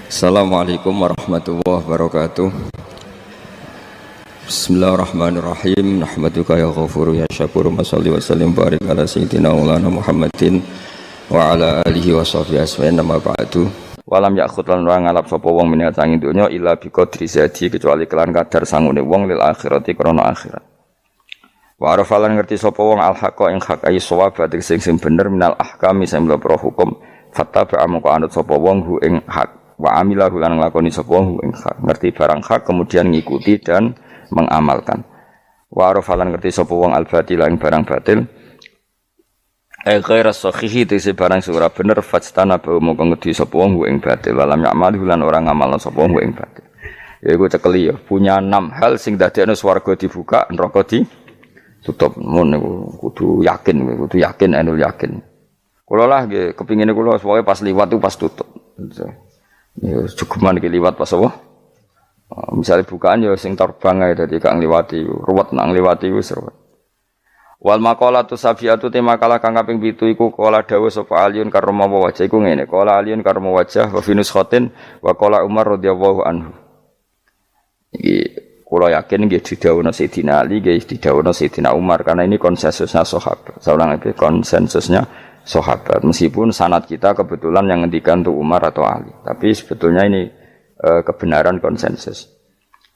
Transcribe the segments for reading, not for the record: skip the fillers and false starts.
Assalamualaikum warahmatullahi wabarakatuh. Bismillahirrahmanirrahim. Nahmaduka ya ghafuru ya syakuru. Mashalli wa sallim barik ala sayyidina maulana Muhammadin wa ala alihi wa sahbihi asma'in nama ba'du. Walam ya'khud lan ora ngalap sapa wong menyang sanging donya illa bi qadri zati kecuali kelan kadar sangune wong lil akhirati krana akhirat. Wa arafalan ngerti sapa wong al haqqa ing hak ayi shawab sing bener minal ahkami sing mlebu hukum fattaba amko anut sapa wong hu ing hak. Wa amilahu lan nglakoni sapa wong ing hak, ngerti barang hak kemudian ngikuti dan mengamalkan. Wa arafalan ngerti sapa wong al-batil ing barang batil. Ghaira sahihi tese barang ora bener fastana ba mongko ngedi sapa wong ing batil walam ya'malu lan ora ngamalna sapa wong ing batil. Ya iku cekeli ya, punya 6 hal sing dadekno swarga dibuka, neraka ditutup. Mun niku kudu yakin enul yakin. Kula lah nggih kepingine kula pokoke pas liwat itu pas tutup. Ya cukuman iki liwat pas apa? Misalnya bukaan ya sing terbang ae dadi gak ngliwati, ruwet nang ngliwati wis ruwet. Wal maqalatu safiatu te makalah kang kaping 7 iku kala dawuh sapa Aliun karma wajah iku ngene. Kala Aliun karma wajah wa finus khotin wa kala Umar radhiyallahu anhu. Iki kula yakin nggih didhawuhna Sayyidina Ali, nggih didhawuhna Sayyidina Umar karena ini konsensusnya sahabat. Saulang iki konsensusnya sahabat. Meskipun sanad kita kebetulan yang ngendikan tuh Umar atau Ali, tapi sebetulnya ini kebenaran konsensus.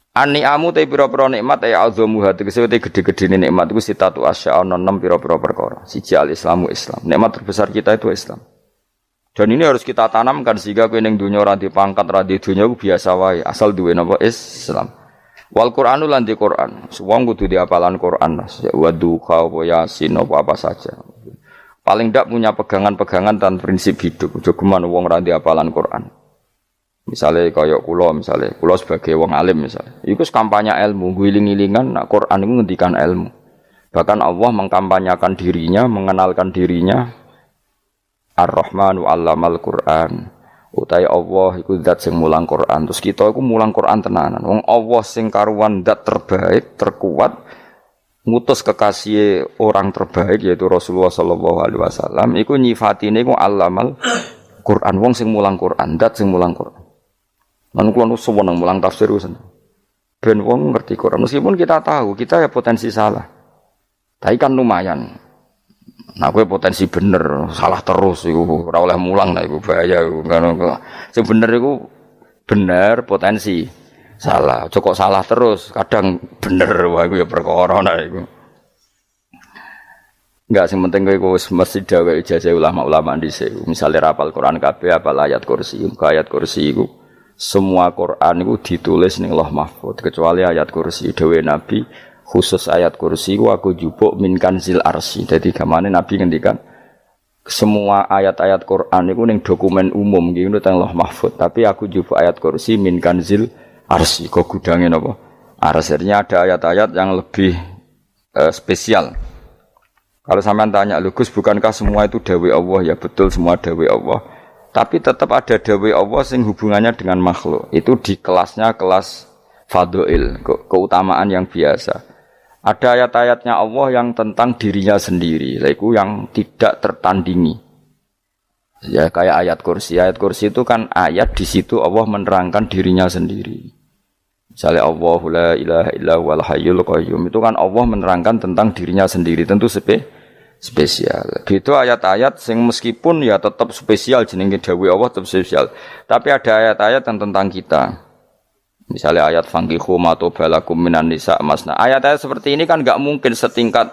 An-ni'amu te pira-pira nikmat ay azamu hati tegese te gede-gedene nikmat iku sitatu asya ana 6 pira-pira perkara. Siji al-islamu Islam. Nikmat terbesar kita itu Islam. Dan ini harus kita tanamkan sehingga kowe ning donya ora dipangkat, ora di donya ku biasa wae, asal duwe napa Islam. Wal Qur'anu lan di Qur'an. Wong kudu diapalan Qur'an. Wa duha wa yasin apa saja. Paling ndak punya pegangan-pegangan dan prinsip hidup. Aja geman wong ra diapalan Qur'an. Misalnya kaya kula sebagai wong alim misalnya, iku kampanye ilmu, guling-gilingan nak Quran iku ngendikan ilmu. Bahkan Allah mengkampanyakan dirinya, mengenalkan dirinya Ar-Rahmanu 'allamal Qur'an. Utai Allah iku zat sing mulang Quran. Terus kita iku mulang Quran tenanan. Wong Allah sing karuan zat terbaik, terkuat, ngutus kekasih orang terbaik yaitu Rasulullah sallallahu alaihi wasallam iku nyifatine iku 'allamal Quran. Wong sing mulang Quran, zat sing mulang Quran. Lan kula seneng mulang tafsir wis. Ben wong ngerti Quran meskipun kita tahu kita ya potensi salah. Tapi kan lumayan. Nah kowe potensi bener, salah terus iku ora oleh mulang lah iku bahaya iku. Sing bener iku bener potensi. Salah, kok salah terus, kadang bener wae iku ya perkara nah iku. Enggak sing penting kowe wis mesti dawuh ijazah ulama-ulama dhisik. Misale rapal Quran kabeh apal ayat kursi, ayat kursi iku semua Quran itu ditulis ning Lauh Mahfuz kecuali ayat kursi dawuh Nabi khusus ayat kursi aku jupuk min kanzil arsy. Dadi gamane Nabi ngendikan semua ayat-ayat Quran itu ning dokumen umum iki nang Lauh Mahfuz tapi aku jupuk ayat kursi min kanzil arsy. Kok gudange napa? Arsy-nya ada ayat-ayat yang lebih spesial. Kalau sampean tanya, Gus bukankah semua itu dawuh Allah? Ya betul semua dawuh Allah. Tapi tetap ada dawuh Allah sing hubungannya dengan makhluk. Itu di kelasnya kelas fadhil, keutamaan yang biasa. Ada ayat-ayatnya Allah yang tentang dirinya sendiri, yaitu yang tidak tertandingi. Ya kayak ayat kursi. Ayat kursi itu kan ayat di situ Allah menerangkan dirinya sendiri. Misalnya Allahu la ilaha illa huwal hayyul qayyum. Itu kan Allah menerangkan tentang dirinya sendiri, tentu spesial. Gitu ayat-ayat sing meskipun ya tetap spesial jenenge dawuh Allah tetap spesial. Tapi ada ayat-ayat yang tentang kita. Misalnya ayat fankihu ma tobalakum minan nisa masna. Ayat-ayat seperti ini kan enggak mungkin setingkat.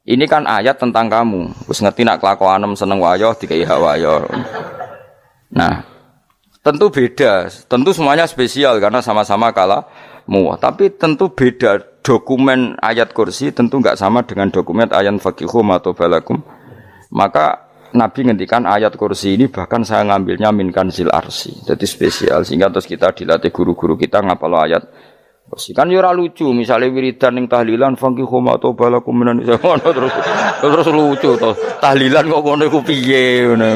Ini kan ayat tentang kamu. Wis ngerti nak kelakuanem seneng wayo dikai hak wayo. Nah, tentu beda. Tentu semuanya spesial karena sama-sama kalamu. Tapi tentu beda. Dokumen ayat kursi tentu enggak sama dengan dokumen ayat faqihu matobalakum. Maka Nabi ngendikan ayat kursi ini bahkan saya ngambilnya min kanzil arsy. Jadi spesial sehingga terus kita dilatih guru-guru kita ngapal ayat kursi. Kan yo ora lucu misalnya wiridan ning tahlilan faqihu matobalakum minan terus lucu to. Tahlilan kok ngono iku piye ngono.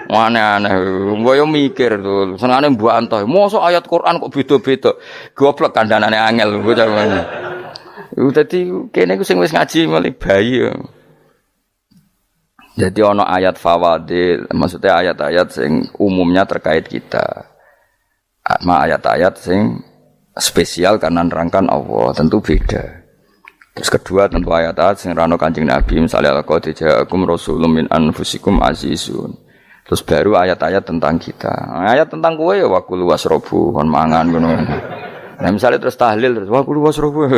Aneh-aneh, gue yo mikir tuh, senengane mbok antah. Mosok ayat Quran kok beda-beda. Goblok kandhanane angel gue jaman. Dadi kene ku sing wis ngaji mulai bayi. Jadi ana ayat fawadil, maksudnya ayat-ayat sing umumnya terkait kita. ayat-ayat sing spesial karena nerangkan Allah, tentu beda. Terus kedua tentu ayat-ayat sing rano Kanjeng Nabi, misalnya laqad ja'akum rasulun min anfusikum azizun. Terus baru ayat-ayat tentang kita. Ayat tentang kowe ya wakulu wasrobu kon mangan ngono. Nah misalnya terus tahlil terus wakulu wasrobu.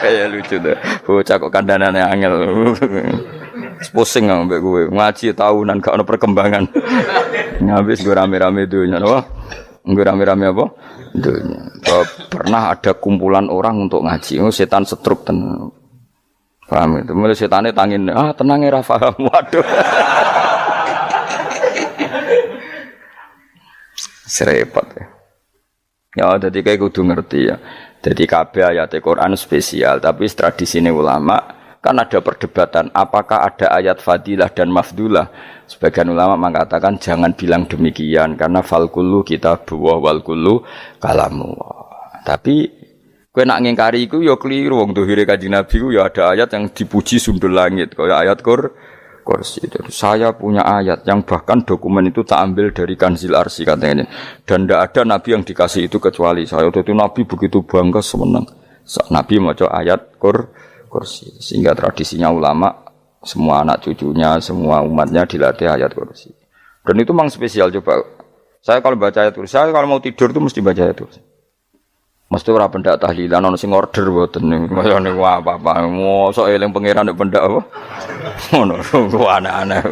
Ya lucu deh. Bocah kok kandhanane angel. Pusing ambek kowe. Ngaji tahunan gak ono perkembangan. Ngabis gue rame-rame dunya apa? Gue rame-rame apa? Dunya. Pernah ada kumpulan orang untuk ngaji. Oh, setan setruk tenan. Paham itu? Mulai setane tangin, tenang ya paham. Waduh. Serepot ya. Ya, jadi kayak kudu ngerti ya. Jadi kabeh ayat Al-Qur'an spesial, tapi tradisine ulama kan ada perdebatan apakah ada ayat fadilah dan mafdulah. Sebagian ulama mengatakan jangan bilang demikian karena fal kullu kitabullah wal kullu kalamullah. Tapi kowe nak ngingkari iku ya keliru wong dohire Kanjeng Nabi ku ya ada ayat yang dipuji sundul langit kaya ayat Kursi. Saya punya ayat yang bahkan dokumen itu tak ambil dari Kanzil Arsy katanya. Dan tidak ada nabi yang dikasih itu kecuali saya. Itu nabi begitu bangga semenang. Nabi maca ayat Kursi. Sehingga tradisinya ulama semua anak cucunya, semua umatnya dilatih ayat Kursi. Dan itu memang spesial coba. Saya kalau baca ayat Kursi, saya kalau mau tidur itu mesti baca ayat Kursi. Mesti ora pendak tahlilan ana sing order mboten niku. Mayane apa-apa. Mosok eling pangeran nek pendak apa? Ngono, aneh-aneh.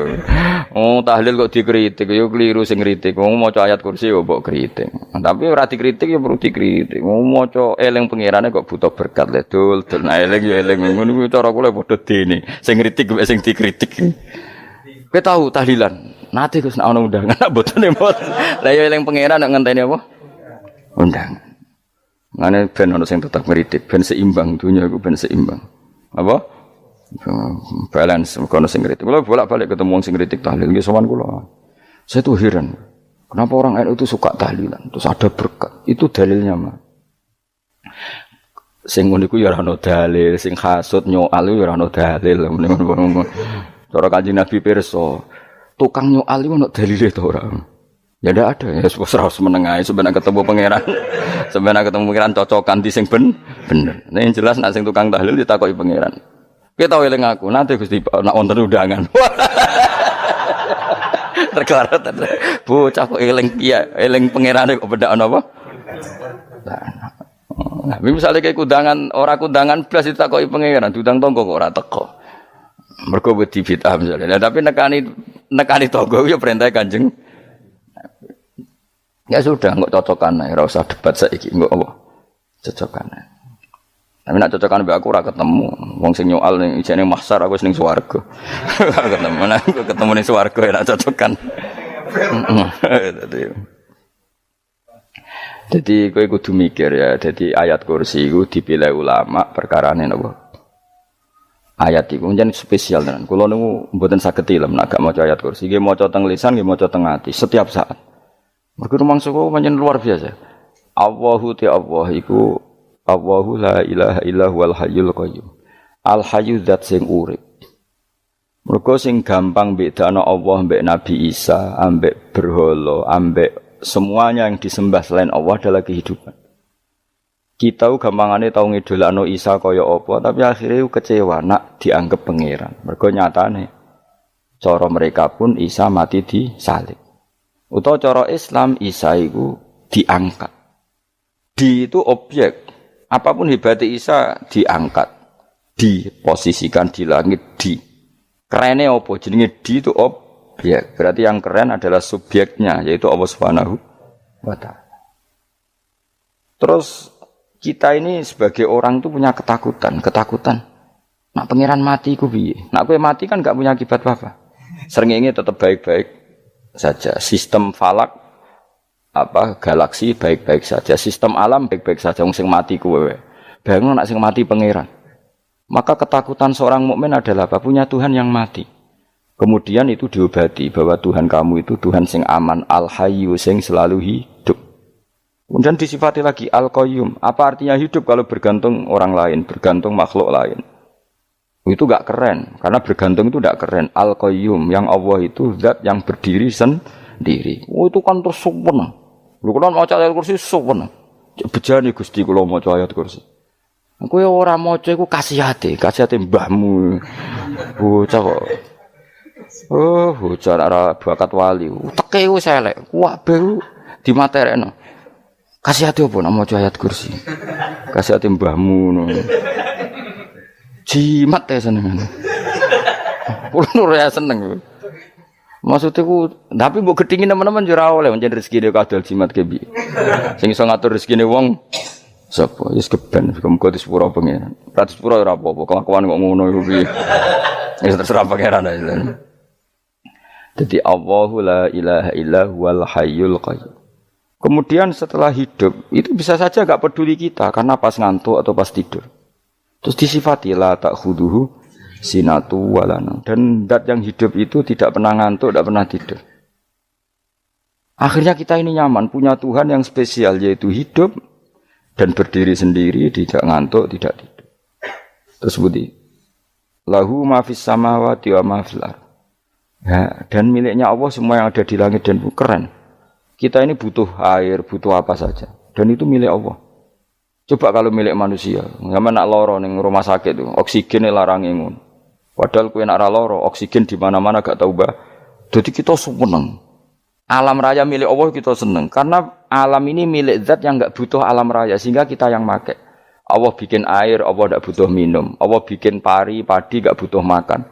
Oh, tahlil kok dikritik, yo keliru sing kritik. Wong maca ayat Kursi yo mbok kritik. Tapi ora dikritik yo perlu dikritik. Wong maca eling pangerane kok butuh berkat le dul, nah eling yo eling ngono kuwi cara kula padha dene. Sing kritik mek sing dikritik. Kowe tahu tahlilan? Nate Gus nek ana undangan mboten mboten. Lah yo eling pangeran nek ngenteni apa? Undangan. Ngene ben ono sing tetap ngritik, ben seimbang dunia iku ben seimbang. Apa? Balance kono sing ngritik. Kula bolak-balik ketemu wong sing ngritik tahlil nggih sowan kula. Saya tuh heran. Kenapa orang NU itu suka tahlilan? Terus ada berkat. Itu dalilnya, Mas. Sing ngono iku ya ora ono dalil, sing hasud nyoal ya ora ono dalil. Cara Kanjeng Nabi pirsa, tukang nyoal iku ono dalile to ora? Ya ndak ada ya serus menengae sebenarnya ketemu pangeran. Sebenarnya ketemu pangeran cocokan di sing bener. Nah yang jelas nak sing tukang tahlil ditakoki pangeran. Kowe tau eling aku, nanti Gusti nak wonten undangan. Terklarat. Bocah kok eling piye? Eling pangerane kok bedak ana apa? Nah, misalnya kayak kundangan, orang kundangan blas ditakoki pangeran, diundang tonggo kok ora teko. Mergo wedi bid'ah misalnya. Nah, tapi nekani tonggo ya perintah Kanjeng. Ya sudah, enggak cocokan ae, ora usah debat saiki, enggak apa. Cocokan ae. Tapi nek cocokan mbek aku ora ketemu. Wong sing nyoal ning ijene mahsyar aku wis ning swarga. Ketemu nek ketemu ning swarga nek cocokan. Jadi kowe kudu mikir ya, jadi ayat Kursi iku dipilih ulama perkarane napa? Ayat iku njen spesial tenan. Kula niku mboten saged tilem nek gak maca ayat Kursi, nggih maca teng lisan, nggih maca teng ati setiap saat. Mergo rumangsa kok pancen luar biasa. Allahu ta Allah iku Allahu la ilaha illa huwal hayyul qayyum. Al hayyu zat sing urip. Mergo sing gampang bedakno Allah mbek Nabi Isa, ambek berhala, ambek semuanya yang disembah selain Allah adalah kehidupan. Kita gampangane tau ngidolakno Isa kaya apa, tapi akhirnya kecewa nak dianggap pangeran. Mergo nyatane cara mereka pun Isa mati disalib. Utawa cara Islam Isa iku diangkat. Di itu objek. Apapun hebatnya Isa diangkat, diposisikan di langit di. Kerennya apa? Jenenge di itu objek. Berarti yang keren adalah subjeknya, yaitu Allah Subhanahu wa Ta'ala. Terus kita ini sebagai orang itu punya ketakutan. Nak pangeran mati ku piye? Nak kowe mati kan gak punya akibat apa-apa. Srengenge tetap baik-baik saja. Sistem falak galaksi baik-baik saja. Sistem alam baik-baik saja. Wong sing mati kuwe. Bayangno nak sing mati pangeran. Maka ketakutan seorang mukmin adalah apa? Punya Tuhan yang mati. Kemudian itu diobati bahwa Tuhan kamu itu Tuhan sing aman, al-hayyu sing selalu hidup. Kemudian disifati lagi al-qayyum. Apa artinya hidup kalau bergantung orang lain, bergantung makhluk lain? Itu gak keren, karena bergantung itu gak keren. Al-qayyum, yang Allah itu zat yang berdiri sendiri. Oh itu kan terus sempurna. Lho kula maca ayat kursi suwen. Bejane Gusti kula maca ayat kursi. Kowe ora maca iku kasihate mbahmu. Bocah kok. Oh, bocah ora bakat wali. Teke wis elek, kabeh dimaterekno. Kasihate opo nek maca ayat kursi? Kasihate mbahmu ngono. Jimat ya seneng. Kulo ora seneng. Maksudnya ku, tapi mbok gedhingi teman-teman yo ora oleh pancen rezekine kadol jimat ke piye. Sing iso ngatur rezekine wong sapa? Wis keben, muga disepuro pengen. Ra disepuro ora apa-apa, kelakuan kok ngono iku piye. Wis terserah pangeran ae. Jadi Allahu la ilaha illa huwal hayyul qayyum. Kemudian setelah hidup itu bisa saja enggak peduli kita karena pas ngantuk atau pas tidur. Terus disifati la ta'khuduhu sinatu walana, dan zat yang hidup itu tidak pernah ngantuk, tidak pernah tidur. Akhirnya kita ini nyaman, punya Tuhan yang spesial, yaitu hidup dan berdiri sendiri, tidak ngantuk, tidak tidur. Terus budi lahu ma fis samawati wa ma fil ardh. Ya, dan miliknya Allah semua yang ada di langit dan bumi. Keren. Kita ini butuh air, butuh apa saja, dan itu milik Allah. Coba kalau milik manusia, nggak nak loro ning rumah sakit itu, oksigennya larang ngono. Padahal kowe nak ra loro, oksigen di mana-mana gak tau mbah. Jadi kita seneng. Alam raya milik Allah kita seneng karena alam ini milik zat yang enggak butuh alam raya sehingga kita yang make. Allah bikin air, Allah enggak butuh minum. Allah bikin padi enggak butuh makan.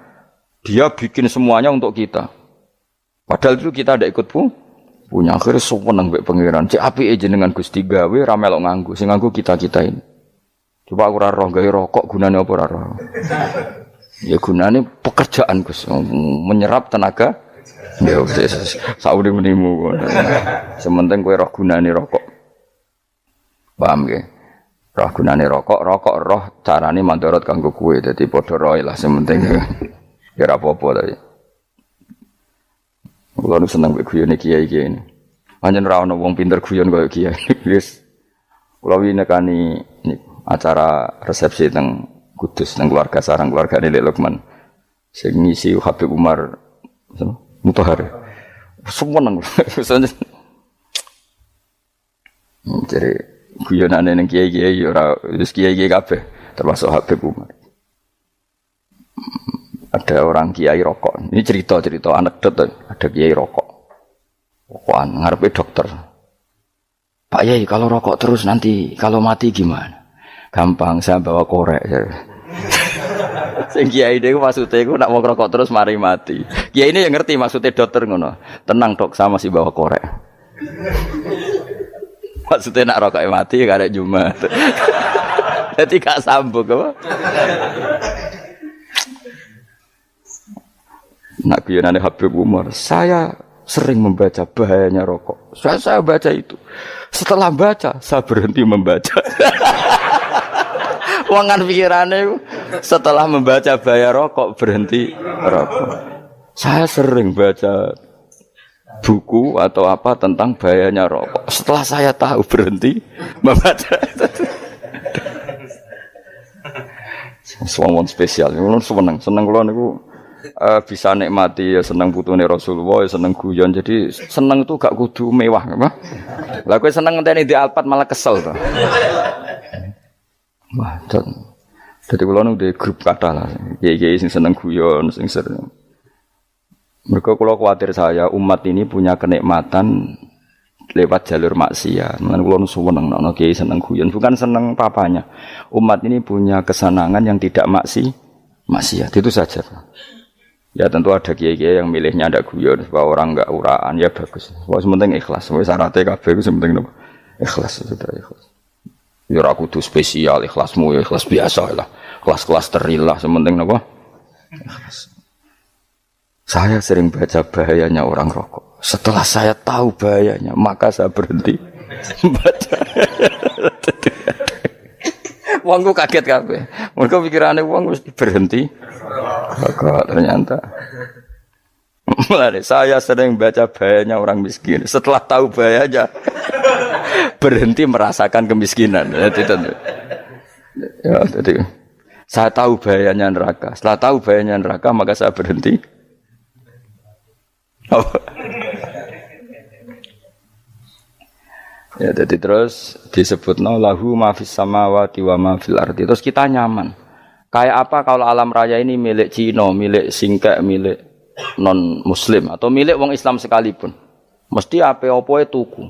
Dia bikin semuanya untuk kita. Padahal itu kita ndak ikut punya. Akhirnya seneng mbek pangeran. Cek apike jenengan Gusti gawe ra melok nganggo. Sing nganggo kita-kita ini. Coba aku ora roh gawe rokok gunane apa ora roh. Ya gunane pekerjaan Gus, menyerap tenaga. Ya wis sauri menimu. Sementing kowe roh gunane rokok. Paham nggih? Roh gunane rokok roh carane mandorot kanggo kowe. Dadi padha roe lah sementing. Ya ora apa-apa ta. Kulo seneng mek guyone kiai-kiai ini. Pancen ora ono wong pinter guyon koyo kiai. Wis kulo winekani acara resepsi teng Kudus nang keluarga sarang keluarga Lek Lukman. Sing ngisi Habib Umar Mutahar. Semua nang. Jadi guyonane nang kiai-kiai ora wis kiai-kiai kabeh termasuk Habib Umar. Ada orang kiai rokok. Ini cerita-cerita anekdot. Ada kiai rokok. Rokokan ngarepe dokter. Pak Yai kalau rokok terus nanti kalau mati gimana? Gampang saya bawa korek. Sing kiai niku maksude iku nak mau rokok terus mari mati. Kiai ini yang ngerti maksudnya dokter ngono. Tenang dok, saya masih bawa korek. Maksudnya nak rokok mati gak ada Jumat. Jadi gak sambung apa? Nak guyonane Habib Umar, saya sering membaca bahayanya rokok. Saya baca itu. Setelah baca, saya berhenti membaca. Wangan pikirannya setelah membaca bahaya rokok berhenti rokok. Saya sering baca buku atau apa tentang bahayanya rokok. Setelah saya tahu berhenti membaca. Suwon spesial. Kulo seneng kulo niku bisa nikmati ya seneng putune Rasulullah, ya seneng guyon. Jadi seneng itu gak kudu mewah, apa? Lah kowe seneng ngenteni di Alphard malah kesel to. Wah, jadi kalau nu di grup kata lah, kiai sing seneng guyon, sing sering. Mereka kalau khawatir saya umat ini punya kenikmatan lewat jalur maksiat. Mengenai kalau nu seneng, no kiai seneng guyon, bukan seneng papanya. Umat ini punya kesenangan yang tidak maksiat, itu saja. Ya tentu ada kiai-kiai yang milihnya ada guyon, supaya orang enggak uraan, ya bagus. Wah, sementing ikhlas, syaratnya kabeh itu sementing ikhlas, sudah ikhlas. Ya ora kudu spesial ikhlasmu ya ikhlas biasa lah. Kelas-kelas teril lah sementing napa? Ikhlas. Saya sering baca bahayanya orang rokok. Setelah saya tahu bahayanya, maka saya berhenti baca. Wong ku kaget kabeh. Mergo pikirane wong wis berhenti. Kok ternyata. Mulane saya sering baca bahayanya orang miskin. Setelah tahu bahayanya berhenti merasakan kemiskinan. Jadi saya tahu bahayanya neraka. Setelah tahu bahayanya neraka, maka saya berhenti. Ya, jadi terus disebutno lahu ma fis samawati wa ma fil ardi. Terus kita nyaman. Kayak apa kalau alam raya ini milik Cina, milik Singkek, milik non muslim atau milik wong Islam sekalipun. Mesti apa-apa tuku.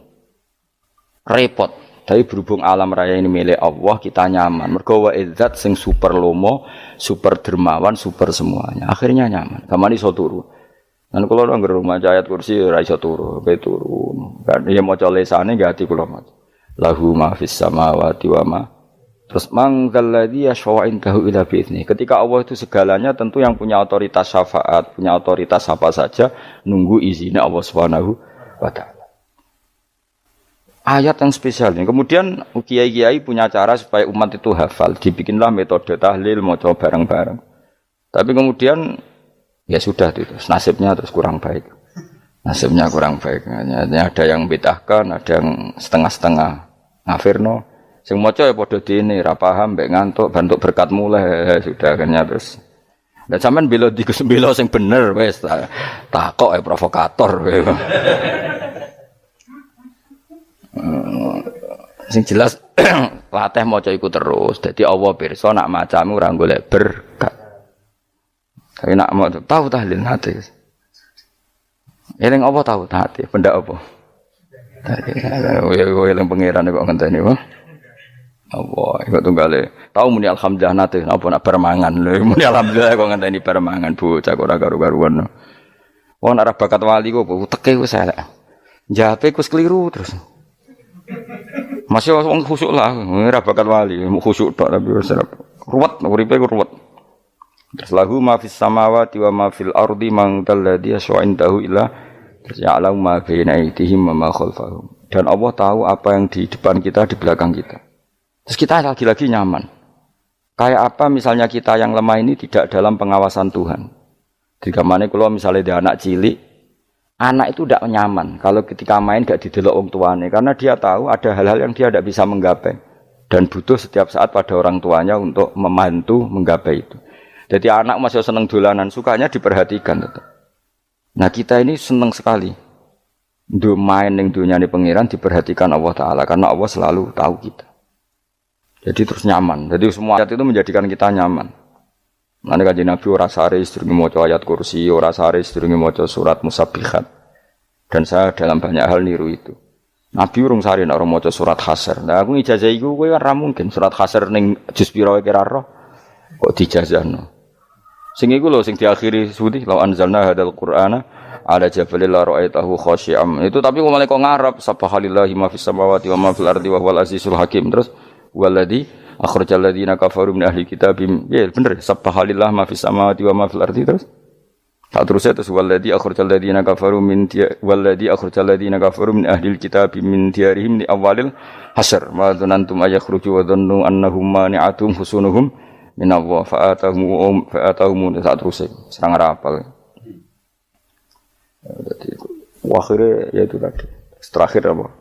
Repot. Tapi berhubung alam raya ini milik Allah, kita nyaman. Mergo wa izzat sing super lomo, super dermawan, super semuanya. Akhirnya nyaman. Kamane iso turu. Dan kalau orang gerung maca ayat kursi ora iso turu, kae turu. Kan ya maca lesane nggih ati kula maca. Lahu ma fis samawati wa ma. Terus man dzalladzi yashfa'u indahu illa bi'izni. Ketika Allah itu segalanya tentu yang punya otoritas syafaat, punya otoritas apa saja nunggu izinnya Allah Subhanahu wa taala. Ayat yang spesial ini. Kemudian kiai-kiai punya cara supaya umat itu hafal, dibikinlah metode tahlil maca bareng-bareng. Tapi kemudian ya sudah itu nasibnya terus kurang baik. Nasibnya kurang baik. Hanya ada yang bid'ahkan, ada yang setengah-setengah ngafirno. Sing maca ya padha dene, ra paham mbek ngantuk, bantuk berkat mulai sudah akhirnya terus. Dan sampean bela bela sing bener wis takok provokator. Sing jelas latih maca iku terus. Dadi Allah pirsa nak macamu ora golek berkat. Tapi nak mau tahu tahlil hati. Eling apa tahu hati? Benda apa? Eling pangeran kok ngenteni apa? Allah, iku tunggale. Tahu muni alhamdulillah nate apa nak permangan lho. Muni alhamdulillah kok ngenteni permangan bocah kok ora karu-karuan. Wong ora bakat wali kok teke wis elek. Jape wis keliru terus. Masih wong khusuk lah, ora bakat wali, khusuk tok tapi wis ruwet, uripe ruwet. Terus lahu ma fis samawati wa ma fil ardi man dalladhi yashfa'u indahu illa ya'lamu ma baina aydihim wa ma khalfahum. Dan Allah tahu apa yang di depan kita, di belakang kita. Terus kita lagi-lagi nyaman. Kayak apa misalnya kita yang lemah ini tidak dalam pengawasan Tuhan. Jika mana kalau misalnya dia anak cilik, anak itu tidak nyaman kalau ketika main gak didelok wong tuane karena dia tahu ada hal-hal yang dia tidak bisa menggapai dan butuh setiap saat pada orang tuanya untuk membantu menggapai itu. Jadi anak masih senang dolanan, sukanya diperhatikan tetap. Nah kita ini senang sekali. Untuk main yang dunia ini pengiran diperhatikan Allah Ta'ala. Karena Allah selalu tahu kita. Jadi terus nyaman. Jadi semua ayat itu menjadikan kita nyaman. Nanti kaji Nabi orang sehari sedurungi maca ayat kursi, orang sehari sedurungi maca surat musabbihat. Dan saya dalam banyak hal niru itu. Nabi urung sehari nak orang maca surat Hasyr. Nah aku ijazah itu kan ra mungkin. Surat Hasyr ning juz pira kira roh. Kok dijazahno. Sing iku lho sing diakhiri suwi law anzalna hadzal qur'ana ala jabalil la ra'aitahu khashi'am. Itu tapi kok malah kok ngarep subhanallahi ma fis samawati wa ma fil ardi wa huwal azizul hakim. Terus waladzi akhrajal ladzina kafaru min ahli kitab. Ya bener subhanallahi ma fis samawati wa ma fil ardi terus. Tak terus itu waladzi akhrajal ladzina kafaru min waladzi akhrajal ladzina kafaru min ahli kitab min diyarihim li awalil hasyr. Ma dzanantum ayakhruju wa dhannu annahum mani'atum husunuhum min Allah fa'atahum saat terus serang rapal. Jadi akhirnya ya itu tadi. Terakhir apa?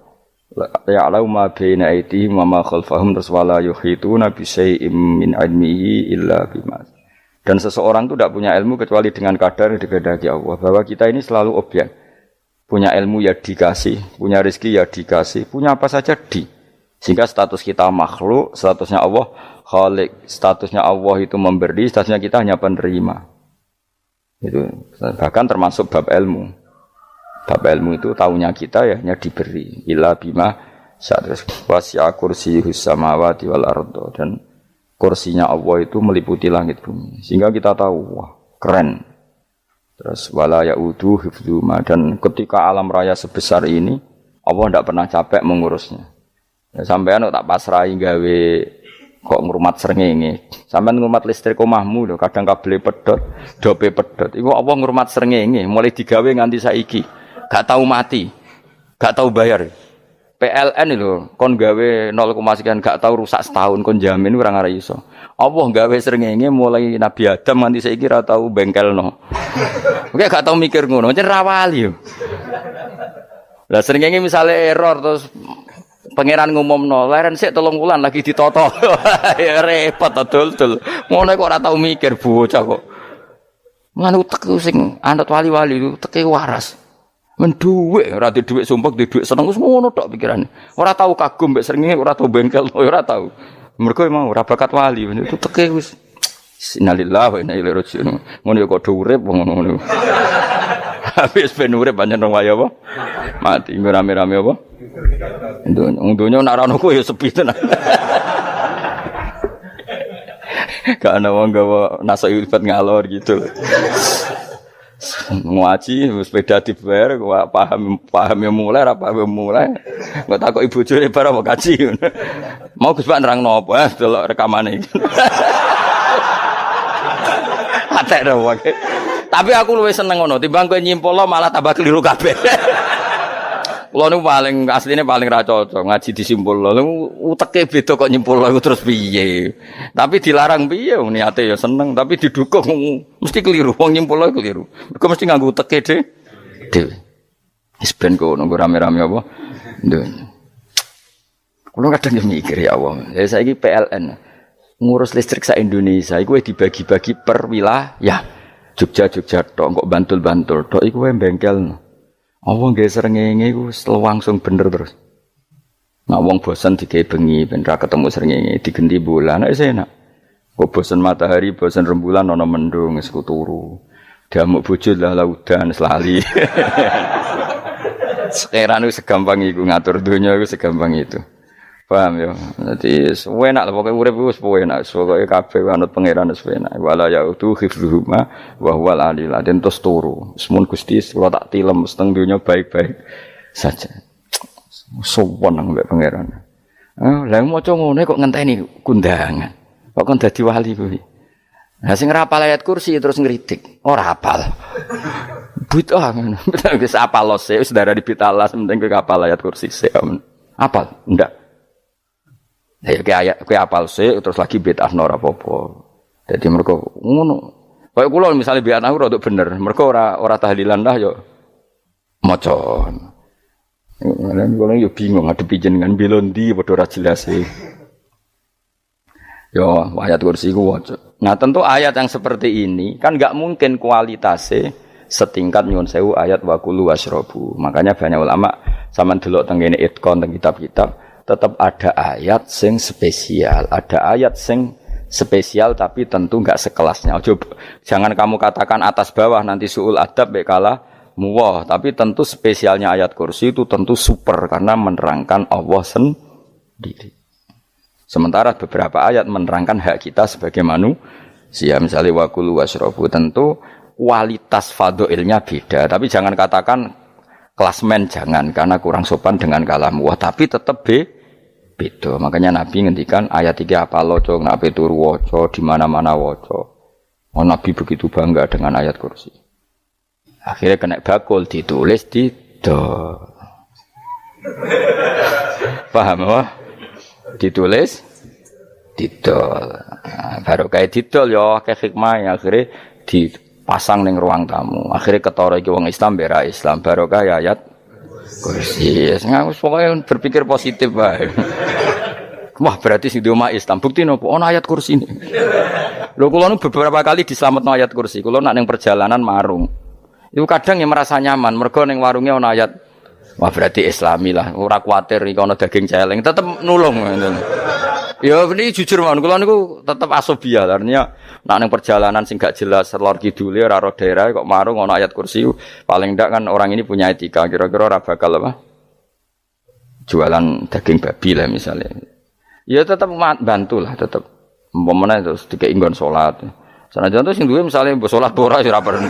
Ya'lamu ma baina aydihim wa ma khalfahum wala yuhituna bi syai'in min 'ilmihi illa bima. Dan seseorang itu tidak punya ilmu kecuali dengan kadar yang dikehendaki Allah. Bahwa kita ini selalu objek. Punya ilmu ya dikasih, punya rezeki ya dikasih, punya apa saja di. Sehingga status kita makhluk, statusnya Allah Khalik, statusnya Allah itu memberi, statusnya kita hanya penerima. Itu bahkan termasuk bab ilmu. Bab ilmu itu tahunya kita ya hanya diberi. Illa bima sa'atus wasi'a kursiyuhus samawati wal ardo. Dan kursinya Allah itu meliputi langit bumi. Sehingga kita tahu, wah keren. Terus wala ya'udu hifdzuma. Dan ketika alam raya sebesar ini, Allah tidak pernah capek mengurusnya. Ya, sampean tak pasrahi gawe kok ngrumat srengenge. Sampeyan ngrumat listrik omahmu lho, kadang kabel pedhot, dope pedhot. Iku apa ngrumat srengenge mulai digawe nganti saiki. Gak tahu mati. Gak tahu bayar. PLN lho, kon gawe 0, sekian gak tahu rusak setahun kon jamin ora ngara iso. Allah gawe srengenge mulai Nabi Adam nganti saiki ora tahu bengkelno. Oke gak tahu mikir ngono, jen ra wali yo. Lah srengenge misale error terus pangeran ngumumno, leren sik 3 wulan lagi ditoto. Ya repot dul-dul. Ngono kok ora tau mikir bocah kok. Mulane utek sing anut wali-wali teke waras. Men dhuwit, ora di dhuwit sumpek, di dhuwit seneng wis ngono tok pikirane. Ora tau kagum mbek srengenge, ora tau bengkel, ora tau. Mergo emang ora bakat wali, itu teke wis innalillahi wa inna ilaihi raji'un. Ngono ya kok urip ngono. Habis ben urip pancen rong wae apa? Mati nggo rame-rame apa? Donya nek ora ono ku ya sepi tenan. Gak ana wong gawa nasa ilfat ngalor gitu. Ngaji sepeda dibayar paham yang mulai apa yang mulai nggak takut ibu juri para mau kaji mau Gus Pak nerang nopo delok rekamane iki atek dong tapi aku luwih seneng ngono timbang kowe nyimpul malah tambah keliru kabeh. Kulo niku paling asline paling ra cocok ngaji disimpul lho uteke beda kok nyimpul iku terus piye tapi dilarang piye niate ya seneng tapi didukung mesti keliru wong nyimpul keliru mergo mesti nganggo uteke dhewe wis ben kok nunggu rame-rame apa nduk kulo kadang yo mikir ya Allah ya saiki PLN ngurus listrik sak Indonesia iku dibagi-bagi per wilayah Jogja tok kok Bantul tok iku wae bengkel. Wong nggih srengenge iku langsung bener terus. Nek wong bosan digawe bengi ben ra ketemu srengenge digenti bulan nek enak. Kok bosan matahari, bosan rembulan ana mendung wis turu. Damuk bojo lah laudan selali. Sekarang itu segampang iku ngatur dunia itu segampang itu. Paham ya? Dadi enak lah pokoke urip wis enak. Pokoke kabeh anut pangeran wis enak. Wala yautu khifruhuma wa huwal alil adin tos turu. Semun Gusti kula tak tilem seteng dunya baik-baik saja. Sowan nang mbek pangeran. Lah maca ngene kok ngenteni kundangan. Kok kon dadi wali kuwi. Lah sing ora hafal ayat kursi terus ngritik. Ora hafal. Bid'ah ngono. Wis hafal lose wis darah di pitalas penting kowe hafal ayat kursi sik. Hafal? Ndak. Ya kayak apal sih terus lagi bid'ah ora apa-apa. Dadi mergo ngono. Kaya kula misale bid'ah ora untuk bener, mergo ora tahlilan dah yo maca. Lan kula yo bingung ngadepi jenengan belondi padha ora jelas e. Yo ayat kursi ku waca. Nah, tentu ayat yang seperti ini kan enggak mungkin kualitasnya setingkat nyuwun sewu ayat wa kulu wasrobu. Makanya banyak ulama sampean delok teng kene itqon teng kitab-kitab tetap ada ayat sing spesial, ada ayat sing spesial tapi tentu enggak sekelasnya. Jangan kamu katakan atas bawah nanti suul adab bekala muwah, tapi tentu spesialnya ayat kursi itu tentu super karena menerangkan Allah sendiri. Sementara beberapa ayat menerangkan hak kita sebagai manusia, misalnya wakulu wasrobu, tentu kualitas fadhilnya beda, tapi jangan katakan klasmen jangan karena kurang sopan dengan kalam wah, tapi tetap beda. Makanya Nabi ngendikan ayat 3 apa loco, nabi turu waca di mana-mana waca. Oh, Nabi begitu bangga dengan ayat kursi. Akhirnya kena bakul ditulis di do. Paham apa? Ditulis didol. Baru kayak didol ya kayak hikmah akhirnya dipasang ning ruang tamu. Akhirnya ketara iki wong Islam bera Islam baru kayak ayat kursi. Wis pokoke berpikir positif wae. Wah, berarti sing di omah Islam bukti nopo ana ayat kursi ini. Lho kula nu beberapa kali dislametno ayat kursi. Kula nak ning perjalanan marung. Iku kadang yang merasa nyaman mergo ning warunge ana ayat. Wah, berarti Islami lah. Ora kuwatir iki ana daging celeng, tetep nulung ngoten. Ya ini jujur mawon kula niku tetep asobia. Artinya nak ning perjalanan sing gak jelas lor kidule ora ro daerah kok marung ana ayat kursi. Paling ndak kan orang ini punya etika. Kira-kira ora bakal apa? Jualan daging babi lah misalnya. Ya tetap bantulah tetap. Umpamane terus dikek nggon salat. Sanajan to sing duwe misale mbok salat ora ya ora perlu.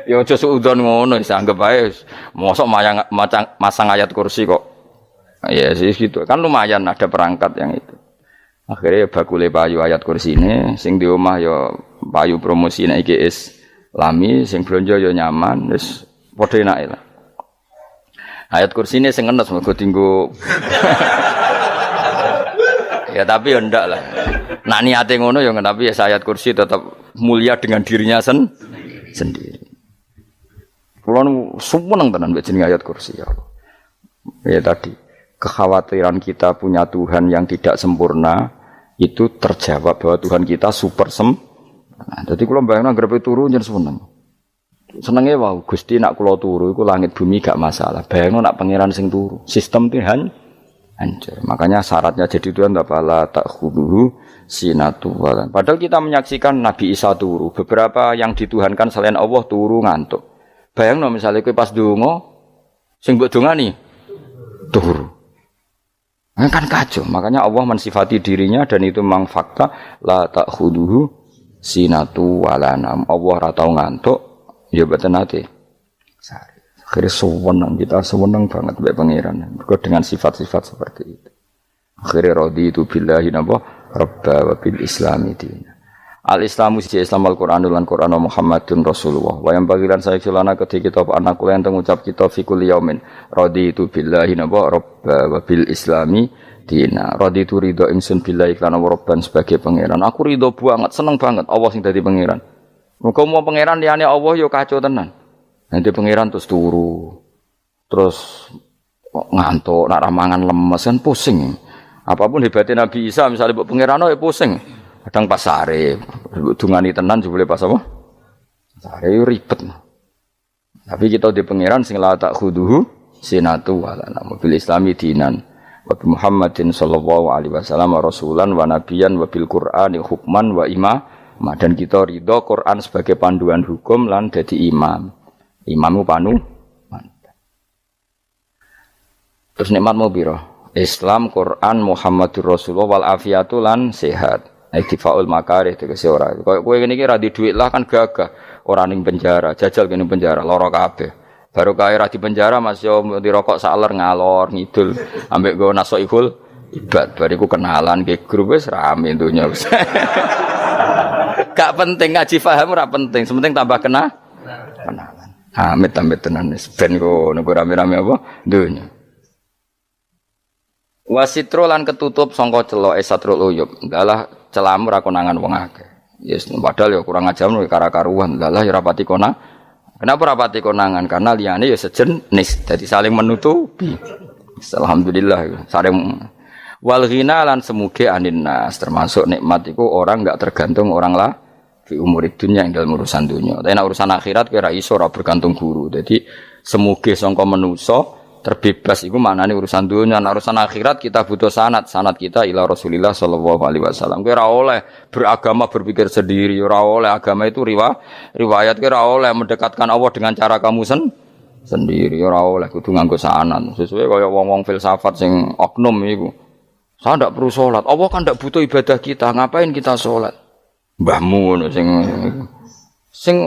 Ya aja suudon ngono wis anggap ae mosok masang ayat kursi kok. Ya sih gitu. Kan lumayan ada perangkat yang itu. Akhirnya bakule payu ayat kursi ini sing di omah ya payu promosi nek iki Islami sing blonjo ya nyaman wis padha enake lah. Ayat kursi ini sing ngenes mergo dinggo ya tapi ya ndak lah. Nak niate ngono ya tapi ya ayat kursi tetap mulia dengan dirinya sendiri. Kulo seneng tenan mbek jeneng ayat kursi ya. Ya tadi kekhawatiran kita punya Tuhan yang tidak sempurna itu terjawab bahwa Tuhan kita super sempurna. Jadi kulo bayangno grepe turu njen seneng. Senenge wae Gusti nak kula turu iku langit bumi gak masalah. Bayangno nak pangeran sing turu. Sistem Tuhan hancur. Makanya syaratnya jadi Tuhan la ta'khudhuhu sinatu walan. Padahal kita menyaksikan Nabi Isa turu. Beberapa yang dituhankan selain Allah turu ngantuk. Bayangno misalnya kowe pas donga sing mbok dongani turu. Kan kacau. Makanya Allah mensifati dirinya dan itu memang fakta la ta'khudhuhu sinatu walanam. Allah ora tau ngantuk. Ya betul nanti. Akhirnya sewenang kita sewenang banget mbek pangeran. Mergo dengan sifat-sifat seperti itu. Akhirnya raditu billahi napa rabba wa bil islami dina. Al-Islamu siji Islam Al-Qur'anul lan Qur'an Muhammadun Rasulullah. Wa yang bagilan saya celana ketika kita anak kula enten ngucap kita fi kulli yaumin raditu billahi napa rabba wa bil islami dina. Raditu ridho ingsun billahi lan rabban sebagai pangeran. Aku ridho banget, seneng banget Allah sing dadi pangeran. Muga mau pangeran liyane Allah yo kacau tenan. Nanti pangeran terus turu. Terus ngantuk, nak ramangan lemes kan pusing. Apapun hebatnya Nabi Isa misalnya mbok pangeran ya pusing. Kadang pas sare, dungani tenan jebule pas apa? Sare ribet. Tapi kita di pangeran sing la ta'khudhuhu sinatu wala bil islami dinan. Wa Muhammadin sallallahu alaihi wasallam rasulan wa nabiyan wa bil Qur'ani hukman wa imam. Dan kita ridho Quran sebagai panduan hukum lan dadi imam. Imammu panu. Terus nikmatmu piro? Islam, Quran, Muhammadur Rasulullah wal afiatu lan sehat. Iktifaul makarih tegese ora. Kowe ngene iki ra di dhuwit lah kan gagah. Ora ning penjara, jajal kene penjara lara kabeh. Baru kae ra di penjara Mas yo dirokok saler ngalor ngidul ambek go nasoihul ibad bariku kenalan ke grup wis rame dunya wis. Gak penting ngaji paham ora penting, sementing tambah kenalan. Amit-amit tenan wis ben kok nek rame-rame apa dunya. Wasitro lan ketutup sangka celoke satrul uyub. Dalah celamu ra konangan wong akeh. Yes, padahal ya kurang ajar kara-karuan. Dalah ya rapati konang. Kenapa rapati konangan? Karena liyane ya sejenis. Jadi saling menutupi. Alhamdulillah saling wal ghina lan semuge aninnas termasuk nikmat iku orang enggak tergantung orang lah fi umurid dunya ing dalam urusan dunya. Tapi nek urusan akhirat kowe ra iso ora bergantung guru. Jadi semuge sangka manusa terbebas iku maknane urusan dunia, urusan akhirat kita butuh sanad kita ila Rasulillah sallallahu alaihi wasallam. Kowe ora oleh beragama berpikir sendiri, ora oleh agama itu riwayat kowe ora oleh mendekatkan Allah dengan cara kamu sendiri, ora oleh kudu nganggo sanad. Sesuai kaya wong-wong filsafat sing oknum iku. Saya ndak perlu salat. Allah kan ndak butuh ibadah kita, ngapain kita salat? Mbahmu ngono sing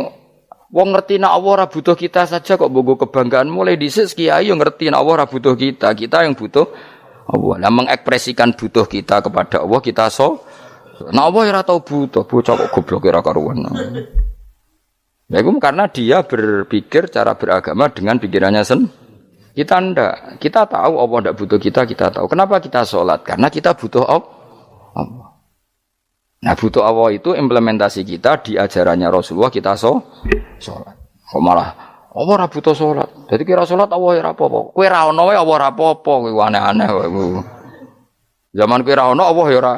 wong ngerti nek Allah ora butuh kita saja kok bogo kebanggaan mulai dhisik kiai yo ngerti nek Allah ora butuh kita yang butuh Allah. Lah mengekspresikan butuh kita kepada Allah kita nek Allah ora tau butuh, bocah kok goblok ora karuan. Ya itu karena dia berpikir cara beragama dengan pikirannya kita ndak. Kita tahu Allah ndak butuh kita tahu. Kenapa kita salat? Karena kita butuh Allah. Nah butuh Allah itu implementasi kita di ajarannya Rasulullah kita sholat. Kok malah Allah ora butuh sholat. Jadi kira sholat Allah ora apa-apa. Kowe ra ono wae Allah ora apa-apa. Kowe aneh-aneh wae. Zaman kowe ra ono Allah ya ora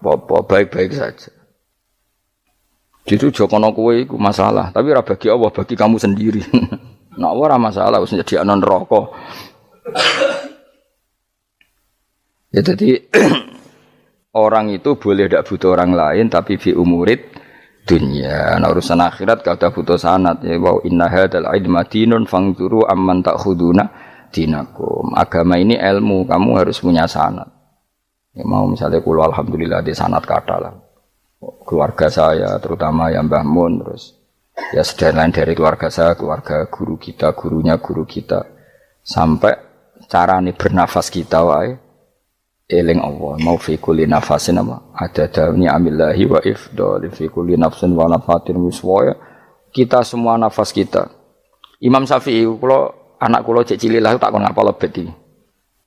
apa-apa, baik-baik saja. Jadi jokono kowe iku masalah, tapi ora bagi Allah, bagi kamu sendiri. Nek Allah ora masalah wis jadi ana neraka. Ya jadi orang itu boleh tidak butuh orang lain tapi fi umurid dunya. Nah urusan akhirat kalau butuh sanad ya wa inna hadzal ilma dinun fangzuru amman ta'khuduna dinakum. Agama ini ilmu, kamu harus punya sanad. Ya mau misalnya kula alhamdulillah di sanad kata lah. Keluarga saya terutama yang Mbah Mun terus ya sedaya lain dari keluarga saya, keluarga guru kita, gurunya guru kita sampai carane bernafas kita wae eling Allah mau fi kulli nafasin apa ada dawni amillahi wa ifdal fi kulli nafsin wa nafatin wiswaya kita semua nafas kita. Imam Syafi'i kula anak kula cek cilik lah tak kon ngapal lebet iki.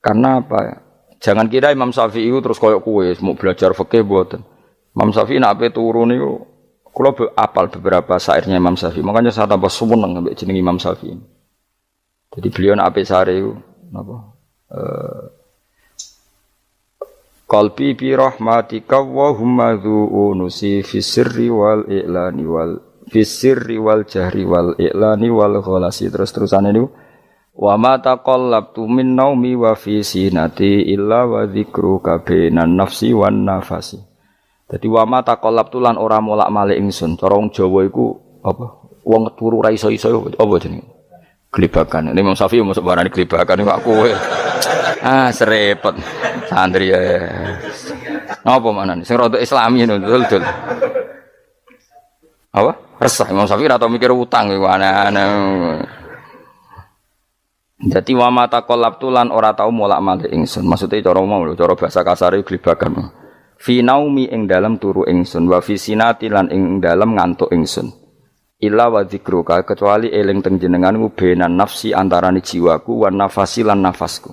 Karena apa? Jangan kira Imam Syafi'i terus koyo kowe mau belajar fikih mboten. Imam Syafi'i nek ape turu niku kula apal beberapa syairnya Imam Syafi'i. Makanya saya tambah seneng ambek jeneng Imam Syafi'i. Jadi beliau nek ape sare iku napa qalbi bi rahmatika wa humma dhu unusi fi sirri wal i'lani wal Fisirri wal jahri wal i'lani wal ghalasi terus-terusane niku wa ma taqallabtu min naumi wa fi sinati illa wa dzikruka bainan nafsi wan nafasi. Dadi wa ma taqallabtu lan ora molak-malik ingsun. Cara wong Jawa iku apa? Wong turu ra iso-iso apa jenenge? Glebakan. Ini Imam Syafi'i mosok barani glebakan iku kowe. Serepet. Santri ya. Apa manane? Sing rada Islami ngono dul. Apa? Resah Imam Syafi'i atau mikir utang iku aneh-aneh. Dadi wa mata qalabtu lan ora tau molak-malik ingsun. Maksude cara mau lho, cara bahasa kasare glebakan. Fi naumi ing dalem turu ingsun wa fi sinati lan ing dalem ngantuk ingsun. Illa wa dzikruka kecuali eling teng jenenganmu benan nafsi antarane jiwaku wan nafasi lan nafasku.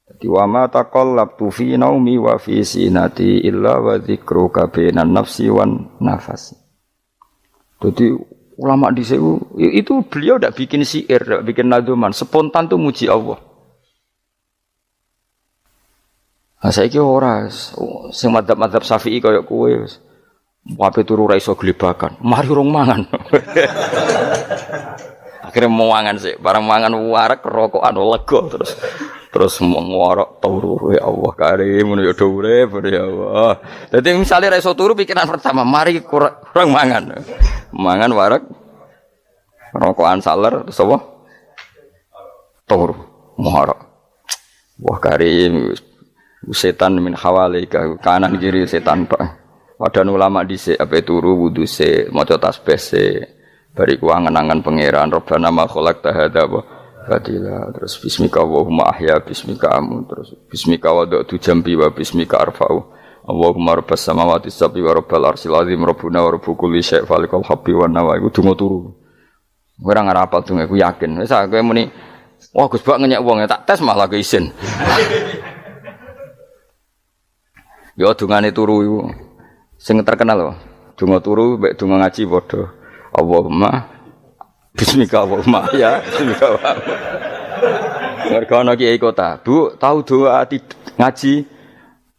Dadi wa mata qalabtu fi naumi wa fi sinati illa wa dzikruka benan nafsi wan nafasi. Jadi ulama di situ itu beliau tidak bikin syair, tidak bikin nadzuman, spontan tuh muji Allah. Nah, saya kira orang, sing madzhab Syafi'i kayak kowe, wape turu ra iso glebakan, mari rong mangan. Akhirnya mau mangan sih, barang mangan warak rokokan lega terus ngorok turu ya Allah karim ya urip ya Allah. Dadi misale ra iso turu pikiran pertama mari kurang mangan. Mangan warak rokokan saler terus apa? Turu ngorok. Wah karim setan min hawalika kanan kiri setan Pak. Padahal ulama dhisik ape turu wudu se maca tasbih se bariku angen-angen pangeran Rabbana ma khalaqta hadza Fadila terus bismika Allahumma ahya bismika amun terus bismika wada'tu jambi wa bismika arfa'u Allahumma rabbas samawati sab'i wa rabbal arsyil azim rabbuna wa rabbu kulli syai' falikal habbi wan nawa iku donga turu ora ngarapal donga iku yakin wis kowe muni wah Gus Bak ngenyek wong tak tes malah ke isin yo dungane turu iku sing terkenal lho donga turu mek donga ngaji padha Allahumma bismika Allahumma ya bismika Allahumma. Mergo ana kiai kota, Bu, tahu doa ngaji?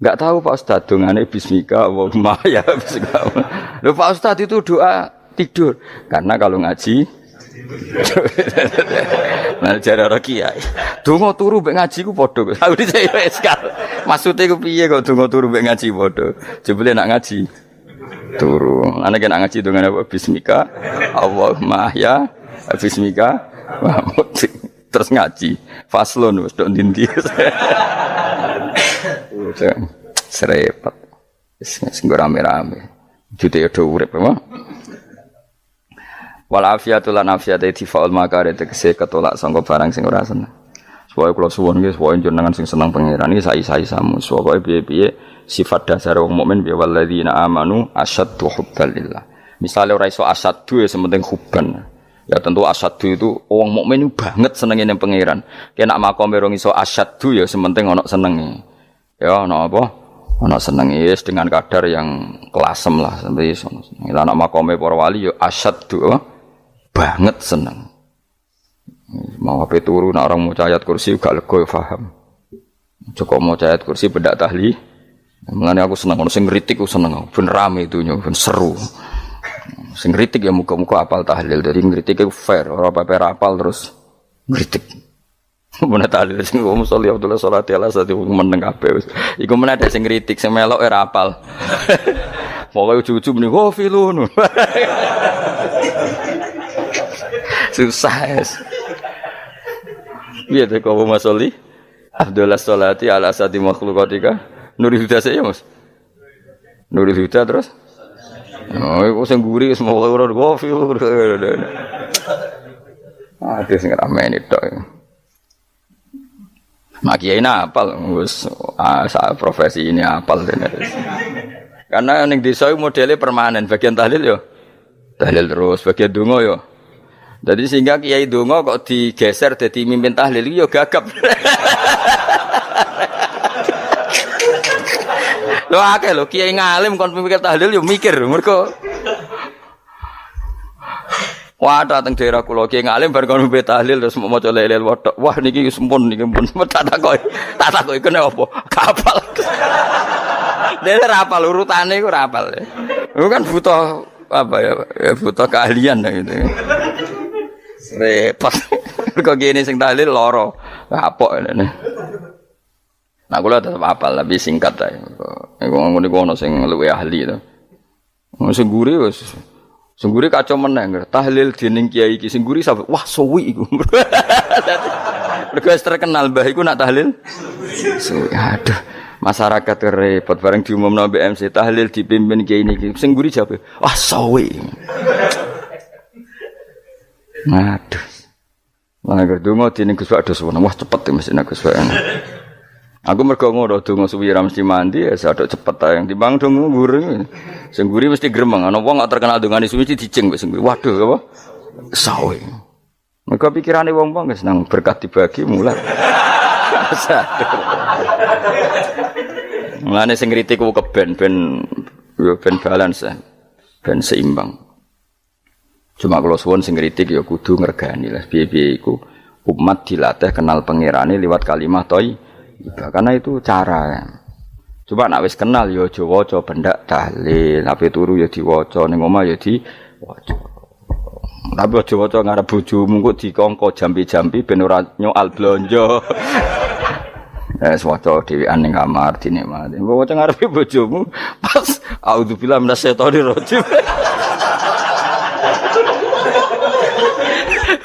Enggak tahu Pak Ustaz, dongane bismika Allahumma ya bismika. Lho Pak Ustaz itu doa tidur. Karena kalau ngaji nah jare ora kiai. Donga turu mek ngaji ku padha. Aku dhisik wis kal. Maksude ku piye kok donga turu mek ngaji padha? Jebule nak ngaji turu. Ana kena ngaji dongane apa bismika Allahumma ya bismika terus ngaji faslon wis tok ndi-ndi serepet sing rame-rame jute yo urip apa wal afiatul lan afiate tifaul makare tegese ketolak sangka barang sing ora seneng supaya kula suwun nggih supaya jenengan sing seneng pangeran iki sai-sai samu supaya piye-piye sifat dasar wong mukmin bi walladzina amanu asyaddu hubbalillah misale ora iso asyaddu ya sementing hubban. Ya tentu asyaddu itu wong mukmin banget senenge ning pangeran. Ki nek makome rong iso asyaddu ya sementing ana senenge. Ya ana apa? Ana senenge wis dengan kadar yang kelasem lah sampai iso. Lah nek makome para wali ya asyaddu banget seneng. Mau ape turu nek orang maca ayat kursi gak lega paham. Cukup maca ayat kursi bedak tahli. Mulane aku seneng ono sing ngritik aku seneng. Ben rame itu ben seru. Sing kritik ya muga-muga apal tahlil. Jadi ngritik itu fair, ora paper apal terus ngritik. Mun tahlil sing ngomong sholli Abdullah sholati ala sate meneng kabeh wis. Iku men ada sing ngritik sing melok ora apal. Pokoke ujug-ujug muni oh filun. Susah. Piye to kok Mas Sholli? Abdullah sholati ala sate makhluqatika. Nurul Huda saya Mas. Nurul Huda terus oh, iku sing guri semua ora kopi. Ada sing ramene tok. Mak kiai apal wis profesi ini apal tenan. Karena ning desa iku modele permanen, bagian tahlil yo tahlil terus, bagian donga yo. Jadi sehingga kiai donga kok digeser dadi mimpin tahlil yo gagap. Lho akeh lho kiai ngalim kon mikir tahlil yo mikir mergo wah dateng daerah kula kiai ngalim bar kon mikir tahlil terus maca la ilaha illallah wah niki sempun niki pun tak takoki kene apa kapal dene ra apal urutane iku ra apal lho kan butuh apa ya, butuh keahlian gitu. Repot. Kok gini sing tahlil loro. Kapok ngene. Nah kula tetep apal tapi singkat ae. Iku ngono sing luwih ahli to. Sing guri wis sing guri kacau meneng. Tahlil dening kiai iki sing guri sampe wah suwi iku. Mergo terkenal mbah iku nak tahlil. Suwi. Aduh. Masyarakat repot bareng diumumno BMC tahlil dipimpin kiai niki. Sing guri jawab, wah suwi. Aduh. Lah nek donga dening Gus Pak dos wah cepet mesti nek Gus Pak. Aku mergo ngono donga suwi ra mesti mandi ya sadok cepet ae timbang donga nguri. Sing nguri mesti gremeng ana wong gak terkenal dongane suwi dijeng wis nguri. Waduh apa? Sawe. Mergo pikirane wong-wong wis nang berkat dibagi mulai. Mulane sing kritik ku keben ben balance ben seimbang. Cuma kalau suwun sing kritik ya kudu ngergani lah piye-piye iku umat dilatih kenal pangerane liwat kalimat karena itu cara. Coba nak wis kenal ya aja waca bendak tahlil, ape turu ya diwaca ning omah ya diwaca. Tapi aja waca ngarep bojomu kok dikongko jampi-jampi ben ora nyoal blonjo. Waca dhewean ning kamar dinikmati. Mbok waca ngarepe bojomu pas auzubillahi minasyaitonir rajim.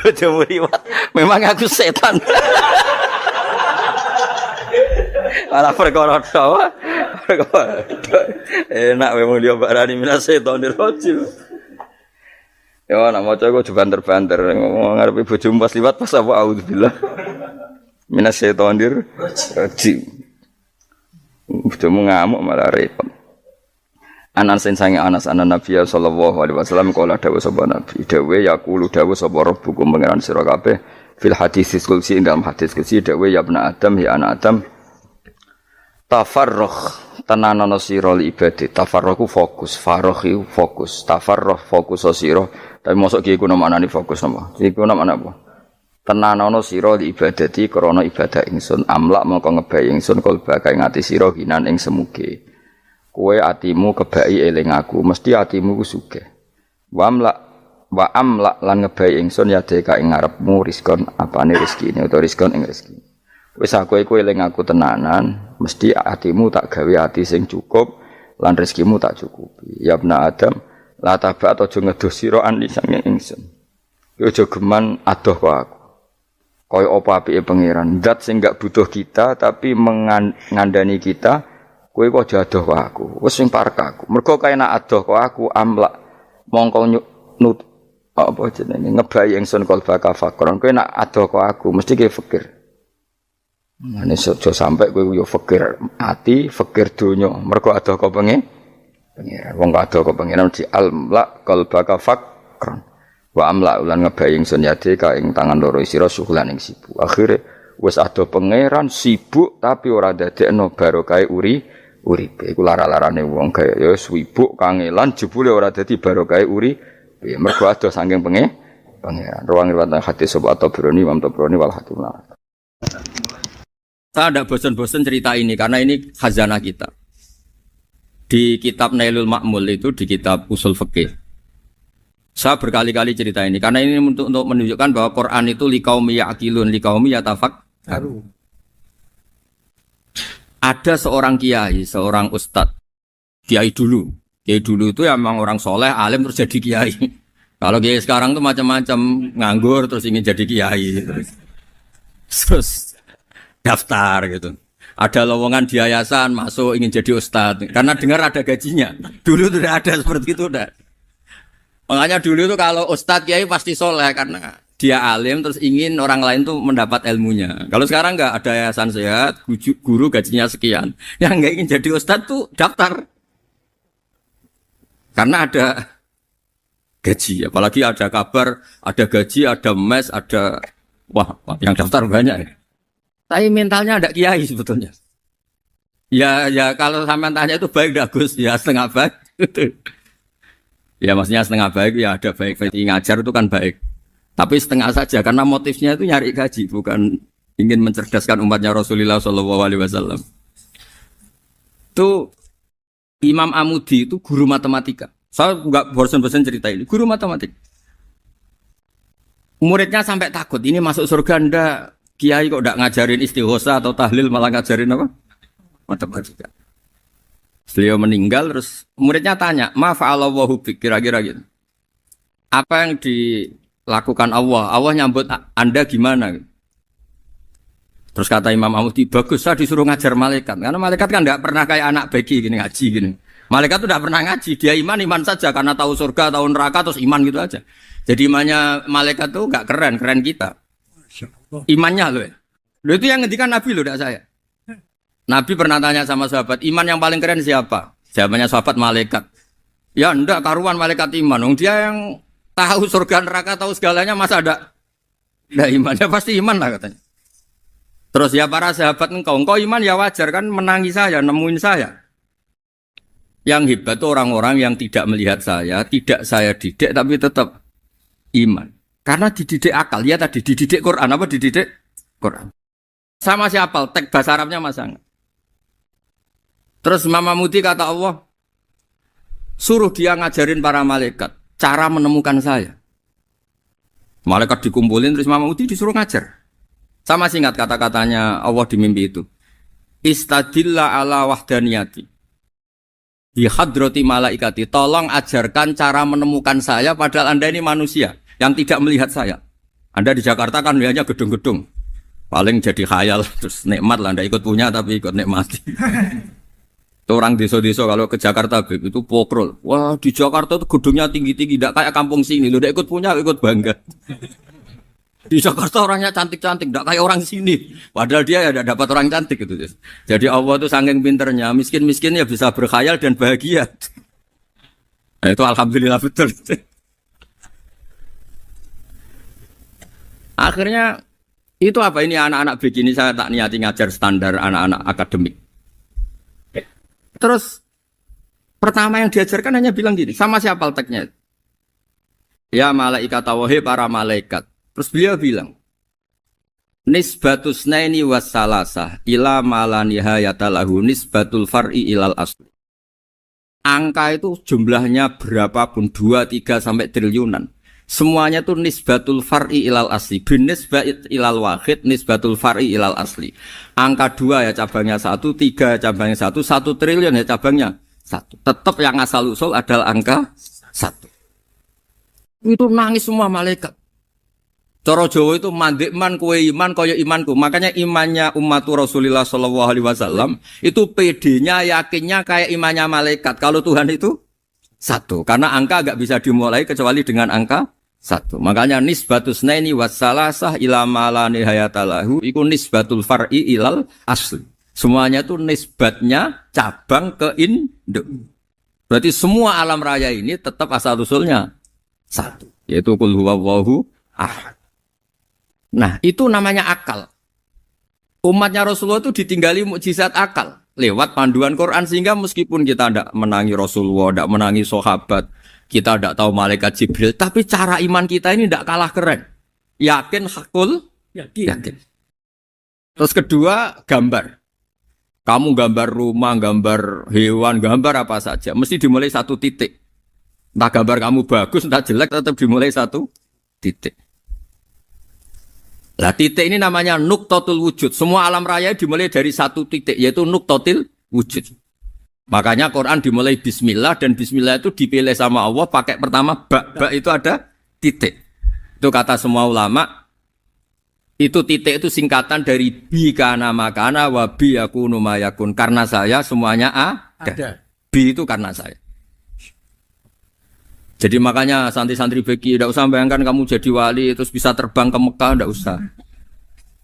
Bojomu liwat, memang aku setan. Malah perkara dawa. Enak memang dia barani minasyaitonir rajim. Ya nak maca kok banter-banter ngomong ngarepe bojomu pas liwat pas apa auzubillah. Minasyaitonir rajim. Bojomu ngamuk malah repot. Anas sange Anas anan Nabi sallallahu alaihi wasallam kala dawuh sapa Nabi dawuh yaqulu dawuh sapa rabbukum pangeran sira kabeh fil hadis qudsi dalam hadis qudsi dawuh ya ibnu Adam ya anak Adam tafarrugh tenanono sira li ibadah tafarrughu fokus faraghi fokus tafarrugh fokus sira tapi mosok ki iku maknane fokus napa iku maknane apa tenanono sira li ibadati krana ibadah ingsun amlak mongko ngebayi ingsun kalba kae ngati sira hinan ing semuge kowe atimu kebaki eling aku mesti atimu ku sugih wa amlak lan ngebayi ingsun ya deka ing ngarepmu rizkon apane rezekine utawa rizkon ing rezeki wis aku iku eling aku tenanan mesti atimu tak gawe ati sing cukup lan rezekimu tak cukupi ya ibnu Adam la tabat aja ngedoh sira an lisange ingsun aja geman adoh kok aku kaya apa apike pangeran zat sing gak butuh kita tapi mengandani kita kowe kok aja adoh kok aku wis sing parek aku mergo kae nak adoh kok aku amlak mongko nut apa jenenge ngebayi ingsun kalba kafakron kowe nak adoh kok aku mesti ke fikir ngene aja sampe kowe yo fikir ati fikir donya mergo adoh kok pengen wong adoh kok pengen di amlak kalba kafakron wa amlak ulan ngebayi ingsun yade ka ing tangan loro sira syukulan ing sibuk akhire wis adoh pangeran sibuk tapi ora dadekno barokah uripe iku lara-larane wong kaya ya sibuk kangelan jebule ora dadi barokah uripe mergo adoh saking pangeran ruang riwayat hadis sapa Tabrani Imam Tabrani wal Hakim. Saya tidak bosan-bosan cerita ini karena ini khazanah kita. Di kitab Nailul Ma'mul itu di kitab Usul Fiqih. Saya berkali-kali cerita ini karena ini untuk menunjukkan bahwa Quran itu liqaumi ya'qilun liqaumi yatafakkarun. Ada seorang kiai, seorang ustadz, kiai dulu itu ya memang orang soleh, alim terus jadi kiai. Kalau kiai sekarang tuh macam-macam, nganggur terus ingin jadi kiai, terus daftar gitu. Ada lowongan di yayasan masuk ingin jadi ustadz, karena dengar ada gajinya. Dulu tidak ada seperti itu, udah. Makanya dulu tuh kalau ustadz kiai pasti soleh karena dia alim terus ingin orang lain tuh mendapat ilmunya. Kalau sekarang enggak ada yayasan sehat, guru gajinya sekian. Yang enggak ingin jadi ustadz tuh daftar. Karena ada gaji, apalagi ada kabar, ada gaji, ada mes, ada wah yang daftar banyak. Tapi mentalnya ada kiai sebetulnya. Ya kalau sampean tanya itu baik enggak Gus? Ya setengah baik. Ya maksudnya setengah baik ya ada baik ngajar itu kan baik. Tapi setengah saja karena motifnya itu nyari gaji bukan ingin mencerdaskan umatnya Rasulullah SAW. Itu Imam Amudi itu guru matematika. Saya nggak bosan-bosan cerita ini. Guru matematik. Muridnya sampai takut, ini masuk surga ndak? Kiai kok ndak ngajarin istighosa atau tahlil malah ngajarin apa? Matematika. Beliau meninggal terus muridnya tanya, "Ma fa'alallahu bik?" Kira-kira gitu. Apa yang dilakukan Allah? Allah nyambut Anda gimana? Terus kata Imam Ahmadi, bagus saya disuruh ngajar malaikat. Karena malaikat kan nggak pernah kayak anak beki gini ngaji gini. Malaikat tuh nggak pernah ngaji, dia iman saja karena tahu surga, tahu neraka terus iman gitu aja. Jadi imannya malaikat tuh nggak keren, keren kita. Imannya loh. Loh itu yang ngendikan Nabi loh, tidak saya. Nabi pernah tanya sama sahabat, iman yang paling keren siapa? Jawabannya sahabat malaikat. Ya enggak karuan malaikat iman. Dia yang tahu surga neraka, tahu segalanya masa ada imannya pasti iman lah katanya. Terus ya para sahabat engkau iman ya wajar kan menangi saya, nemuin saya. Yang hebat itu orang-orang yang tidak melihat saya, tidak saya didik tapi tetap iman. Karena dididik akal, ya tadi dididik Quran, apa dididik Quran. Sama siapa? Teks bahasa Arabnya masang. Terus Imam Ahmadi kata Allah, suruh dia ngajarin para malaikat cara menemukan saya. Malaikat dikumpulin terus Imam Ahmadi disuruh ngajar. Sama singkat kata-katanya Allah di mimpi itu. Istadilla ala wahdaniyati. Di hadrati malaikati, tolong ajarkan cara menemukan saya padahal Anda ini manusia yang tidak melihat saya. Anda di Jakarta kan melihatnya gedung-gedung. Paling jadi khayal terus nikmat lah Anda ikut punya tapi ikut nikmati. Itu orang desa-desa kalau ke Jakarta itu pokrol. Wah, di Jakarta itu gedungnya tinggi-tinggi tidak kayak kampung sini. Lu udah ikut punya, ikut bangga. Di Jakarta orangnya cantik-cantik, tidak kayak orang sini. Padahal dia ya tidak dapat orang cantik gitu. Jadi Allah itu saking pinternya, miskin-miskin ya bisa berkhayal dan bahagia. Nah, itu alhamdulillah betul. Akhirnya itu apa ini anak-anak begini saya tak niati ngajar standar anak-anak akademik. Terus pertama yang diajarkan hanya bilang gini, sama siapa teknya? Ya malaikat wahai para malaikat. Terus beliau bilang, nisbatus naini wassalasah ila mala nihayata lahu nisbatul far'i ilal asli. Angka itu jumlahnya berapapun 2, 3 sampai triliunan. Semuanya itu nisbatul far'i ilal asli. Bin nisbat ilal wahid nisbatul far'i ilal asli. Angka 2 ya cabangnya 1, 3 cabangnya 1, 1 triliun ya cabangnya 1. Tetap yang asal usul adalah angka 1. Itu nangis semua malaikat. Cara Jawa itu mandikman kue iman kaya imanku. Makanya imannya umat Rasulullah SAW itu PD-nya yakinnya kayak imannya malaikat. Kalau Tuhan itu 1. Karena angka agak bisa dimulai kecuali dengan angka 1. Makanya nisbatus naini wassalasah ila mala nihayatalahu iku nisbatul far'i ilal asli. Semuanya itu nisbatnya cabang ke induk. Berarti semua alam raya ini tetap asal usulnya 1. Yaitu qul huwallahu ahad. Nah, itu namanya akal. Umatnya Rasulullah itu ditinggali mukjizat akal lewat panduan Quran sehingga meskipun kita tidak menangi Rasulullah, tidak menangi sahabat, kita tidak tahu malaikat Jibril, tapi cara iman kita ini tidak kalah keren. Yakin hakul, yakin. Terus kedua, gambar. Kamu gambar rumah, gambar hewan, gambar apa saja, mesti dimulai 1 titik. Entah gambar kamu bagus, entah jelek, tetap dimulai 1 titik. Nah, titik ini namanya nuqtatul wujud. Semua alam raya dimulai dari 1 titik, yaitu nuqtatil wujud. Makanya Quran dimulai bismillah, dan bismillah itu dipilih sama Allah pakai pertama ba itu ada titik. Itu kata semua ulama, itu titik itu singkatan dari bi kana makana wa bi yakunu mayakun. Karena saya semuanya ada. Bi itu karena saya. Jadi makanya santri-santri beki tidak usah bayangkan kamu jadi wali terus bisa terbang ke Mekah, tidak usah.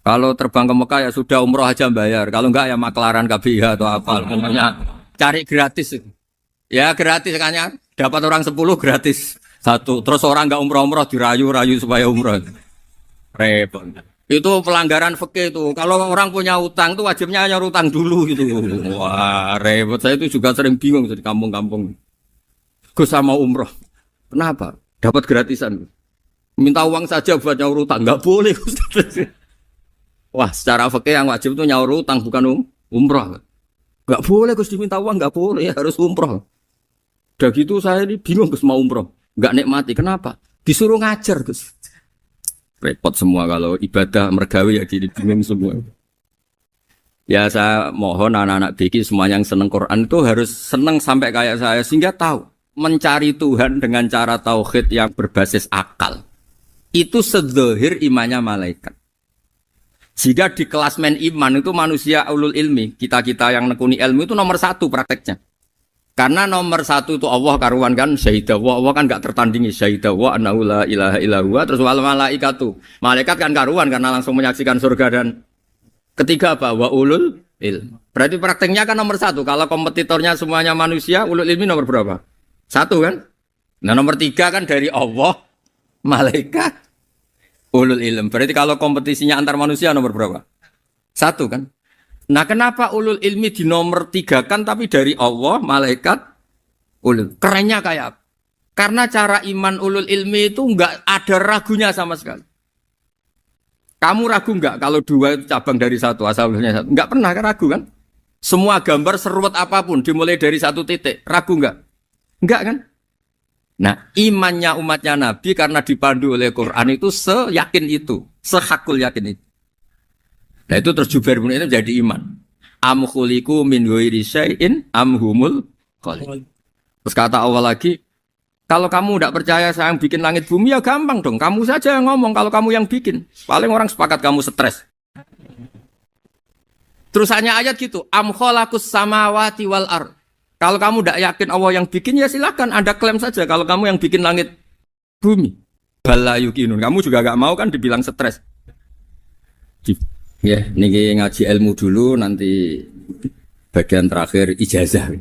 Kalau terbang ke Mekah ya sudah umroh aja bayar. Kalau enggak ya maklaran KBH atau apa. Pokoknya cari gratis. Ya gratis kan ya. Dapat orang 10 gratis 1. Terus orang enggak umroh-umroh dirayu-rayu supaya umroh. Repot. Itu pelanggaran fikih itu. Kalau orang punya utang itu wajibnya hanya utang dulu gitu. Wah repot. Saya itu juga sering bingung di kampung-kampung. Gus sama umroh. Kenapa? Dapat gratisan. Minta uang saja buat nyaur utang. Enggak boleh. Wah, secara fikih yang wajib itu nyaur utang bukan umroh. Enggak boleh Gus diminta uang, enggak boleh, harus umroh. Udah gitu saya ini bingung Gus mau umroh, nggak nikmati. Kenapa? Disuruh ngajar Gus. Repot semua kalau ibadah mergawe ya gini bingung semua. Ya saya mohon anak-anak BK semua yang seneng Quran itu harus seneng sampai kayak saya sehingga tahu mencari Tuhan dengan cara tauhid yang berbasis akal. Itu sedzahir imannya malaikat. Jika di klasmen iman itu manusia ulul ilmi, kita-kita yang nekuni ilmu itu nomor 1 prakteknya. Karena nomor 1 itu Allah karuan kan syahidah wa, Allah kan gak tertandingi syahidah wa annahu la ilaha illa huwa, terus wal malaikatu. Malaikat kan karuan karena langsung menyaksikan surga dan ketiga apa? Wa ulul ilmi. Berarti prakteknya kan nomor 1. Kalau kompetitornya semuanya manusia, ulul ilmi nomor berapa? 1 kan? Nah nomor 3 kan dari Allah, malaikat, ulul ilm. Berarti kalau kompetisinya antar manusia nomor berapa? 1 kan? Nah kenapa ulul ilmi di nomor 3 kan tapi dari Allah, malaikat, ulul. Kerennya kayak apa? Karena cara iman ulul ilmi itu enggak ada ragunya sama sekali. Kamu ragu enggak kalau 2 itu cabang dari 1, asalnya 1? Enggak pernah kan ragu kan? Semua gambar seruat apapun dimulai dari 1 titik, ragu enggak? Enggak kan? Nah imannya umatnya Nabi karena dipandu oleh Quran itu seyakin itu, sehakul yakin itu. Nah itu terus Jubair bin itu jadi iman. Am khuliqu min ghairi syai'in am humul khaliq. Terus kata Allah lagi, kalau kamu tidak percaya saya yang bikin langit bumi ya gampang dong. Kamu saja yang ngomong kalau kamu yang bikin. Paling orang sepakat kamu stres. Terus hanya ayat gitu. Am khalaqus samawati wal ard. Kalau kamu tidak yakin Allah yang bikin ya silahkan Anda klaim saja kalau kamu yang bikin langit bumi. Bala yuqinun. Kamu juga gak mau kan dibilang stres. Ya, ini ngaji ilmu dulu, nanti bagian terakhir ijazah.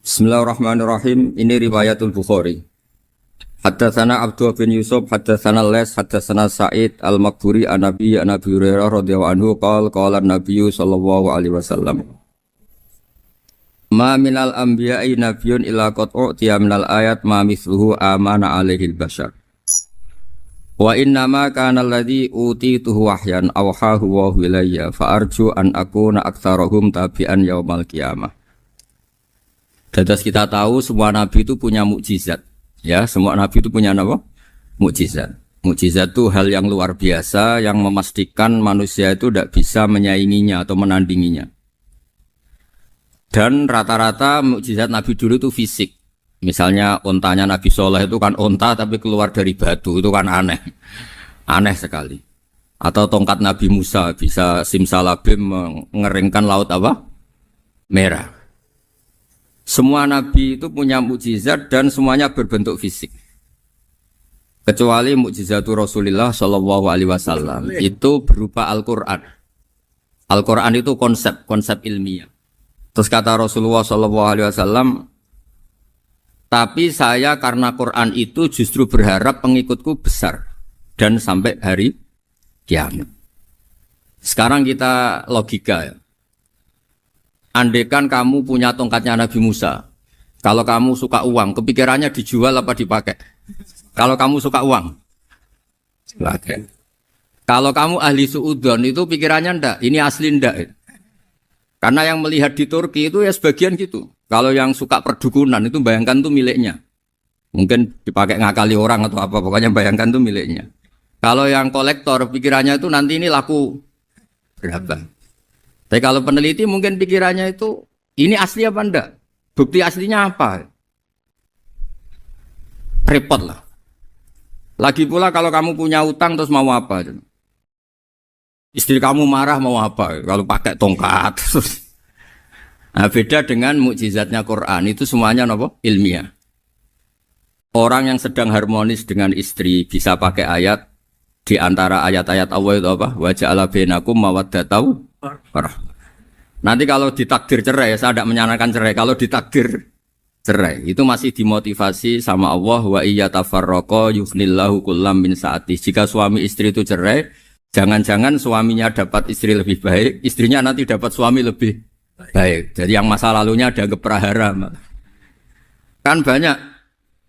Bismillahirrahmanirrahim. Ini riwayatul Bukhari. Haddatsana Abdullah bin Yusuf, haddatsana Les, haddatsana Sa'id al-Maqburi an-Nabi Hurairah radhiyallahu anhu qala an-Nabi sallallahu alaihi wasallam. Ma minal anbiya'i nabiyyun illa qad u'tiya minal ayat ma mithluhu amana alaihi al-bashar. Wa innama kana alladhi utituhu wahyan awhahu wa ilayya fa arju an akuna aktsarahum tabi'an yaumal qiyamah. Dadas kita tahu semua nabi itu punya mukjizat. Ya, semua nabi itu punya apa? Mukjizat. Mukjizat itu hal yang luar biasa yang memastikan manusia itu tidak bisa menyainginya atau menandinginya. Dan rata-rata mukjizat nabi dulu itu fisik. Misalnya ontanya Nabi Soleh itu kan onta tapi keluar dari batu, itu kan aneh. Aneh sekali. Atau tongkat Nabi Musa bisa simsalabim mengeringkan laut apa? Merah. Semua Nabi itu punya mukjizat dan semuanya berbentuk fisik. Kecuali mukjizatul Rasulullah Shallallahu Alaihi Wasallam itu berupa Al-Quran. Al-Quran itu konsep ilmiah. Terus kata Rasulullah Shallallahu Alaihi Wasallam, tapi saya karena Quran itu justru berharap pengikutku besar dan sampai hari kiamat. Sekarang kita logika ya. Andaikan kamu punya tongkatnya Nabi Musa, kalau kamu suka uang, kepikirannya dijual apa dipakai? Kalau kamu suka uang, pakai. Kalau kamu ahli suudon itu pikirannya ndak, ini asli ndak. Karena yang melihat di Turki itu ya sebagian gitu. Kalau yang suka perdukunan itu bayangkan tuh miliknya. Mungkin dipakai ngakali orang atau apa, pokoknya bayangkan tuh miliknya. Kalau yang kolektor pikirannya itu nanti ini laku berapa. Tapi kalau peneliti mungkin pikirannya itu ini asli apa enggak? Bukti aslinya apa? Repot lah. Lagi pula kalau kamu punya utang terus mau apa? Istri kamu marah mau apa? Kalau pakai tongkat. Nah, beda dengan mukjizatnya Quran itu semuanya apa? Ilmiah. Orang yang sedang harmonis dengan istri bisa pakai ayat di antara ayat-ayat Allah itu apa? Wa ja'ala bainakum mawaddatan warahmah. Nanti kalau ditakdir cerai, saya tidak menyarankan cerai. Kalau ditakdir cerai, itu masih dimotivasi sama Allah wa iyyatafarraqa yufnillahu kullam min sa'ati. Jika suami istri itu cerai, jangan-jangan suaminya dapat istri lebih baik, istrinya nanti dapat suami lebih baik. Jadi yang masa lalunya ada keprahara. Kan banyak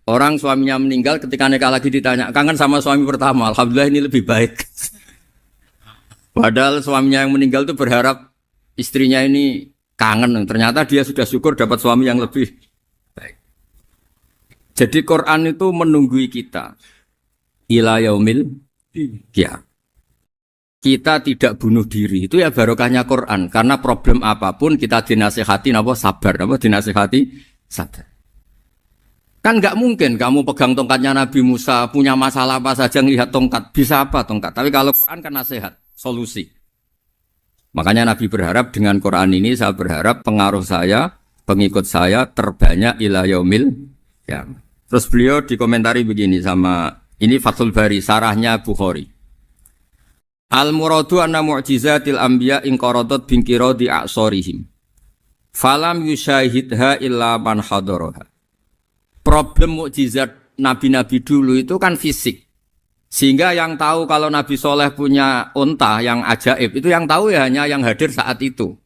orang suaminya meninggal ketika nikah lagi ditanya, kangen sama suami pertama, alhamdulillah ini lebih baik. Padahal suaminya yang meninggal itu berharap istrinya ini kangen, ternyata dia sudah syukur dapat suami yang lebih baik. Jadi Quran itu menunggui kita ila yaumil qiyamah. Kita tidak bunuh diri, itu ya barokahnya Quran. Karena problem apapun kita dinasihati apa sabar, apa dinasihati sabar. Kan nggak mungkin kamu pegang tongkatnya Nabi Musa, punya masalah apa saja ngelihat tongkat, bisa apa tongkat. Tapi kalau Quran kan nasihat, solusi. Makanya Nabi berharap dengan Quran ini, saya berharap pengaruh saya, pengikut saya terbanyak ila yaumil ya. Terus beliau dikomentari begini sama, ini Fathul Bari, sarahnya Bukhari. Al-muradu anna mu'jizatil anbiya inqaradat binqiradi a'sorihim. Falam yusyahidha illa man hadaraha. Problem mukjizat nabi-nabi dulu itu kan fisik. Sehingga yang tahu kalau Nabi Soleh punya unta yang ajaib, itu yang tahu ya hanya yang hadir saat itu.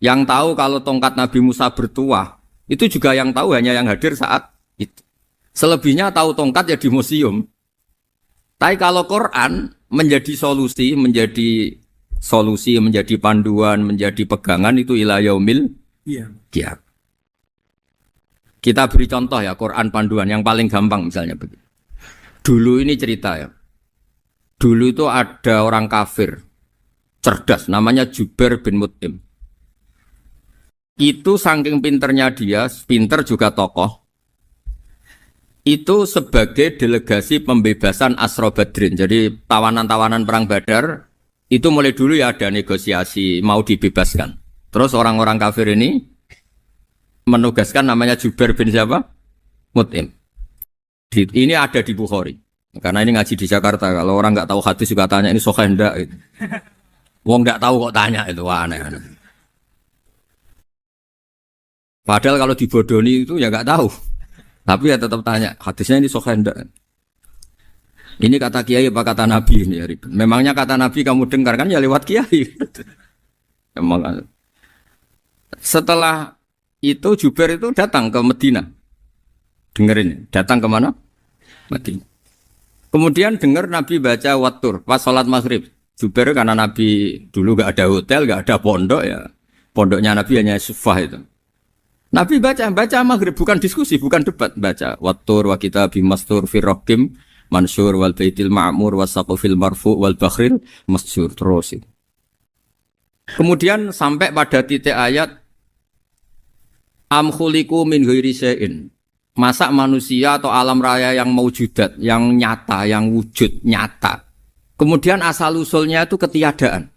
Yang tahu kalau tongkat Nabi Musa bertuah, itu juga yang tahu hanya yang hadir saat itu. Selebihnya tahu tongkat ya di museum. Tapi kalau Quran menjadi solusi, menjadi panduan, menjadi pegangan itu ila yaumil qiyamah. Kita beri contoh ya, Quran panduan yang paling gampang misalnya begini. Dulu ini cerita ya. Dulu itu ada orang kafir cerdas namanya Jubair bin Mut'im. Itu saking pinternya dia, pinter juga tokoh. Itu sebagai delegasi pembebasan Asra Badrin. Jadi tawanan-tawanan perang Badar itu mulai dulu ya ada negosiasi mau dibebaskan. Terus orang-orang kafir ini menugaskan namanya Jubair bin siapa? Mut'im. Ini ada di Bukhari. Karena ini ngaji di Jakarta. Kalau orang nggak tahu hadis juga tanya ini sahih ndak gitu. Wong nggak tahu kok tanya itu aneh-aneh. Padahal kalau dibodoni itu ya nggak tahu. Tapi ya tetap tanya, hadisnya ini sahih ndak? Ini kata kiai apa kata nabi ini ya ribet. Memangnya kata nabi kamu dengar kan ya lewat kiai. Emang. Setelah itu Jubair itu datang ke Medina. Dengerin, datang ke mana? Medina. Kemudian dengar Nabi baca Wattur pas sholat maghrib. Jubair karena Nabi dulu gak ada hotel, gak ada pondok ya. Pondoknya Nabi hanya sufah itu. Nabi baca maghrib, bukan diskusi, bukan debat, baca Wattur wa kitabi mastur firrokim mansur wal baitil ma'mur wasaqufil marfu wal bakhril masjur terus. Kemudian sampai pada titik ayat am khuliqu min ghairi syai'in. Masa manusia atau alam raya yang maujudat, yang nyata, yang wujud nyata. Kemudian asal usulnya itu ketiadaan.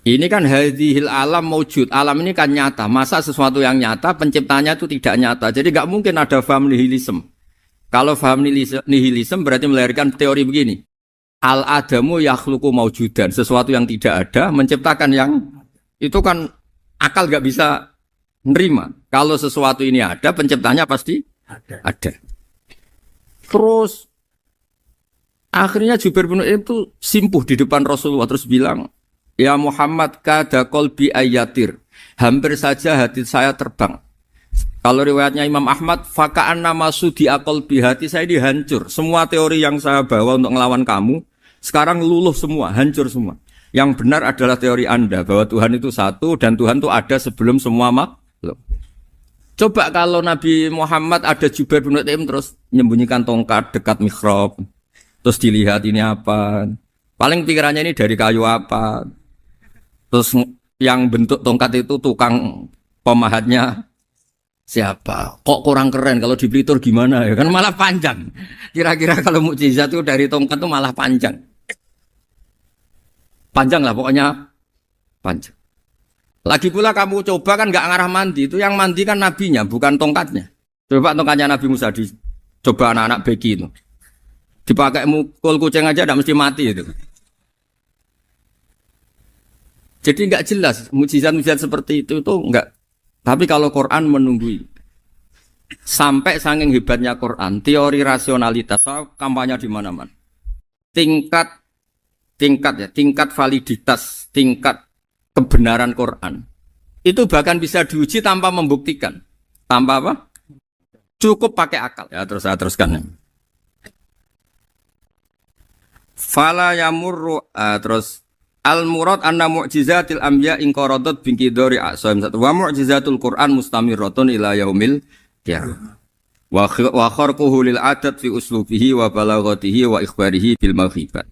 Ini kan hadhil alam maujud, alam ini kan nyata. Masa sesuatu yang nyata, penciptanya itu tidak nyata. Jadi nggak mungkin ada faham nihilisme. Kalau faham nihilisme berarti melahirkan teori begini. Al-adamu yakhluqu maujudan, sesuatu yang tidak ada, menciptakan yang itu kan akal nggak bisa nerima. Kalau sesuatu ini ada, penciptanya pasti ada. Terus akhirnya Jubair bin Mut'im itu simpuh di depan Rasulullah terus bilang, ya Muhammad kada qalbi ayatir. Hampir saja hati saya terbang. Kalau riwayatnya Imam Ahmad, faka'anna masudi qalbi, hati saya dihancur. Semua teori yang saya bawa untuk ngelawan kamu sekarang luluh semua, hancur semua. Yang benar adalah teori Anda bahwa Tuhan itu satu dan Tuhan itu ada sebelum semua makhluk. Coba kalau Nabi Muhammad ada Jubair bin Mut'im terus menyembunyikan tongkat dekat mihrab. Terus dilihat ini apa? Paling pikirannya ini dari kayu apa? Terus yang bentuk tongkat itu tukang pemahatnya siapa? Kok kurang keren kalau di Blitur gimana ya? Kan malah panjang. Kira-kira kalau mukjizat itu dari tongkat itu malah panjang. Panjang lah pokoknya panjang. Lagi pula kamu coba kan nggak ngarah mandi, itu yang mandi kan nabinya bukan tongkatnya. Coba tongkatnya Nabi Musa dicoba anak-anak beki itu. Dipakai mukul kucing aja tidak mesti mati itu. Jadi nggak jelas mukjizat-mukjizat seperti itu nggak. Tapi kalau Quran menunggui sampai saking hebatnya Quran, teori rasionalitas kampanye di mana-mana. Tingkat validitas, tingkat kebenaran Quran itu bahkan bisa diuji tanpa membuktikan. Tanpa apa? Cukup pakai akal. Ya terus saya teruskan. Fala yamurru terus al-murad anna mu'jizatil anbiya inqaradat binqidari a'sam. Wa mu'jizatul Quran mustamirratun ila yaumil Ya. Wa kharquhu lil adat fi uslubihi wa balaghatihi wa ikhbarihi bil maghibat.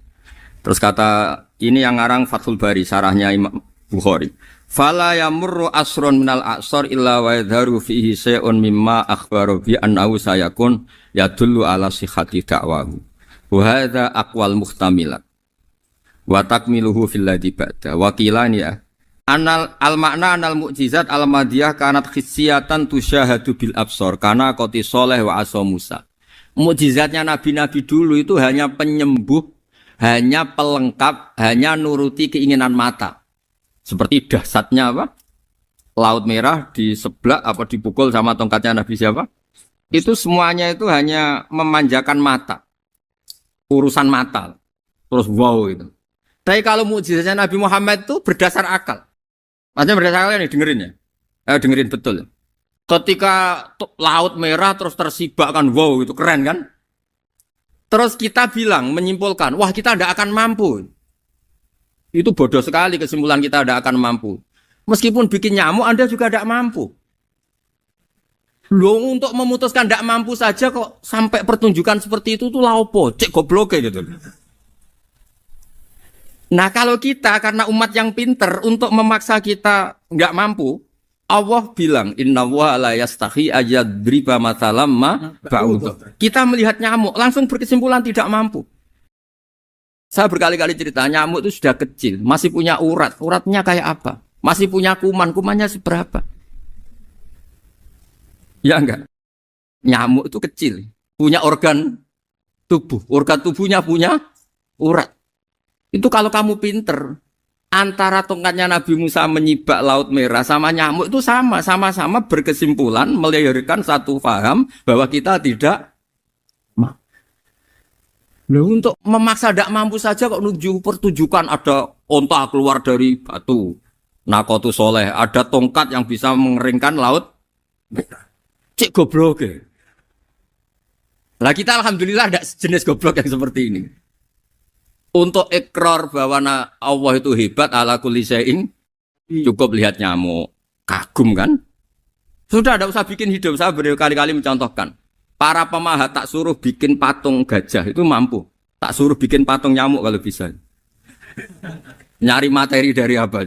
Terus kata ini yang ngarang Fathul Bari sarahnya Imam Bukhari. Fala yamurru asrun minal a'sar illa wa yadharu fihi syai'un mimma akhbaru bi annahu sayakun yadullu ala sihhati da'wahu. Wa hadza aqwal muhtamilat. Wa takmiluhu fil ladzi ba'da. Wa qilani ya. Anal al-makna anal mu'jizat al-madiyah kanat khissiyatan tusyahadu bil absor karena qoti soleh wa asa Musa. Mukjizatnya nabi-nabi dulu itu hanya penyembuh, hanya pelengkap, hanya nuruti keinginan mata. Seperti dahsyatnya apa? Laut Merah diseblak apa dipukul sama tongkatnya Nabi siapa? Itu semuanya itu hanya memanjakan mata. Urusan mata. Terus wow itu. Tapi kalau mukjizatnya Nabi Muhammad itu berdasar akal. Maksudnya berdasar akal nih dengerin ya. Dengerin betul. Ketika Laut Merah terus tersibak kan wow itu keren kan? Terus kita bilang menyimpulkan, wah kita tidak akan mampu. Itu bodoh sekali kesimpulan kita tidak akan mampu. Meskipun bikin nyamuk Anda juga tidak mampu. Loh untuk memutuskan tidak mampu saja kok sampai pertunjukan seperti itu tuh laopo, cek goblok gitu. Nah kalau kita karena umat yang pinter untuk memaksa kita nggak mampu, Allah bilang Inna wa la yastahi ayadriba mathalam ma ba'ud. Kita melihat nyamuk langsung berkesimpulan tidak mampu. Saya berkali-kali cerita nyamuk itu sudah kecil, masih punya urat, uratnya kayak apa? Masih punya kuman, kumannya seberapa? Ya enggak? Nyamuk itu kecil, punya organ tubuhnya punya urat. Itu kalau kamu pinter, antara tongkatnya Nabi Musa menyibak Laut Merah sama nyamuk itu sama-sama berkesimpulan melahirkan satu paham bahwa kita tidak mampu. Loh, untuk memaksa tidak mampu saja kok menuju pertunjukan ada onta keluar dari batu. Nakotu soleh, ada tongkat yang bisa mengeringkan laut. Cik goblok ya. Lah kita alhamdulillah ada jenis goblok yang seperti ini. Untuk ikrar bahwa Allah itu hebat ala kulli syai'in, cukup lihat nyamuk. Kagum kan? Sudah tidak usah bikin hidup. Saya berkali-kali mencontohkan. Para pemahat tak suruh bikin patung gajah itu mampu. Tak suruh bikin patung nyamuk kalau bisa. Nyari materi dari apa?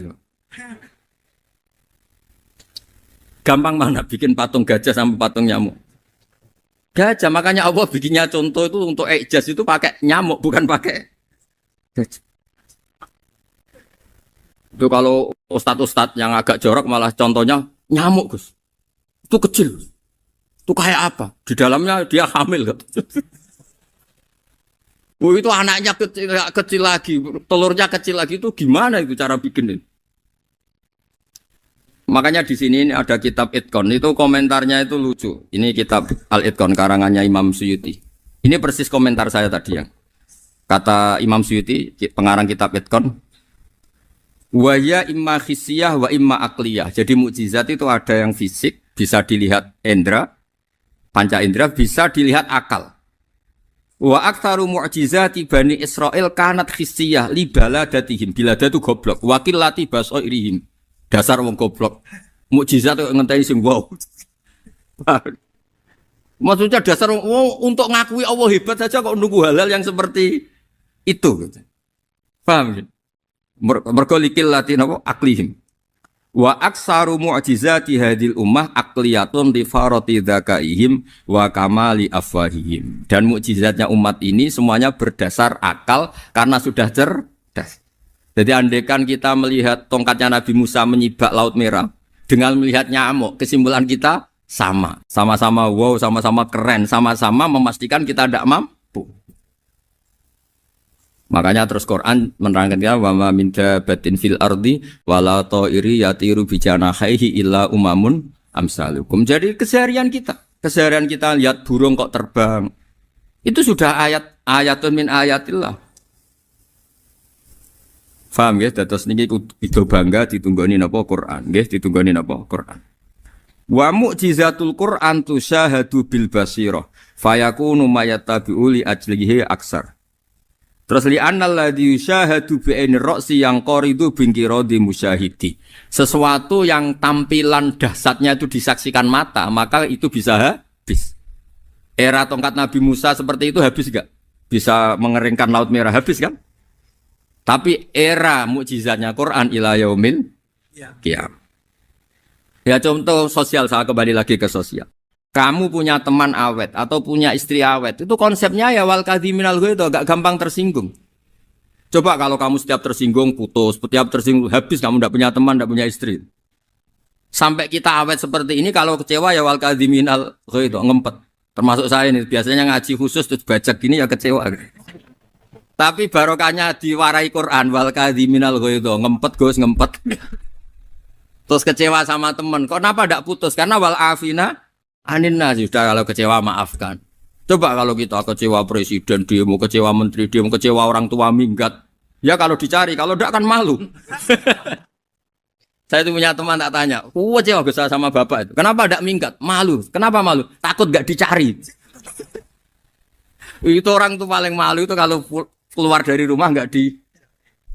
Gampang mana bikin patung gajah sama patung nyamuk? Gajah, makanya Allah bikinnya contoh itu untuk ijaz itu pakai nyamuk, bukan pakai gajah. Itu kalau ustadz-ustadz yang agak jorok malah contohnya nyamuk, Gus. Itu kecil. Itu kayak apa? Di dalamnya dia hamil kan? Oh, itu anaknya kecil lagi, telurnya kecil lagi itu gimana itu cara bikin ini? Makanya di sini ada kitab Itqan itu komentarnya itu lucu. Ini kitab Al-Itqan karangannya Imam Suyuti. Ini persis komentar saya tadi yang kata Imam Suyuti pengarang kitab Itqan. Wa ya imma khissiyah wa imma aqliyah. Jadi mukjizat itu ada yang fisik bisa dilihat indra panca indera, bisa dilihat akal. Wa aktsaru mu'jizati Bani Israil kanat khissiyah li baladatihim. Bilada itu goblok. Wakil lati basoirihim. Dasar wong goblok. Mukjizat kok ngenteni sing wow. Maksudnya dasar wong untuk ngakui Allah hebat saja kok nunggu halal yang seperti itu gitu. Paham gitu? Mergo likil lati napa aklihim. Wa aksaru mu'jizati hadil ummah aqliyatun li farati dzakaihim wa kamali afwahihim. Dan mukjizatnya umat ini semuanya berdasar akal karena sudah cerdas. Jadi andaikan kita melihat tongkatnya Nabi Musa menyibak Laut Merah dengan melihat nyamuk, kesimpulan kita sama. Sama-sama wow, sama-sama keren, sama-sama memastikan kita tidak mampu. Makanya terus Quran menerangkan ya wa ma min dabatin fil ardi wala ta'iri yatiru bi janahihi illa umamun amsalukum. Jadi keseharian kita lihat burung kok terbang. Itu sudah ayatun min ayatillah. Paham ya? Dados niki itu bangga ditunggoni napa Quran, nggih ditunggoni napa Quran. Wa mu'jizatul Quran tusyahadu bil basirah fayakunu mayattabi'u li ajlihi aksar. Terus li annal ladzi yusyahadu bi ainir ra'si yang qaridu bingkiradi musyahidi. Sesuatu yang tampilan dahsyatnya itu disaksikan mata, maka itu bisa habis. Era tongkat Nabi Musa seperti itu habis enggak? Bisa mengeringkan laut merah, habis kan? Tapi era mukjizatnya Quran ila yaumil qiyamah. Ya contoh sosial, saya kembali lagi ke sosial. Kamu punya teman awet atau punya istri awet, itu konsepnya ya wal kadhiminal ghaidh, agak gampang tersinggung. Coba kalau kamu setiap tersinggung putus, setiap tersinggung habis, kamu tidak punya teman, tidak punya istri. Sampai kita awet seperti ini, kalau kecewa ya wal kadhiminal ghaidh, ngempet. Termasuk saya ini, biasanya ngaji khusus terus baca gini ya kecewa. Tapi barokahnya diwarai Quran wal kadhiminal ghaidh, ngempet Gus, ngempet. Terus kecewa sama teman, kok kenapa tidak putus? Karena wal afina Aninna sudah, kalau kecewa maafkan. Coba kalau kita kecewa presiden demo, kecewa menteri demo, kecewa orang tua minggat. Ya kalau dicari, kalau tidak kan malu. Saya itu punya teman tak tanya, kecewa besar sama bapak itu. Kenapa tidak minggat? Malu. Kenapa malu? Takut gak dicari. Itu orang tuh paling malu itu kalau keluar dari rumah nggak di.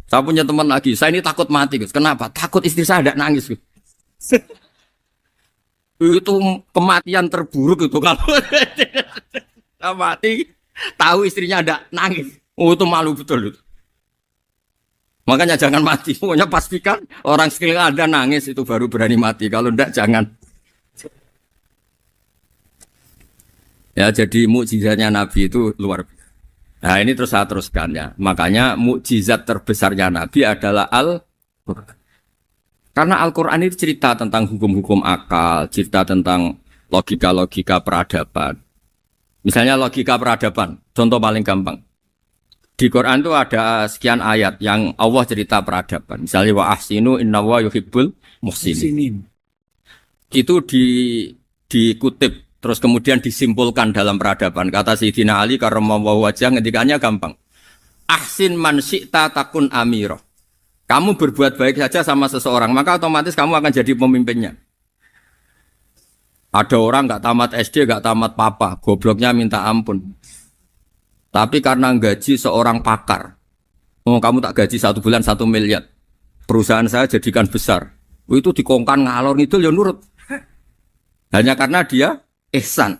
Saya punya teman lagi, saya ini takut mati. Kenapa? Takut istri saya tidak nangis. Itu kematian terburuk itu kalau mati tahu istrinya ada nangis, itu malu betul itu. Makanya jangan mati, pokoknya pastikan orang sekeliling ada nangis itu baru berani mati, kalau enggak jangan. Ya jadi mukjizatnya Nabi itu luar biasa. Nah ini terus saya teruskan ya, makanya mukjizat terbesarnya Nabi adalah Al-Quran. Karena Al-Quran itu cerita tentang hukum-hukum akal, cerita tentang logika-logika peradaban. Misalnya logika peradaban, contoh paling gampang. Di Quran itu ada sekian ayat yang Allah cerita peradaban. Misalnya wa ahsinu innallaha yuhibbul muhsinin. Itu dikutip, terus kemudian disimpulkan dalam peradaban. Kata Sayyidina Ali karramallahu wajhah, ngendikannya gampang. Ahsin man syi'ta takun amirah. Kamu berbuat baik saja sama seseorang, maka otomatis kamu akan jadi pemimpinnya. Ada orang nggak tamat SD, nggak tamat papa, gobloknya minta ampun. Tapi karena gaji seorang pakar, kamu tak gaji 1 bulan 1 miliar, perusahaan saya jadikan besar. Itu dikongkan ngalor ngidul ya nurut. Hanya karena dia ihsan.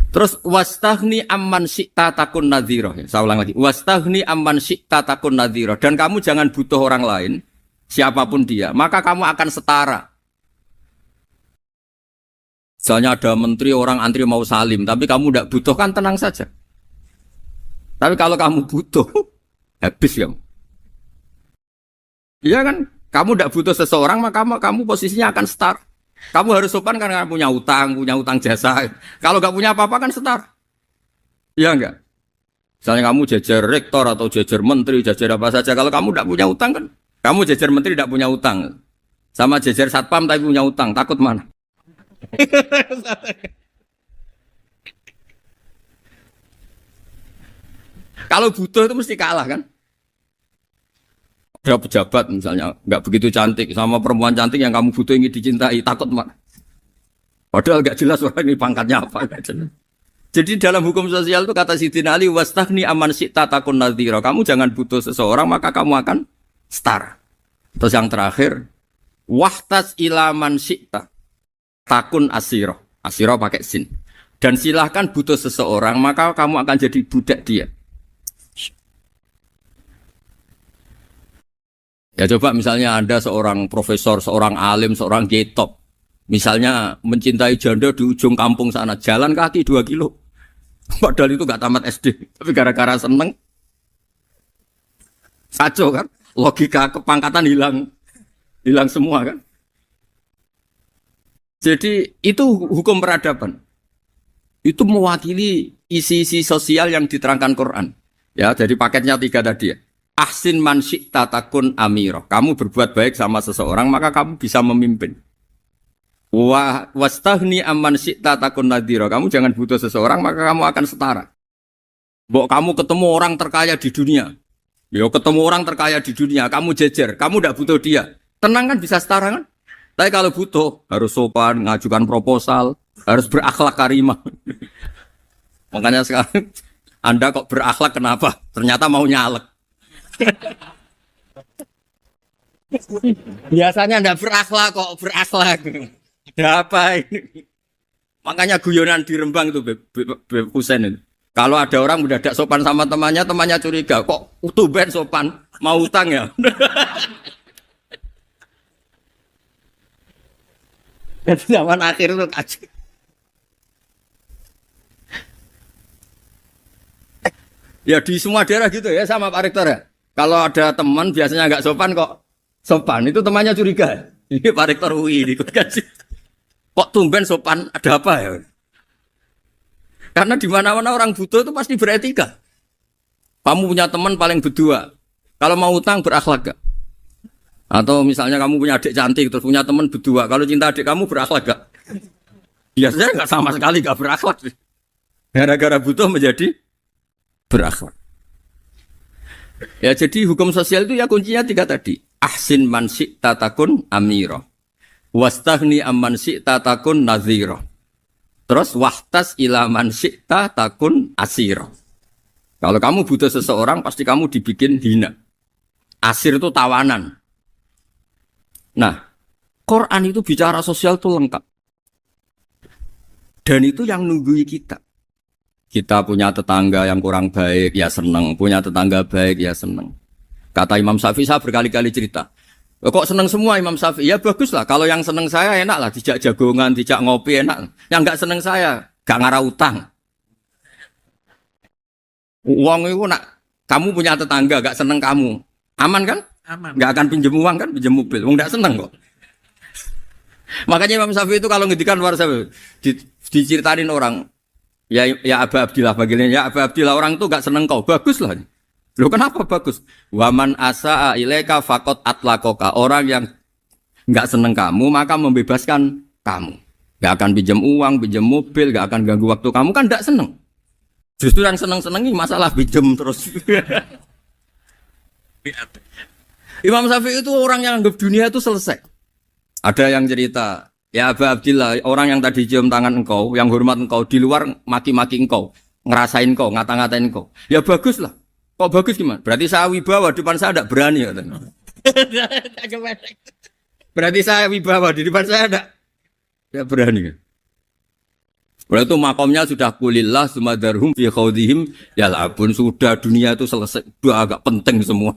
Terus wastaghni amman syi'ta takun nadhira. Saya ulang lagi. Wastaghni amman syi'ta takun nadhira. Dan kamu jangan butuh orang lain, siapapun dia, maka kamu akan setara. Misalnya ada menteri orang antri mau salim, tapi kamu tidak butuh, kan tenang saja. Tapi kalau kamu butuh, habis kamu. Iya kan? Kamu tidak butuh seseorang, maka kamu posisinya akan setara. Kamu harus sopan karena punya utang jasa. Kalau nggak punya apa-apa kan setara. Iya enggak? Misalnya kamu jajar rektor atau jajar menteri, jajar apa saja. Kalau kamu tidak punya utang kan, kamu jajar menteri tidak punya utang. Sama jajar satpam tapi punya utang, takut mana? Kalau butuh itu mesti kalah kan? Ada pejabat misalnya nggak begitu cantik sama perempuan cantik yang kamu butuh ingin dicintai, takut mana? Padahal nggak jelas orang ini pangkatnya apa. Jadi dalam hukum sosial itu kata Sayyidina Ali wastaghni amman syi'ta takun nadhira. Kamu jangan butuh seseorang maka kamu akan setara. Terus yang terakhir wahtas ila man syi'ta takun asira. Asira pakai sin. Dan silahkan butuh seseorang maka kamu akan jadi budak dia. Ya coba misalnya Anda seorang profesor, seorang alim, seorang kiai top. Misalnya mencintai janda di ujung kampung sana, jalan kaki 2 kilo. Padahal itu gak tamat SD, tapi gara-gara seneng. Kacau kan? Logika kepangkatan hilang semua kan? Jadi itu hukum peradaban. Itu mewakili isi-isi sosial yang diterangkan Quran. Ya, jadi paketnya 3 tadi ya. Ahsin man syi'ta takun amirah. Kamu berbuat baik sama seseorang maka kamu bisa memimpin. Wastaghni amman syi'ta takun nadhira. Kamu jangan butuh seseorang maka kamu akan setara. Mbok kamu ketemu orang terkaya di dunia. Yo ketemu orang terkaya di dunia, kamu jejer, kamu tidak butuh dia. Tenang kan bisa setara kan? Tapi kalau butuh harus sopan, ngajukan proposal, harus berakhlak karimah. Makanya sekarang Anda kok berakhlak kenapa? Ternyata mau nyalek. Biasanya Anda berakhlak kok berakhlak. Ada apa ini? Makanya guyonan di Rembang itu Beb Husen itu. Kalau ada orang mendadak sopan sama temannya, temannya curiga. Kok tumben sopan? Mau utang ya? Dan zaman akhir itu kaji. Ya di semua daerah gitu ya sama Pak Rektor ya. Kalau ada teman biasanya nggak sopan kok sopan, itu temannya curiga. Ini Pak Rektor UI ikut kaji. Kok tumben sopan? Ada apa ya? Karena di mana-mana orang butuh itu pasti beretika. Kamu punya teman paling berdua. Kalau mau utang berakhlak gak? Atau misalnya kamu punya adik cantik terus punya teman berdua. Kalau cinta adik kamu berakhlak gak? Biasanya nggak sama sekali gak berakhlak. Gara-gara butuh menjadi berakhlak. Ya jadi hukum sosial itu ya kuncinya 3 tadi. Ahsin man syi'ta takun amira. Wastaghni amman syi'ta takun nadhira. Terus wahtas ila man syi'ta takun asira. Kalau kamu butuh seseorang pasti kamu dibikin hina. Asir itu tawanan. Nah, Quran itu bicara sosial itu lengkap. Dan itu yang nunggui kita. Kita punya tetangga yang kurang baik, ya seneng. Punya tetangga baik, ya seneng. Kata Imam Syafi'i, saya berkali-kali cerita. Kok seneng semua Imam Syafi'i? Ya bagus lah. Kalau yang seneng saya enak lah. Dijak jagongan, dijak ngopi enak. Yang gak seneng saya, gak ngarah utang. Uang itu nak, kamu punya tetangga gak seneng kamu. Aman kan? Aman. Gak akan pinjem uang kan, pinjem mobil. Uang gak seneng kok. Makanya Imam Syafi'i itu kalau ngedikan luar Syafi'i, diceritain orang. Ya Aba Abdillah bagiannya. Ya Aba Abdillah orang itu gak seneng kau. Bagus lah. Loh kenapa bagus? Waman asa'a ilaika faqad atlaqaka. Orang yang enggak seneng kamu maka membebaskan kamu. Enggak akan pinjam uang, pinjam mobil, enggak akan ganggu waktu kamu kan enggak seneng. Justru yang seneng-senengi masalah pinjam terus. Imam Syafi'i itu orang yang anggap dunia itu selesai. Ada yang cerita, ya Aba Abdillah, orang yang tadi cium tangan engkau, yang hormat engkau di luar maki-maki engkau, ngerasain engkau, ngata-ngatain engkau. Ya bagus lah. Kok bagus gimana? Berarti saya wibawa, di depan saya tidak berani. Berarti saya wibawa, di depan saya tidak berani. Berarti itu makomnya sudah kulillah, sumadarhum, fi khawdihim, ya labun, sudah dunia itu selesai, sudah agak penting semua.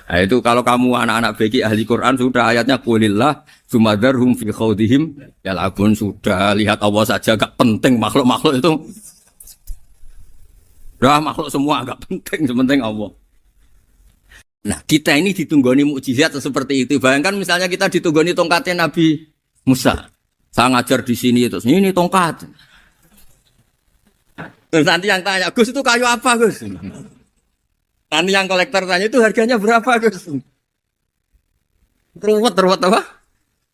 Nah itu kalau kamu anak-anak beki ahli Quran, sudah ayatnya kulillah, sumadarhum, fi khawdihim, ya labun, sudah lihat Allah saja agak penting, makhluk-makhluk itu. Dah makhluk semua agak penting, sepenting Allah. Nah kita ini ditunggoni mukjizat seperti itu. Bayangkan misalnya kita ditunggoni tongkatnya Nabi Musa. Saya ngajar di sini terus ini tongkat. Terus nanti yang tanya, Gus itu kayu apa Gus? Nanti yang kolektor tanya itu harganya berapa Gus? Teruwet apa?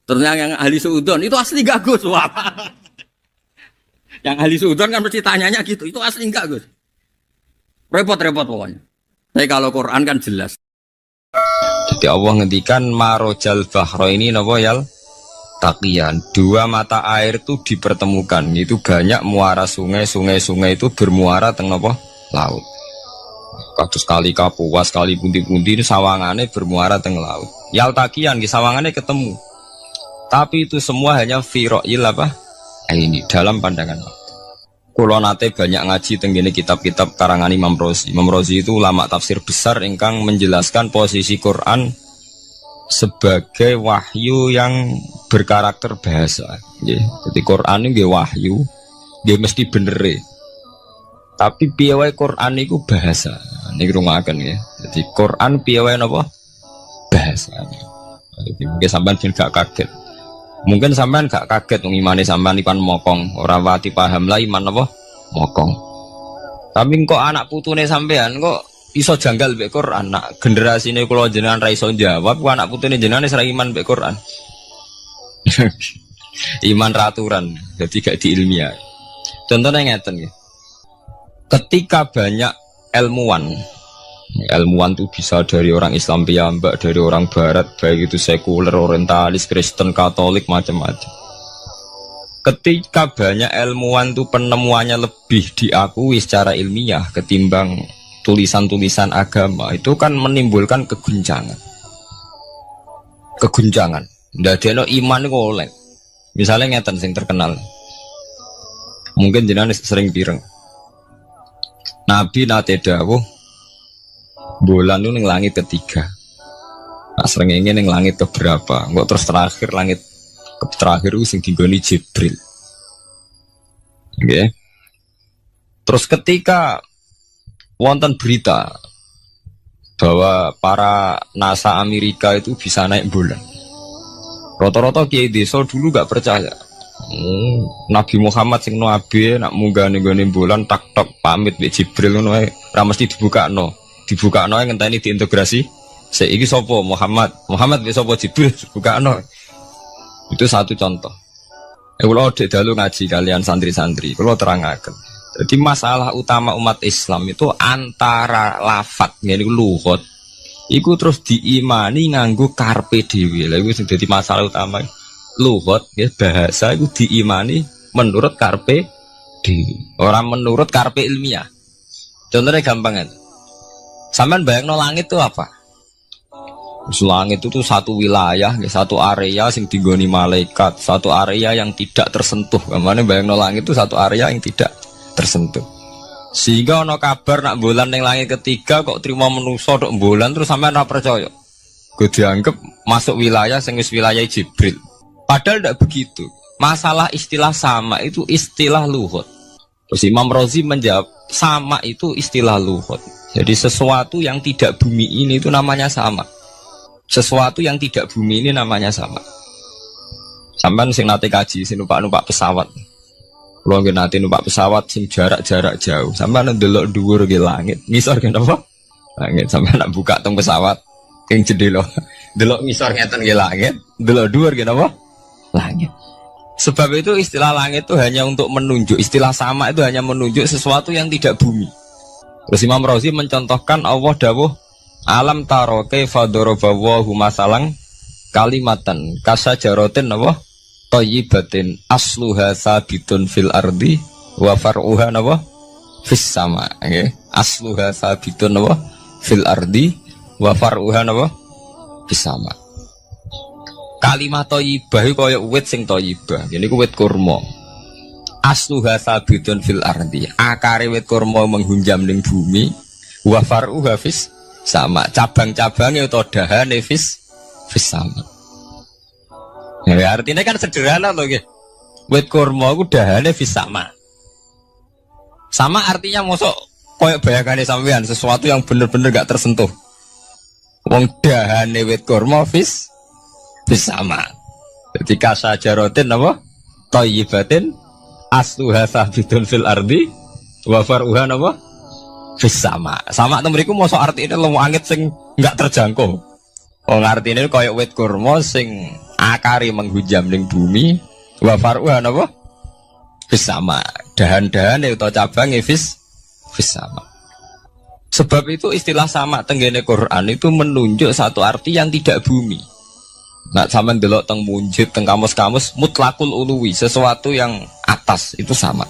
Terus yang ahli suudon itu asli gak Gus? Wah. Yang ahli suudon kan mesti tanyanya gitu, itu asli enggak Gus? Repot-repot pokoknya. Tapi kalau Quran kan jelas. Jadi Allah ngendikan marojal bahro ini napa yal taqiyan. 2 mata air itu dipertemukan. Itu banyak muara sungai itu bermuara teng napa laut. Kados kali Kapuas, kali pundi-pundi ini sawangane bermuara teng laut. Yal taqiyan di sawangane ketemu. Tapi itu semua hanya firoil apa? Ini dalam pandangan Allah. Kulo nate banyak ngaji tenggene kitab-kitab karangan Imam Rozi. Imam Rozi itu ulama tafsir besar ingkang menjelaskan posisi Quran sebagai wahyu yang berkarakter bahasa. Jadi Quran ini wahyu, dia mesti bener. Tapi piye wae Quran itu bahasa. Niki rungaken ya. Jadi Quran piye wae napa? Bahasa. Jadi mungkin sampean gak kaget. Mungkin sampean gak kaget ngimane sampean ipan mokong, ora wati paham lah iman apa mokong. Tapi kok anak putune sampean kok iso janggal mbek Quran. Nak generasine kula jenengan ra iso jawab, kok anak putune jenengan wis ra iman mbek Quran. Iman raturan, jadi gak diilmiah. Contohnya ngeten ya. Ketika banyak ilmuwan itu bisa dari orang Islam piyambak, dari orang Barat, baik itu sekuler, orientalis, Kristen, Katolik, macam-macam. ketika banyak ilmuwan tuh penemuannya lebih diakui secara ilmiah ketimbang tulisan-tulisan agama, itu kan menimbulkan keguncangan. Ndadekno iman iku oleh. Misalnya ngeten sing terkenal. Mungkin jenengan sering pireng. Nabi nate dawuh bulan itu ning langit ketiga. Nah, srengenge ning langit keberapa? Engko terus terakhir langit terakhir itu sing dinggoni Jibril. Oke. Terus ketika wonten berita bahwa para NASA Amerika itu bisa naik bulan, rata-rata kiai desa dulu gak percaya. Nabi Muhammad sing nabi nak munggah ning bulan tak tok pamit mbek Jibril ngono ae ora mesti dibukakno ngenteni diintegrasi. Saiki sapa Muhammad mbek sapa Jibril dibukakno. Itu satu contoh. Kalau dalu ngaji kalian santri-santri, kalau terangaken. Jadi masalah utama umat Islam itu antara lafat, yani luhut, iku terus diimani nganggo karpe dhewe. Lha iku sing dadi masalah utama. Luhut, ya bahasa itu diimani menurut karpe dhewe, orang menurut karpe ilmiah. Contohnya gampang kan. Sampean bayangno langit itu apa? Langit itu tuh satu wilayah, satu area yang digoni malaikat, satu area yang tidak tersentuh. Kemana bayangno langit itu satu area yang tidak tersentuh. Sehingga ono kabar nak bulan yang langit ketiga kok terima menuso dok bulan terus sampai ora percaya. Gue dianggap masuk wilayah sing wis wilayah Jibril. Padahal tidak begitu. Masalah istilah sama itu istilah luhut. Terus Imam Razi menjawab sama itu istilah luhut. Jadi sesuatu yang tidak bumi ini itu namanya sama. Sesuatu yang tidak bumi ini namanya sama. Sampai sing nate kaji sing numpak pesawat. Kalau nggih nate numpak pesawat sing jarak jauh, sampai ndelok dhuwur ke langit, ngisor ke apa? Langit sampai nak buka tong pesawat king jendela. Delok ngisor ngeten ke langit, delok dhuwur ke apa? Langit. Sebab itu istilah langit itu hanya untuk menunjuk, istilah sama itu hanya menunjuk sesuatu yang tidak bumi. Terus Imam Razi mencontohkan Allah dawuh alam taro kaifa daraballahu masalang kalimatan kasajaratin apa thayyibatin asluha sabitun fil ardi wa far'uha apa fis sama. Nggih, asluha sabitun apa fil ardi wa far'uha apa fis sama. Kalimat thayyibah iku kaya wit sing thayyibah. Ngene iku wit kurma. Asluha sabitun fil ardi. Akare wit kurma menghunjam ning bumi wa far'uha fis sama, cabang-cabangnya atau dahane fis sama. Ya, artinya kan sederhana loh, gitu. Wit kurma itu dahane fis sama. Sama artinya mosok koyok bayangane sampean sesuatu yang bener-bener gak tersentuh. Wong dahane wit kurma fis sama. Jadi kasajarotin apa? Thayyibatin asluha sabitun fil ardi wa far'uha apa? Sama itu mriku mosok artine lemu angit sing enggak terjangkau. Oh artine koyo wit kurma sing akari menghujam ning bumi wa faruha napa? Sama. Dahan-dahane utawa cabange sama. Sebab itu istilah sama tenggene Quran itu menunjuk satu arti yang tidak bumi. Nak sampean delok teng munjid teng kamus-kamus mutlakul uluwi, sesuatu yang atas itu sama.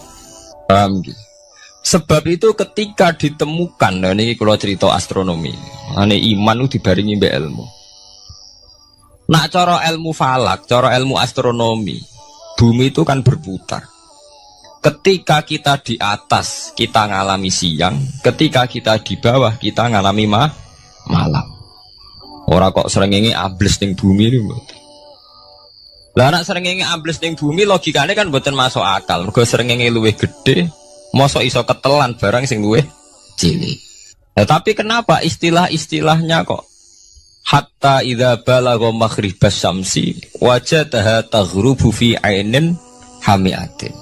Paham gitu. Sebab itu ketika ditemukan, nah ini kalau cerita astronomi, ini iman itu dibaringi mbek ilmu. Nak cara ilmu falak, cara ilmu astronomi, bumi itu kan berputar. Ketika kita di atas, kita ngalami siang. Ketika kita di bawah, kita ngalami malam. Orang kok srengenge ambles ning bumi ini. Lah nak srengenge ambles ning bumi, logikanya kan mboten masuk akal. Mergo srengenge luwih gede. Mosok iso ketelan barang sing luwih cilik. Nah, tapi kenapa istilah-istilahnya kok hatta idza balagha maghribas syamsi wajadaha taghrubu fi ainin hamiatin.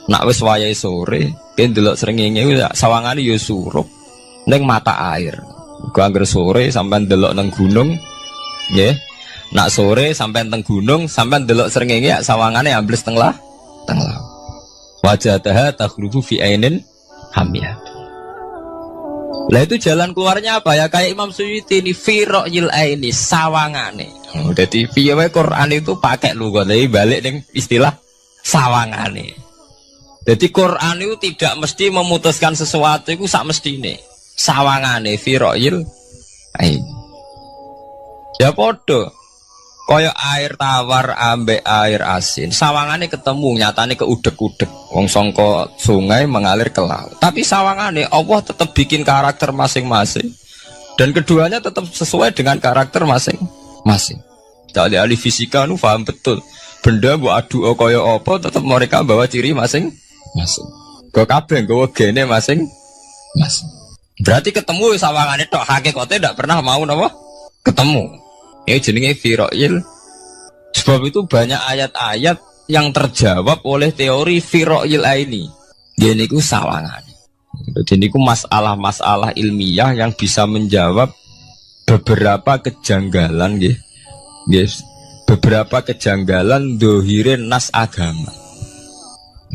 Nak wis wayahe sore, ben delok srengenge sawangane ya surup ning mata air. Gua anggere sore sampean delok nang gunung, nggih. Nak sore sampean teng gunung, sampean delok srengenge sawangane ambles teng laut. Wajadaha taghrubu fi ainin hamiyah. Lah itu jalan keluarnya apa ya? Kayak Imam Suyuti ini firaqil aini sawangane. Dadi piye wae Quran itu pakai lugat, tapi balik ning istilah sawangane. Jadi Quran itu tidak mesti memutuskan sesuatu itu sak mestine. Sawangane firoil ain. Ya podo. Kaya air tawar ambek air asin. Sawangane ketemu nyatane keudek-udek. Wong sangka sungai mengalir ke laut. Tapi sawangane Allah tetap bikin karakter masing-masing. Dan keduanya tetap sesuai dengan karakter masing-masing. Jadi ahli fisika nu paham betul. Benda mbok adu kaya apa tetap mereka bawa ciri masing-masing. Go kabeh nggawa gene masing-masing. Berarti ketemu sawangane tok hakikate ndak pernah mau napa? Ketemu. Ini jenenge firoil. Sebab itu banyak ayat-ayat yang terjawab oleh teori firoil ini. Ini ku sawangan. Jadi ini ku masalah-masalah ilmiah yang bisa menjawab beberapa kejanggalan, yes. Beberapa kejanggalan dohirin nas agama.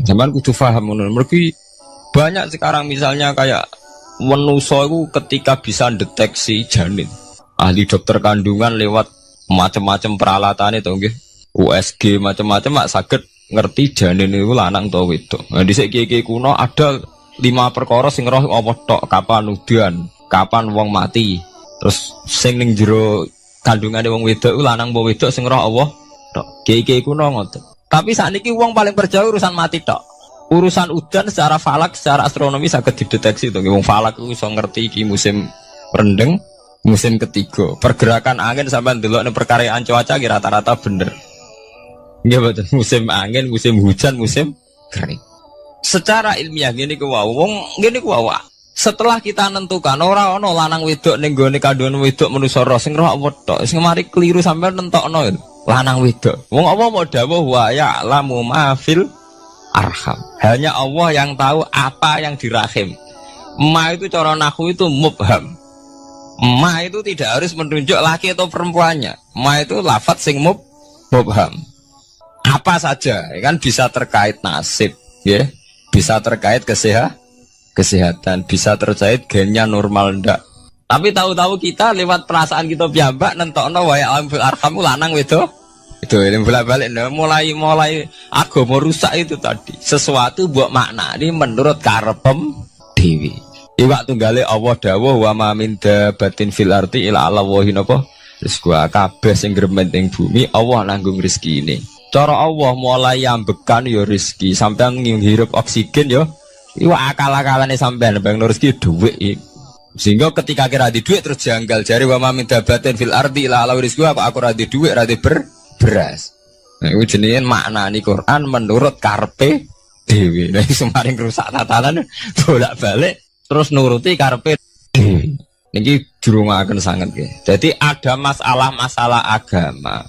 Zaman kudu paham ngono. Mergi banyak sekarang misalnya kayak manusa itu ketika bisa deteksi janin. Ahli dokter kandungan lewat macam-macam peralatan itu nggih. USG macam-macam mak saged ngerti janin itu lanang atau wedok. Nah dhisik kiye kuno ada 5 perkara sing roh apa tok, kapan udan, kapan wong mati. Terus sing ning jero kandungane wong wedok iku lanang apa wedok sing roh Allah tok. Kiye kuno ngoten. Tapi sakniki wong paling percaya urusan mati tok. Urusan udan secara falak, secara astronomi saged dideteksi to. Wong falak iku iso ngerti iki musim rendeng. Musim ketiga, pergerakan angin sampai ndelok ning perkaryaan cuaca ki rata-rata bener. Nggih mboten, musim angin, musim hujan, musim kering. Secara ilmiah ngene ku wong ngene ku wae. Setelah kita nentukan ora ana lanang wedok ning gone kandungan wedok manusa roh sing roh apa tok, sing mari keliru sampai nentokno lanang wedok. Wong apa mau dawuh wa ya'lamu ma fil arham. Hanya Allah yang tahu apa yang di rahim. Ma itu cara nahwu itu mubham. Ma itu tidak harus menunjuk laki atau perempuannya. Ma itu lafadz sing mubham. Apa saja, ya kan bisa terkait nasib, ya, bisa terkait kesehatan, bisa terkait gennya normal ndak. Tapi tahu-tahu kita lewat perasaan kita piyambak nentokno wa ya'lamu fil arham lanang wedok. Itu yang bolak-balik mulai agama rusak itu tadi. Sesuatu buat makna ini menurut karepem dewi. Iwak tunggale Allah dawuh wa ma min dabatin fil ardi ila Allahi napa rezeki kabeh sing gremeng ing bumi Allah nanggung rezekine. Cara Allah mulai ambekan ya rezeki sampean ngirup oksigen ya iwak akal-akalane sampean bang rezeki dhuwit. Sehingga ketika kira di dhuwit terus janggal jare wa ma min dabatin fil ardi ila Allahi rezeki aku ora di dhuwit ora di beras. Nah iku jenenge maknani Quran menurut karepe dhewe. Nah semaring rusak tatanan bolak-balik terus nuruti karepe niki dirungaken sanget nggih. Jadi ada masalah-masalah agama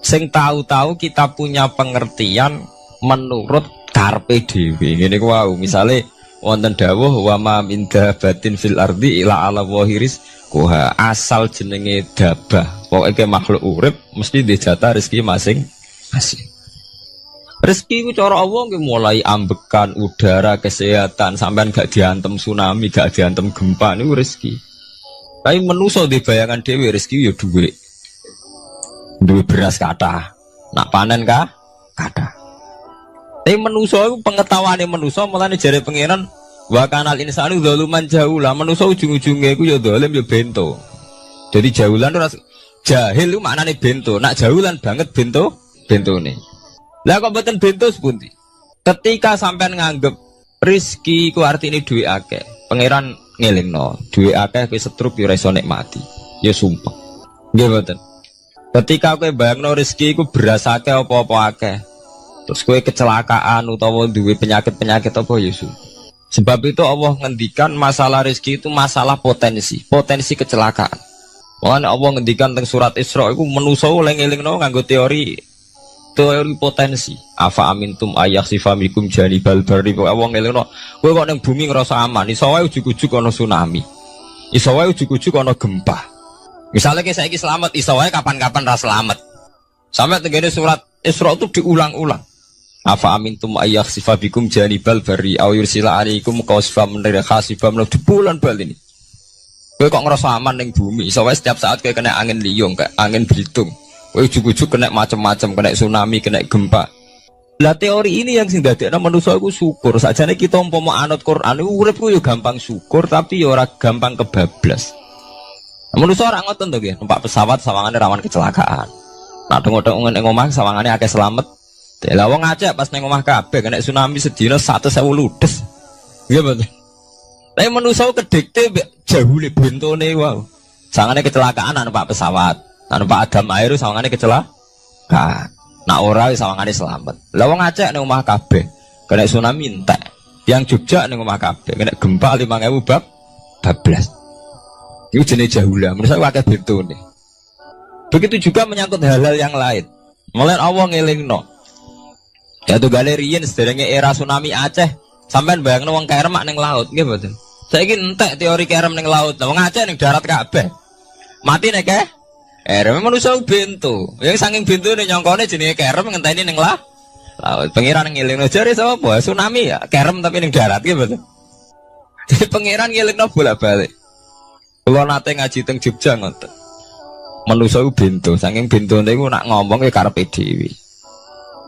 sing tahu-tahu kita punya pengertian menurut karepe dhewe. Ngene ku wau, misale wonten dawuh wa ma min dabatin fil ardi ila ala wahiris kuha asal jenenge dabah. Pokoke makhluk urip mesti dijatah rezeki masing-masing. Rezeki ku cara Allah nggih mulai ambekan udara, kesehatan, sampean gak diantem tsunami, gak diantem gempa niku rezeki. Tapi manusa di bayangan dhewe rezeki ya dhuwit. Duwe beras kathah. Nak panen kathah. Tapi manusa iku pengetahuane manusa mulane jare pangeran wa kanal insanu zaluman jahula. Manusa ujung-ujunge iku ya zalim ya bento. Jadi jahulan ora jahil iku maknane bento. Nak jahulan banget bentone. Lah kok mboten bento sepundi? Ketika sampean nganggep rezeki ku artine duwe akeh, pangeran ngelingno, duwe akeh kowe setruk yo ora iso nikmati. Ya sumpah. Nggih mboten. Ketika kowe bayangno rezeki ku beras akeh apa-apa akeh. Terus kowe kecelakaan utawa duwe penyakit-penyakit apa ya sumpah. Sebab itu Allah ngendikan masalah rezeki itu masalah potensi kecelakaan. Makanya Allah ngendikan teng surat Isra iku manusa oleh ngelingno nganggo teori potensi. Afa amintum ayaksifamikum janibal barri. Wong ngelingno kowe kok ning bumi ngrasa aman, iso wae ujug-ujug ana tsunami. Iso wae ujug-ujug ana gempa. Misalnya kayak saiki selamat, iso wae kapan-kapan ra selamat. Sampai tenggene surat Isra itu diulang-ulang. Afa amintum ayaksifamikum janibal barri aw yursila alaikum qasfam min khasifam di bulan bal ini. Kowe kok ngrasa aman ning bumi, iso wae setiap saat kowe kena angin liung, kayak angin Belitung. Ujug-ujug kena macam-macam, kena tsunami, kena gempa. Lah teori ini yang sing dadekno manusa iku syukur. Sakjane kita umpama anut Quran iku urip ku yo gampang syukur tapi yo ora gampang kebablas. Manusa ora ngoten to nggih, numpak pesawat sawangane rawan kecelakaan. Nah tengok-tengok ning omah sawangane akeh slamet. Lah wong Aceh pas ning omah kabeh kena tsunami sedina 100.000 ludes. Nggih betul. Tapi manusa kedikte jahule bentone wae. Sawangane kecelakaan numpak pesawat. Numpak Adam air sawangane kecelakaan. Nak ora wis sawangane selamat. Lah wong Aceh ning omah kabeh kena tsunami entek. Yang Jogja ning omah kabeh kena gempa 5.000 bablas. Iku jenenge jahula. Menurut saya akeh bentone. Begitu juga menyangkut hal-hal yang lain. Mulai Allah ngelingno. Ya tuh galerian sederenge era tsunami Aceh. Sampeyan bayangno wong kerem ning laut, nggih mboten. Saiki entek teori kerem ning laut. Wong Aceh ning darat kabeh. Mati nek kerem manusia bento. Yang saking bento nih nyongkone jenenge kerem ngenteni ning laut. Pangeran ngelingno jare sapa? Tsunami ya, kerem tapi ning darat nggih mboten. Jadi pangeran ngelingno bolak-balik. Kula nate ngaji teng Jogja ngoten. Manusia bento, saking bentone iku nak ngomong ya karepe dhewe.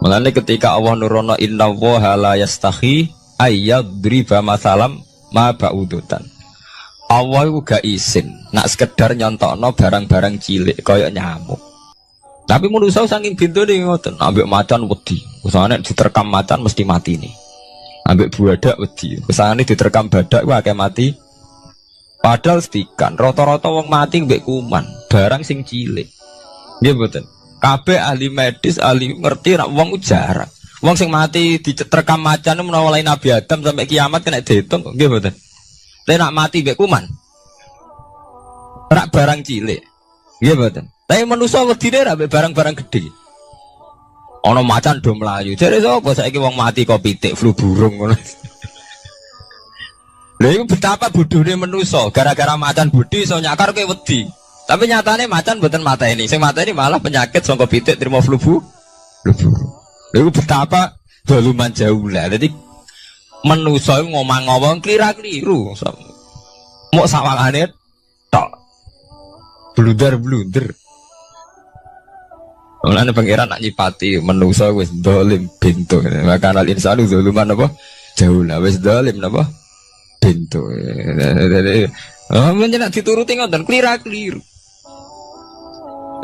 Mulane ketika Allah nurono innallaha la yastahi ayyadriba masalam ma ba'udutan. Allah itu gak izin nak sekedar nyontokno barang-barang cilik kaya nyamuk. Tapi manusia saking bintone ngoten, ambek macan wedi. Usane diterkam macan mesti mati nih. Ambek badak wedi. Usane diterkam badak ku akeh mati. Padahal setikan rata-rata wong mati mbek kuman, barang sing cilik. Nggih mboten. Kabeh ahli medis, ahli ngerti nek wong jarang. Wong sing mati diterkam macan menawa lain Nabi Adam sampai kiamat kena diitung nggih mboten. Lek nak mati mbek kuman. Rak barang cilik. Nggih mboten. Tapi manusa wedine ra mbek barang-barang gedhe. Ana macan do mlayu. Jare sapa saiki wong mati kok pitik flu burung ngono. Lha iku betapa bodhone manusa, gara-gara macan bodhi iso nyakar kowe wedi. Tapi nyatane macan mboten mateni. Sing mateni malah penyakit saka pitik trimo flu burung. Lha iku betapa doluman jauh lah. Dadi manusa ngomong-ngomong klira-kliru. Mok sawangane tok. Blunder-blunder. Mulane pangeran nak nyipati manusa wis dolim bento. Maka al insanu zaluman apa? Jauh lah wis dolim napa? Bento. Menjenak dituruti ngoten klira-kliru.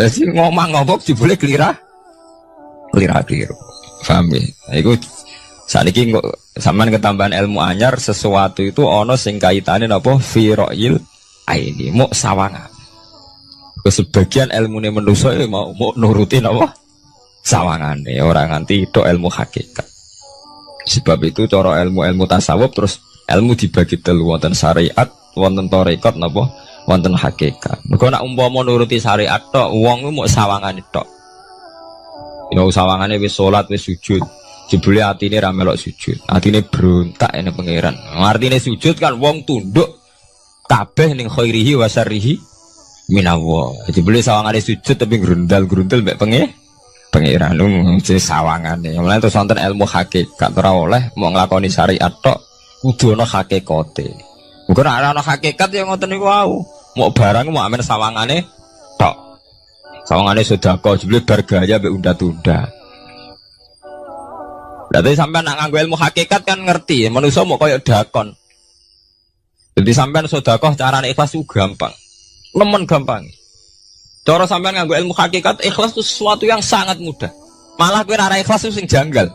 Jadi ngomong-ngomong boleh klira-kliru. Paham ya? Iku saniki kok sampean ketambahan ilmu anyar sesuatu itu ana sing kaitane napa fira'il aini muk sawangan. Sebagian ilmune manusa mau nuruti napa sawangane ora nganti tok ilmu hakikat. Sebab itu cara ilmu-ilmu tasawuf terus ilmu dibagi telu wonten syariat, wonten tarekat napa wonten hakikat. Mergo nek umpama nuruti syariat tok wong ku muk sawangane tok. Ya sawangane wis salat wis sujud. Jebule atine ra melok sujud. Atine berontak ene pangeran. Artine sujud kan wong tunduk kabeh ning khairihi wa syarrihi minallah. Jebule sawangane sujud tapi grundal-grundal mbek pangeran jenenge sawangane. Mulane terus wonten ilmu hakikat ora oleh mau nglakoni syariat tok kudu ana hakikate. Muga nek ana hakikat ya ngoten niku wau. Mau barang mau amen sawangane tok. Sawangane sedekah jebule bar gaya mbek unda-tunda. Berarti sampean nak nganggo ilmu hakikat kan ngerti, manusia mau koyo dakon. Jadi sampean sedekah carane ikhlas itu gampang. Nemen gampang. Cara sampean nganggo ilmu hakikat ikhlas itu sesuatu yang sangat mudah. Malah kowe ora ikhlas itu sing janggal.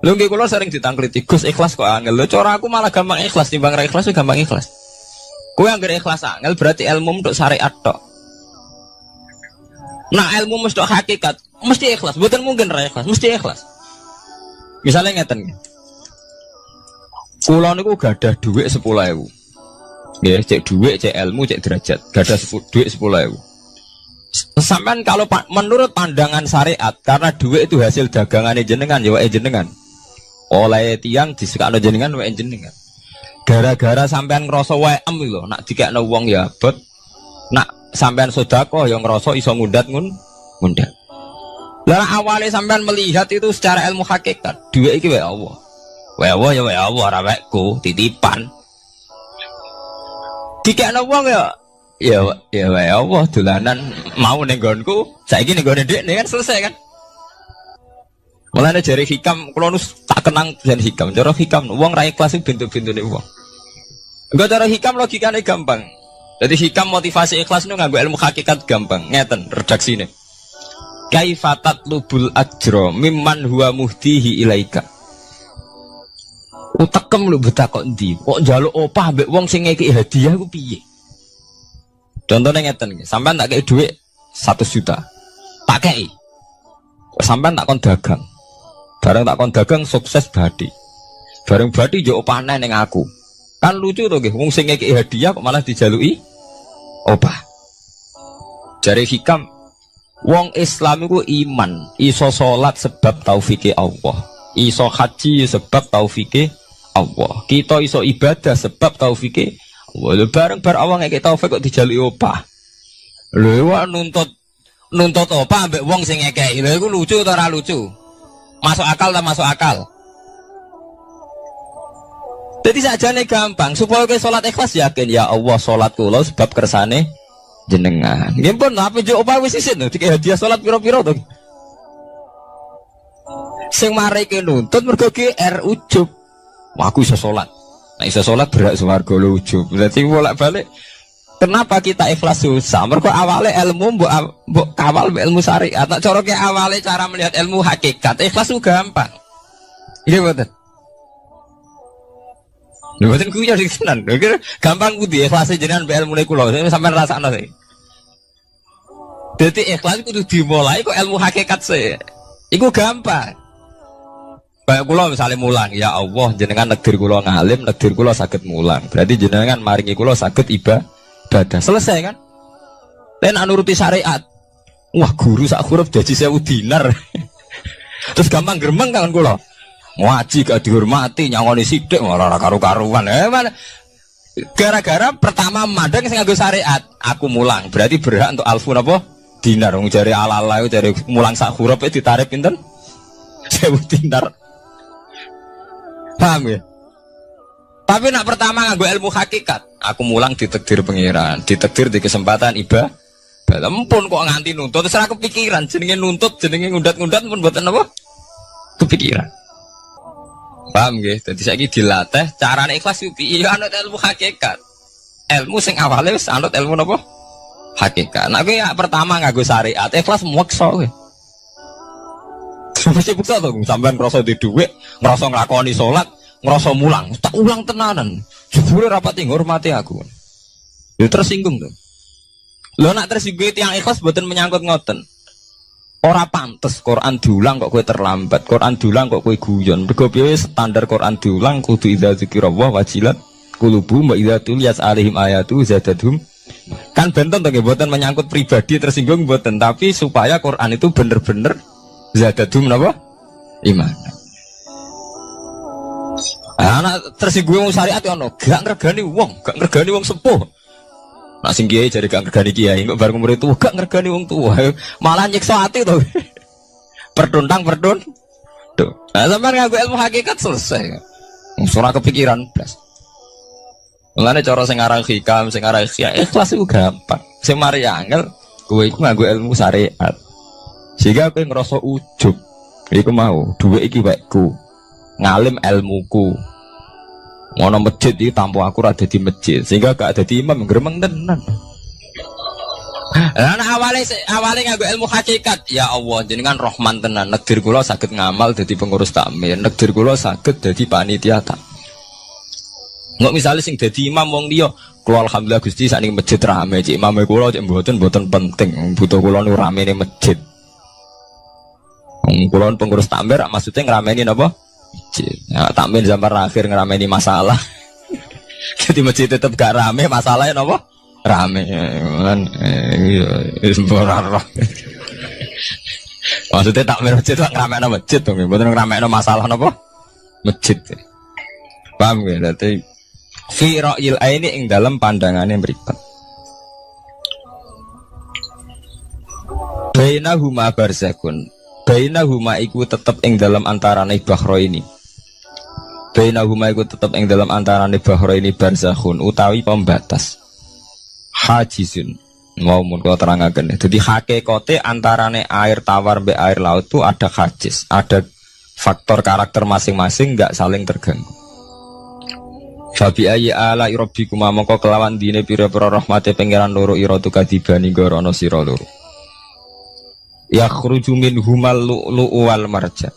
Lho nggih kula sering ditangkliti, Gus ikhlas kok angel. Lho cara aku malah gampang ikhlas timbang ra ikhlas gampang ikhlas. Kowe anggere ikhlas angel berarti ilmu untuk syariat tok. Nah ilmu mesti hakikat, mesti ikhlas. Bukan mungkin ra ikhlas, mesti ikhlas. Misalnya ngeten. Kula niku gadah dhuwit 10.000. Nggih, cek dhuwit, cek ilmu, cek derajat. Gadah dhuwit 10.000. Sampean kalau menurut pandangan syariat, karena dhuwit itu hasil dagangannya jenengan, ya wae jenengan. Oleh tiang disekakno jenengan wae jenengan. Gara-gara sampean ngrasa wae lho, nak dikekno wong ya abot. Nak sampean sedekah yang ngerasa iso ngundat ngundat. Lah awalnya sampean melihat itu secara ilmu hakikat, dhuwit iki wae Allah. Wae Allah ya wae Allah ora waeku, titipan. Dikekno wong ya wae Allah dolanan mau ning nggonku, saiki ning nggone dhekne kan selesai kan. Mulane jare hikam kula nu tak kenang jan hikam. Cara hikam wong ra ikhlas iku bentuk-bentune wong. Enggak cara hikam logikane gampang. Jadi hikam motivasi ikhlas nu nganggo ilmu hakikat gampang. Ngeten redaksine. Kaifatat lubul ajro mimman huwa muhtihi ilaika. Utekem lu betakok ndi? Kok njaluk opah mbek wong sing ngeki hadiah ku piye? Contohnya ngeten iki, sampean tak kei dhuwit 100 juta. Tak kei. Sampean tak kon dagang. Bareng tak kon dagang sukses badi. Bareng badi yo opane ning aku. Kan lucu to nggih, wong sing ngeki hadiah kok malah dijaluki opah. Jare hikam, wong Islam iku iman, iso salat sebab taufike Allah. Iso haji sebab taufike Allah. Kita iso ibadah sebab taufike Allah. Bareng bar Allah ngeki taufik kok dijaluki opah. Lho wae nuntut opah ambek wong sing ngekeki. Lho iku lucu ta ora lucu? Masuk akal tak masuk akal. Jadi sajane gampang supaya ke salat ikhlas yakin ya Allah salat kula sebab kersane jenengan. Nggih pun apa jo opah wis isin dikek hadiah salat pira-pira to. Sing mareke nuntut mergo GR ujub. Wah aku iso salat. Nek iso salat berak swarga lho ujub. Berarti bolak-balik kenapa kita ikhlas susah? Mergo awale ilmu mbok kawal ilmu syariat. Tak cara ke awale cara melihat ilmu hakikat. Ikhlas ku gampang. Iya betul. Lha mboten kuwi jadi tenan. Gampang ku di ikhlas jenengan mbek ilmune kula. Sampeyan rasakno sih. Dadi ikhlas kudu dimulai kok ilmu hakikat sih. Iku gampang. Kayak kula misalnya mulang, ya Allah jenengan negdir kula ngalim, negdir kula saged mulang. Berarti jenengan maringi kula saged ibadah. Selesai kan? Lain nuruti syariat. Wah guru sak huruf jadi 1000 dinar. Terus gampang gremeng kan kula. Ngaji gak dihormati, nyangoni sithik ora karu-karuan. Gara-gara pertama madang sing nganggo syariat, aku mulang. Berarti berhak untuk alfun apa? Dinar. Wong jare ala-ala jare mulang sak huruf ditarik pinten? 1000 dinar. Paham ya? Tapi nak pertama nganggo ilmu hakikat, aku mulang ditakdir pengiran, ditakdir di kesempatan ibadah. Lempun kok nganti nuntut, terus aku kepikiran jenenge nuntut, jenenge ngundat-ngundat pun mboten apa? Kepikiran. Paham nggih? Dadi saiki dilatih carane ikhlas ku piye anut ilmu hakikat. Ilmu sing awale wis anut ilmu napa? Hakikat. Nek kowe ya pertama nganggo syariat, ikhlas meksa kowe. Mesti bukti to, sampean ngrasa di dhuwit, ngrasa nglakoni salat, ngrasa mulang, tak ulang tenanan. Jebule rapati ngurmati aku. Ya tersinggung to. Lho nak tersinggung tiyang ikhlas mboten menyangkut ngoten. Ora pantes Quran diulang kok kowe terlambat, Quran diulang kok kowe guyon. Mergo piye standar Quran diulang kudu idza dzikrullah wajilat qulubuhum wa idza tuliyat alaihim ayatu zadatuhum. Kan benten to nggih mboten menyangkut pribadi tersinggung mboten, tapi supaya Quran itu bener-bener zadatuhum napa? Iman. Anak tersinggung syariat ono, gak ngregani wong sepuh. Nak sing kiai jare gak ngregani kiai, kok bareng murid tuwa gak ngregani wong tuwa. Malah nyiksa ati to. Perdun. Tuh. Nah, sampeyan nganggo ilmu hakikat selesai. Ora kepikiran blas. Mulane cara sing aran hikam, sing aran ikhlas iku gampang. Sing mari angel kowe iku nganggo ilmu syariat. Sehingga kowe ngerasa ujub. Iku mau, dhuwit iki wekku. Ngalim ilmuku. Ngono masjid iki tanpa aku ora dadi masjid. Sehingga gak dadi imam gremeng tenan. Lah awale nganggo ilmu hakikat. Ya Allah, jenengan Rahman tenan. Negdir kula saged ngamal dadi pengurus takmir. Negdir kula saged dadi panitia tak. Nggak misalnya sing dadi imam wong liya, kula alhamdulillah Gusti sakniki masjid rame. Cik imame kula cik mboten penting. Butuh kula nu ramene masjid. Kulon pengurus takmir maksudnya ngerameni apa? Masjid. Ya, takmir zaman akhir ngerameni masalah. Jadi masjid tetap gak rame, masalahnya apa? Rame. Kan maksudnya takmir masjid itu ngerameni masjid tuh, bukan ngerameni masalah apa? Masjid. Paham ya? Berarti fi ra'yil aini ing dalam pandangannya mripat. Bainahuma barzakun. Bainahuma iku tetep ing dalam antarane bahro ini. Bainahuma iku tetep ing dalam antarane bahro ini barzakhun utawi pembatas. Hajizun. Mau mun kula terangaken. Dadi hakikate antarane air tawar mbek air laut itu ada hajiz, ada faktor karakter masing-masing nggak saling terganggu. Fabi ayyi ala rabbikuma mongko kelawan dine pira-pira rahmate pangeran loro ira tukadibani gorono sira loro. Yakhruju minhumal lu'lu'u wal marjan.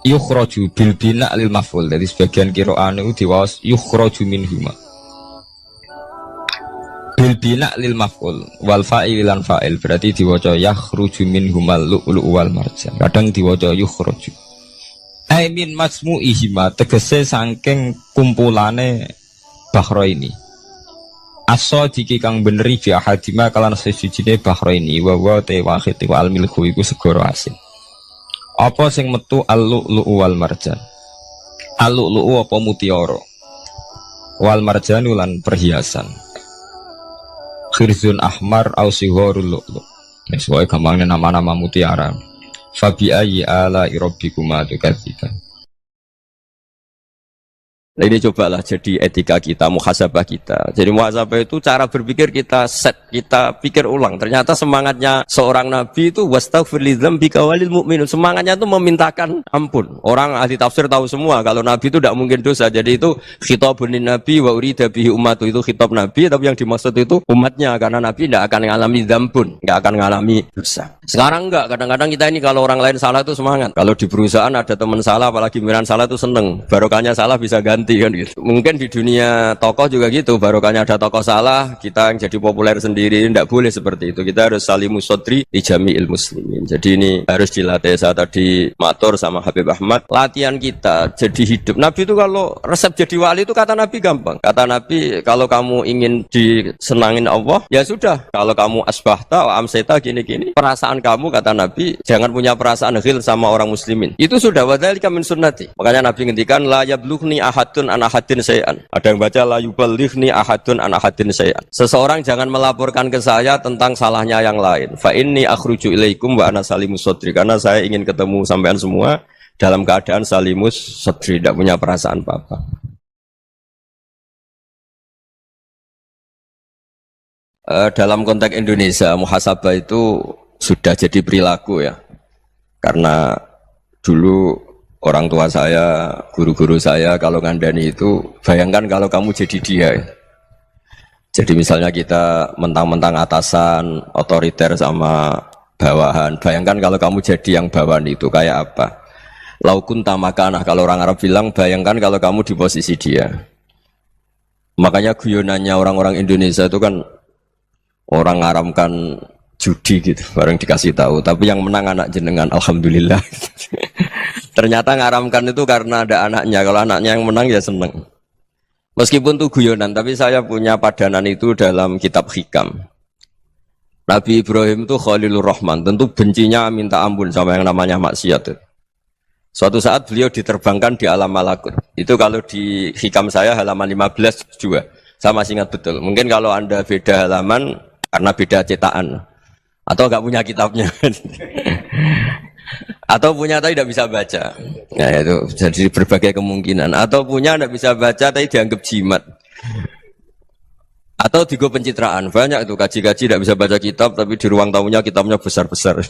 Yukhraju bil bina lil maf'ul. Jadi sebagian qira'an itu diwaos yukhraju minhuma. Bil bina lil maf'ul wal fa'il lan fa'il berarti diwaca yakhruju minhumal lu'lu'u wal marjan. Kadang diwaca yukhraju. Ai min masmu'ihima tegese saking kumpulane bahro ini. As-sadiqi kang beneri fi ahadima kalan sesujine bahro ini wa wa te wahid wa al milku iku segara asin. Apa sing metu al-lu'lu'u wal marjan? Al-lu'lu'u apa mutiara? Wal marjan lan perhiasan. Khirzun ahmar au sigharul lu'lu'. Wis wae gampangnya nama-nama mutiara. Fabi ayyi ala rabbikuma tukadziban. Nah, ini cobalah jadi etika kita, muhasabah kita. Jadi muhasabah itu cara berpikir kita set, kita pikir ulang. Ternyata semangatnya seorang nabi itu wastaghfir lidzambika walil mu'minun. Semangatnya itu memintakan ampun. Orang ahli tafsir tahu semua kalau nabi itu tidak mungkin dosa. Jadi itu khitabun nabi wa urida bihi ummatu, itu khitab nabi, tapi yang dimaksud itu umatnya, karena nabi tidak akan mengalami dzambun, tidak akan mengalami dosa. Sekarang enggak, kadang-kadang kita ini kalau orang lain salah itu semangat. Kalau di perusahaan ada teman salah, apalagi miran salah itu seneng. Barokahnya salah bisa ganti kan gitu. Mungkin di dunia tokoh juga gitu, barokahnya ada tokoh salah, kita yang jadi populer sendiri. Tidak boleh seperti itu. Kita harus salimus sodri di jami'il muslimin. Jadi ini harus dilatih. Saya tadi matur sama Habib Ahmad, latihan kita jadi hidup. Nabi itu kalau resep jadi wali itu kata Nabi gampang. Kata Nabi, kalau kamu ingin disenangin Allah, ya sudah. Kalau kamu asbahta wa amseta gini-gini, perasaan kamu, kata Nabi, jangan punya perasaan ghil sama orang muslimin. Itu sudah wadzalika min sunnati. Makanya Nabi ngendikan la yablughni ahadun an ahadin syai'an. Ada yang baca la yuballighni ahadun an ahadin syai'an. Seseorang jangan melaporkan ke saya tentang salahnya yang lain. Fa inni akhruju ilaikum wa ana salimus sadri. Karena saya ingin ketemu sampean semua dalam keadaan salimus sadri, tidak punya perasaan apa-apa. Dalam konteks Indonesia, muhasabah itu sudah jadi perilaku ya. Karena dulu orang tua saya, guru-guru saya kalau ngandani itu, bayangkan kalau kamu jadi dia. Jadi misalnya kita mentang-mentang atasan, otoriter sama bawahan. Bayangkan kalau kamu jadi yang bawahan itu kayak apa? Laukun tamakanah, kalau orang Arab bilang, bayangkan kalau kamu di posisi dia. Makanya guyonannya orang-orang Indonesia itu kan orang ngaramkan judi gitu, bareng dikasih tahu. Tapi yang menang anak jenengan, alhamdulillah. Ternyata ngaramkan itu karena ada anaknya. Kalau anaknya yang menang ya seneng. Meskipun itu guyonan, tapi saya punya padanan itu dalam kitab Hikam. Nabi Ibrahim itu Khalilur Rahman, tentu bencinya minta ampun sama yang namanya maksiat. Suatu saat beliau diterbangkan di alam malakut. Itu kalau di Hikam saya halaman 15 juga. Saya masih ingat betul. Mungkin kalau Anda beda halaman karena beda cetakan. Atau enggak punya kitabnya. Atau punya tapi tidak bisa baca. Nah itu jadi berbagai kemungkinan. Atau punya tidak bisa baca tapi dianggap jimat. Atau digo pencitraan. Banyak itu kaji-kaji tidak bisa baca kitab tapi di ruang tamunya kitabnya besar-besar.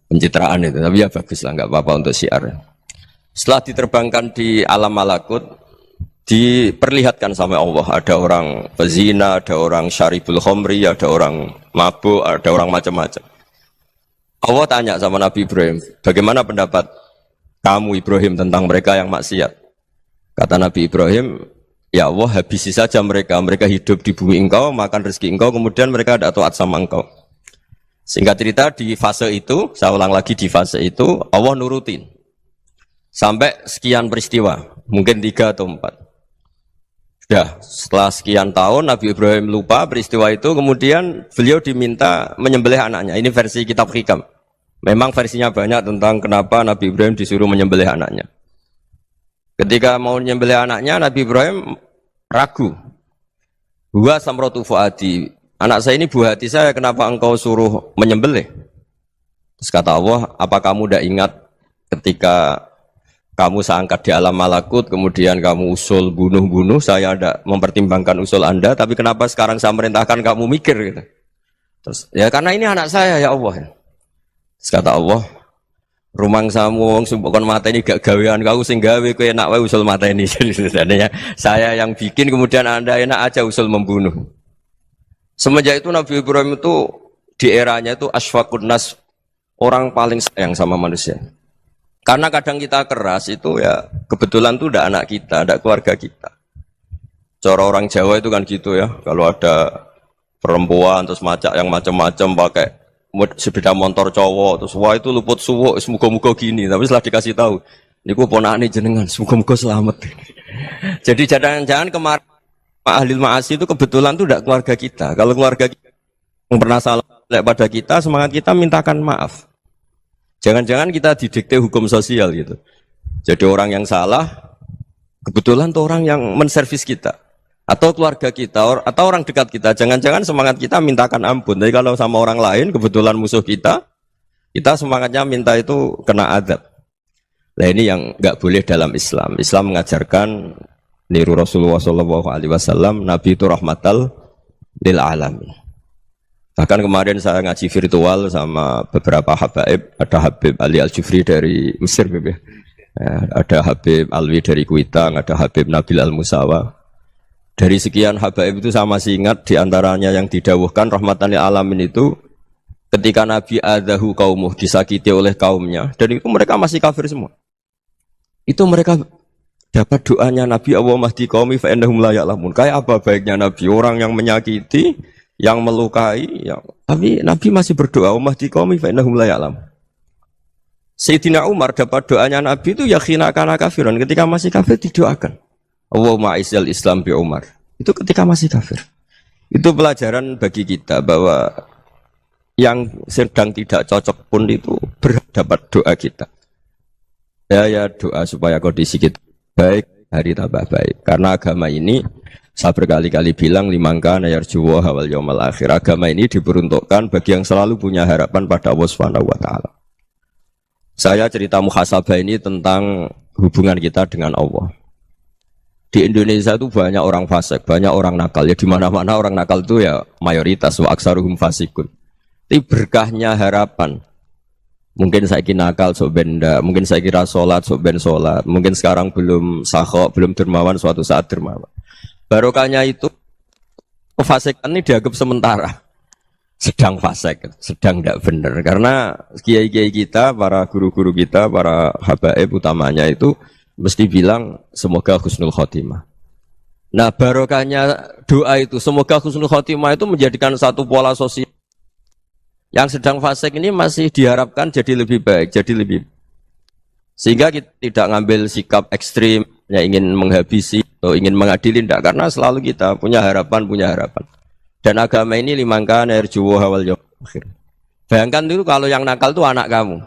Pencitraan itu. Tapi ya bagus lah, nggak apa-apa untuk syiar. Setelah diterbangkan di alam malakut, diperlihatkan sama Allah. Ada orang pezina, ada orang syaribul khomri, ada orang mabuk, ada orang macam-macam. Allah tanya sama Nabi Ibrahim, bagaimana pendapat kamu Ibrahim tentang mereka yang maksiat? Kata Nabi Ibrahim, ya Allah habisi saja mereka. Mereka hidup di bumi engkau, makan rezeki engkau, kemudian mereka tidak taat sama engkau. Singkat cerita di fase itu, saya ulang lagi di fase itu, Allah nurutin. Sampai sekian peristiwa, mungkin 3 atau 4. Sudah, setelah sekian tahun Nabi Ibrahim lupa peristiwa itu, kemudian beliau diminta menyembelih anaknya. Ini versi kitab Hikam. Memang versinya banyak tentang kenapa Nabi Ibrahim disuruh menyembelih anaknya. Ketika mau menyembelih anaknya, Nabi Ibrahim ragu. Huwa samratu fuadi. Anak saya ini buah hati saya, kenapa engkau suruh menyembelih? Terus kata Allah, apa kamu tidak ingat ketika kamu saya angkat di alam malakut, kemudian kamu usul bunuh-bunuh, saya tidak mempertimbangkan usul Anda, tapi kenapa sekarang saya merintahkan kamu mikir gitu. Terus, ya karena ini anak saya ya Allah. Terus kata Allah, rumangsamu wong sing kon mateni gak gawean kau sing gawe kowe enak wae usul mateni. Jadi sebenarnya saya yang bikin kemudian Anda enak aja usul membunuh. Semenjak itu Nabi Ibrahim itu di eranya itu asfaqun nas, orang paling sayang sama manusia. Karena kadang kita keras itu ya kebetulan tuh udah anak kita, ada keluarga kita. Cara orang Jawa itu kan gitu ya, kalau ada perempuan terus macak yang macam-macam pakai sepeda motor cowok terus wah itu luput suwuk semoga-moga gini, tapi setelah dikasih tahu niku ponakane jenengan semoga-moga selamat. Jadi jangan-jangan kemarin ahli ma'asi itu kebetulan tuh tidak keluarga kita. Kalau keluarga kita yang pernah salah pada kita, semangat kita mintakan maaf. Jangan-jangan kita didikte hukum sosial gitu. Jadi orang yang salah kebetulan tuh orang yang menservis kita. Atau keluarga kita, atau orang dekat kita, jangan-jangan semangat kita mintakan ampun. Jadi kalau sama orang lain, kebetulan musuh kita semangatnya minta itu kena adab. Nah ini yang nggak boleh dalam Islam. Islam mengajarkan niru Rasulullah SAW, Nabi itu rahmatal lil alamin. Bahkan kemarin saya ngaji virtual sama beberapa habaib, ada Habib Ali Al-Jufri dari Mesir, ada Habib Alwi dari Kuitang, ada Habib Nabil Al-Musawa. Dari sekian habaib itu saya masih ingat diantaranya yang didawuhkan rahmatan lil alamin itu ketika Nabi adahu kaumuh, disakiti oleh kaumnya, dan itu mereka masih kafir semua. Itu mereka dapat doanya Nabi Allahumma hdi qaumi fa innahum la ya'lamun. Kayak apa baiknya Nabi, orang yang menyakiti, yang melukai, tapi Nabi masih berdoa Allahumma hdi qaumi fa innahum la ya'lamun. Sayyidina Umar dapat doanya Nabi itu yakhina kana kafiran, ketika masih kafir didoakan Allahumma aizzal Islam bi Umar. Itu ketika masih kafir. Itu pelajaran bagi kita bahwa yang sedang tidak cocok pun itu berdapat doa kita. Ya doa supaya kondisi kita baik, hari tambah baik. Karena agama ini saya berkali-kali bilang limangka nayarjuwa hawal yaumal akhir. Agama ini diperuntukkan bagi yang selalu punya harapan pada Allah Subhanahu wa taala. Saya cerita muhasabah ini tentang hubungan kita dengan Allah. Di Indonesia itu banyak orang fasik, banyak orang nakal. Ya di mana-mana orang nakal itu ya mayoritas, wa aksaruhum fasikun. Tapi berkahnya harapan. Mungkin saya kira nakal sok benda, mungkin saya kira sholat sok ben sholat, mungkin sekarang belum sakhok, belum dermawan, suatu saat dermawan. Barokahnya itu kefasikan ini dianggap sementara. Sedang fasik, sedang tidak benar. Karena kiai-kiai kita, para guru-guru kita, para habaib utamanya itu mesti bilang semoga husnul khotimah. Nah barokahnya doa itu semoga husnul khotimah itu menjadikan satu pola sosial. Yang sedang fasik ini masih diharapkan jadi lebih baik, jadi lebih. Sehingga kita tidak ngambil sikap ekstrim, yang ingin menghabisi atau ingin mengadili, tidak. Karena selalu kita punya harapan. Dan agama ini limangka nerjuwa hawal yawm akhir. Bayangkan itu kalau yang nakal itu anak kamu.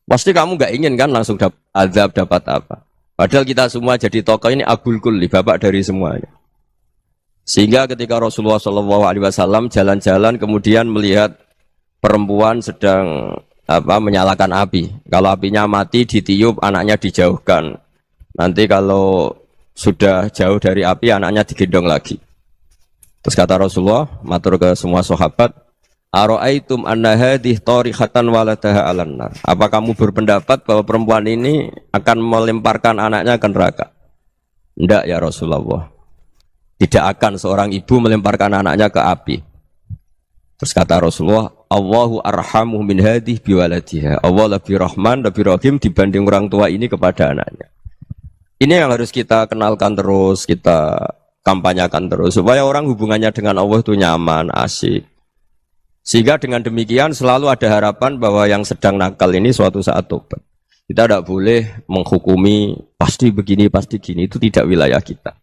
Pasti kamu nggak ingin kan langsung dapat azab, dapat apa. Padahal kita semua jadi tokoh ini abul kulli, bapak dari semuanya. Sehingga ketika Rasulullah SAW jalan-jalan kemudian melihat perempuan sedang menyalakan api. Kalau apinya mati ditiup, anaknya dijauhkan. Nanti kalau sudah jauh dari api, anaknya digendong lagi. Terus kata Rasulullah, matur ke semua sahabat, Aro'aitum anna hadih tarihatan waladaha alan nar. Apa kamu berpendapat bahwa perempuan ini akan melemparkan anaknya ke neraka? Tidak ya Rasulullah. Tidak akan seorang ibu melemparkan anaknya ke api. Terus kata Rasulullah, Allahu arhamu min hadih biwaladiha. Allah lebih rahman, lebih rahim dibanding orang tua ini kepada anaknya. Ini yang harus kita kenalkan terus, kita kampanyakan terus. Supaya orang hubungannya dengan Allah itu nyaman, asik. Sehingga dengan demikian selalu ada harapan bahwa yang sedang nakal ini suatu saat tobat. Kita tidak boleh menghukumi pasti begini, pasti gini. Itu tidak wilayah kita.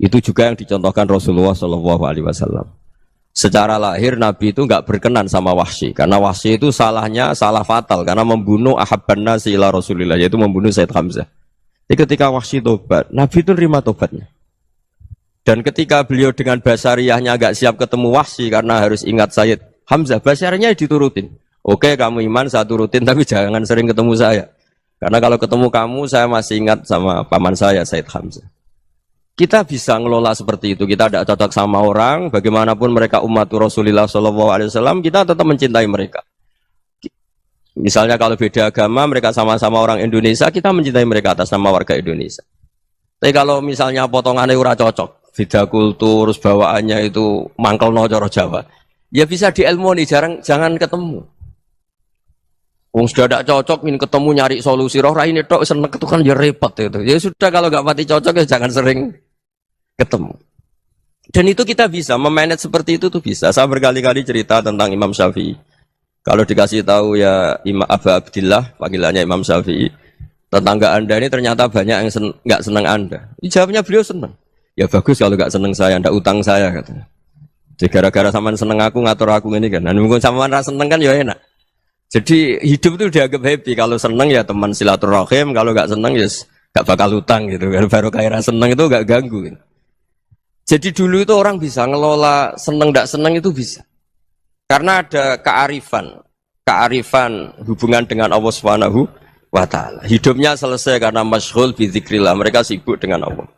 Itu juga yang dicontohkan Rasulullah SAW. Secara lahir Nabi itu nggak berkenan sama Wahsy. Karena Wahsy itu salahnya salah fatal. Karena membunuh ahabban nasi ila Rasulillah. Yaitu membunuh Sayyid Hamzah. Jadi ketika Wahsy tobat, Nabi itu nerima tobatnya. Dan ketika beliau dengan basariyahnya agak siap ketemu Wahsy karena harus ingat Sayyid Hamzah, basariyahnya diturutin. Oke, kamu iman, saya turutin, tapi jangan sering ketemu saya. Karena kalau ketemu kamu, saya masih ingat sama paman saya, Sayyid Hamzah. Kita bisa ngelola seperti itu. Kita tidak cocok sama orang, bagaimanapun mereka umat Rasulullah SAW, kita tetap mencintai mereka. Misalnya kalau beda agama, mereka sama-sama orang Indonesia, kita mencintai mereka atas nama warga Indonesia. Tapi kalau misalnya potongannya ora cocok, beda kultur, bawaannya itu mangkel no cara Jawa, ya bisa diilmoni, jangan ketemu. Wong sudah tidak cocok, ingin ketemu nyari solusi. Roh ini tok seneng itu kan ya repot itu. Ya sudah kalau nggak pati cocok ya jangan sering ketemu. Dan itu kita bisa memanage seperti itu tuh bisa. Saya berkali-kali cerita tentang Imam Syafi'i. Kalau dikasih tahu ya Imam Aba Abdillah, panggilannya Imam Syafi'i, tetangga Anda ini ternyata banyak yang nggak senang Anda. Jawabnya beliau senang. Ya bagus kalau nggak senang saya, ndak utang saya katanya. Jadi gara-gara sampean seneng aku ngatur aku ini kan. Dan mungkin sampean ra seneng kan ya enak. Jadi hidup itu dianggap happy. Kalau seneng ya teman silaturahim, kalau nggak seneng ya nggak bakal utang gitu. Baru kayak seneng itu nggak ganggu. Gitu. Jadi dulu itu orang bisa ngelola seneng ndak seneng itu bisa. Karena ada kearifan hubungan dengan Allah Subhanahu wa Ta'ala. Hidupnya selesai karena masyghul bi dzikrillah, mereka sibuk dengan Allah.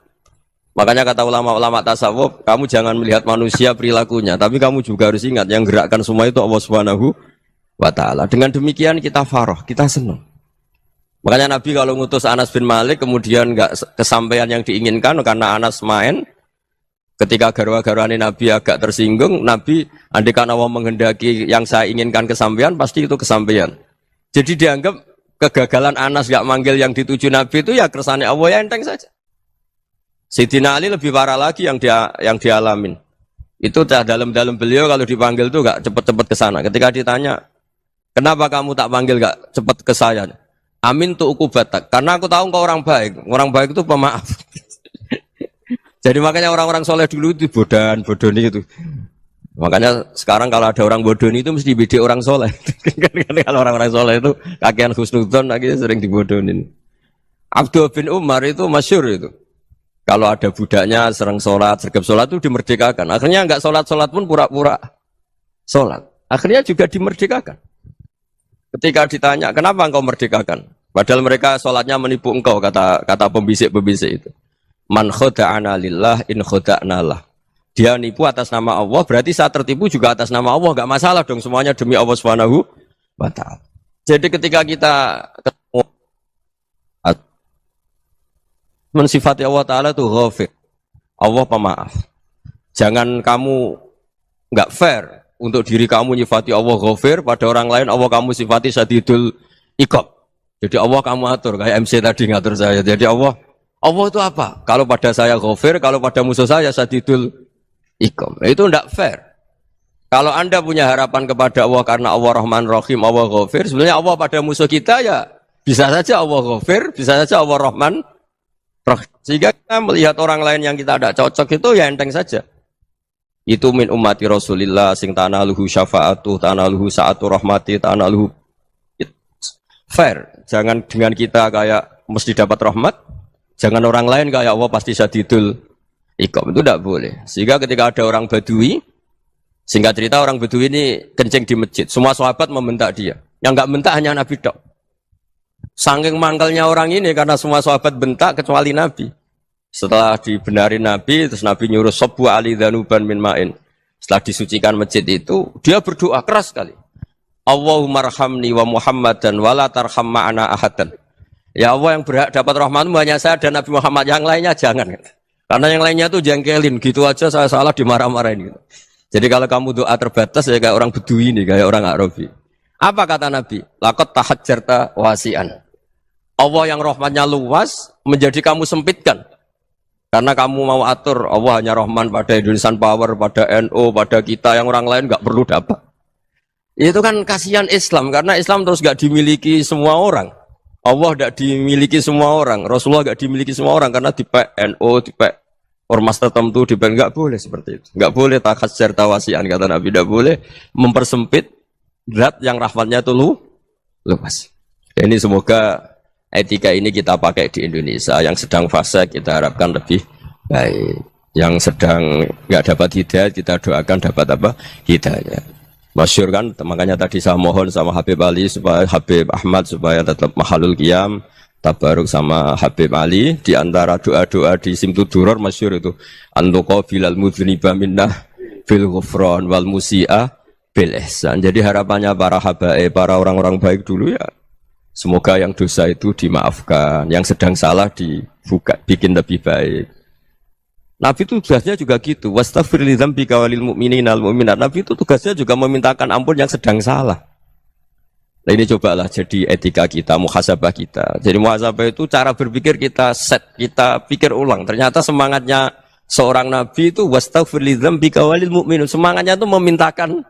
Makanya kata ulama-ulama tasawuf, kamu jangan melihat manusia perilakunya, tapi kamu juga harus ingat yang gerakkan semua itu Allah Subhanahu wa Ta'ala. Dengan demikian kita farah, kita senang. Makanya Nabi kalau ngutus Anas bin Malik kemudian enggak kesampaian yang diinginkan karena Anas main. Ketika garwa-garwane Nabi agak tersinggung, Nabi andaikan Allah menghendaki yang saya inginkan kesampaian, pasti itu kesampaian. Jadi dianggap kegagalan Anas gak manggil yang dituju Nabi itu ya kersane Allah ya enteng saja. Sayyidina Ali lebih parah lagi yang dialamin. Itu dalam beliau kalau dipanggil itu gak cepet-cepet ke sana. Ketika ditanya, kenapa kamu tak panggil gak cepet ke saya? Amin tu ukubatak. Karena aku tahu engkau orang baik. Orang baik itu pemaaf. Jadi makanya orang-orang soleh dulu itu bodoni itu. Makanya sekarang kalau ada orang bodoni itu mesti beda orang soleh. Kalau orang-orang soleh itu kakean husnudzon akhirnya sering dibodonin. Abdul bin Umar itu masyhur itu. Kalau ada budaknya sering sholat, sergap sholat itu dimerdekakan. Akhirnya enggak sholat pun pura-pura sholat. Akhirnya juga dimerdekakan. Ketika ditanya kenapa engkau merdekakan? Padahal mereka sholatnya menipu engkau kata pembisik-pembisik itu. Man khoda'ana lillah in khoda'na lah. Dia nipu atas nama Allah, berarti saat tertipu juga atas nama Allah. Gak masalah dong, semuanya demi Allah Subhanahu wa Ta'ala. Jadi ketika kita ketemu mensifati Allah Ta'ala itu ghafir. Allah pemaaf. Jangan kamu gak fair untuk diri kamu nyifati Allah ghafir, pada orang lain Allah kamu sifati syadidul iqab. Jadi Allah kamu atur, kayak MC tadi ngatur saya. Jadi Allah itu apa? Kalau pada saya ghafir, kalau pada musuh saya syadidul iqam. Itu tidak fair. Kalau Anda punya harapan kepada Allah karena Allah Rahman Rahim, Allah ghafir, sebenarnya Allah pada musuh kita ya bisa saja Allah ghafir, bisa saja Allah Rahman Rahim. Sehingga kita melihat orang lain yang kita tidak cocok itu ya enteng saja. Itu min ummati Rasulillah sing tanaluhu syafa'atu, tanaluhu sa'atu rahmati, tanaluhu fair. Jangan dengan kita kayak mesti dapat rahmat. Jangan orang lain kayak Allah pasti syadidul iqam, itu tidak boleh. Sehingga ketika ada orang Badui, singkat cerita orang Badui ini kencing di masjid, semua sahabat membentak dia. Yang enggak bentak hanya Nabi tok. Saking mangkalnya orang ini karena semua sahabat bentak kecuali Nabi. Setelah dibenarin Nabi, terus Nabi nyuruh sabbu ali dhanuban min ma'in. Setelah disucikan masjid itu, dia berdoa keras sekali. Allahumma arhamni wa Muhammadan wa la tarham ma'ana ahadan. Ya Allah yang berhak dapat rahmatmu hanya saya dan Nabi Muhammad, yang lainnya jangan. Karena yang lainnya tuh jengkelin, gitu aja saya salah dimarah-marahin. Gitu. Jadi kalau kamu doa terbatas ya kayak orang Bedui ini, kayak orang Arabi. Apa kata Nabi? Laqad tahajjarta wasi'an. Allah yang rahmatnya luas menjadi kamu sempitkan. Karena kamu mau atur Allah hanya rahman pada Indonesian Power, pada NU, pada kita yang orang lain nggak perlu dapat. Itu kan kasihan Islam, karena Islam terus nggak dimiliki semua orang. Allah tidak dimiliki semua orang, Rasulullah tidak dimiliki semua orang karena dipek NU, dipek ormas tertentu, dipek nggak boleh seperti itu, nggak boleh takhasyar tawasian kata Nabi, tidak boleh mempersempit zat yang rahmatnya itu luas. Ini semoga etika ini kita pakai di Indonesia. Yang sedang fase kita harapkan lebih baik, yang sedang nggak dapat hidayah kita doakan dapat apa hidayah. Masyhur kan, makanya tadi saya mohon sama Habib Ali supaya Habib Ahmad supaya tetap mahalul qiyam, tabaruk sama Habib Ali di antara doa-doa di Simtud Duror masyhur itu antuqa bilal mudhniba minnah fil ghufran wal musi'ah bil ihsan. Jadi harapannya para habaib, para orang-orang baik dulu ya, semoga yang dosa itu dimaafkan, yang sedang salah dibuka, bikin lebih baik. Nabi itu tugasnya juga gitu. Wastaghfir li dzambika walil mu'minina wal mu'minat. Nabi itu tugasnya juga memintakan ampun yang sedang salah. Nah ini cobalah jadi etika kita, muhasabah kita. Jadi muhasabah itu cara berpikir kita set, kita pikir ulang. Ternyata semangatnya seorang nabi itu wastaghfir li dzambika walil mu'minun. Semangatnya itu memintakan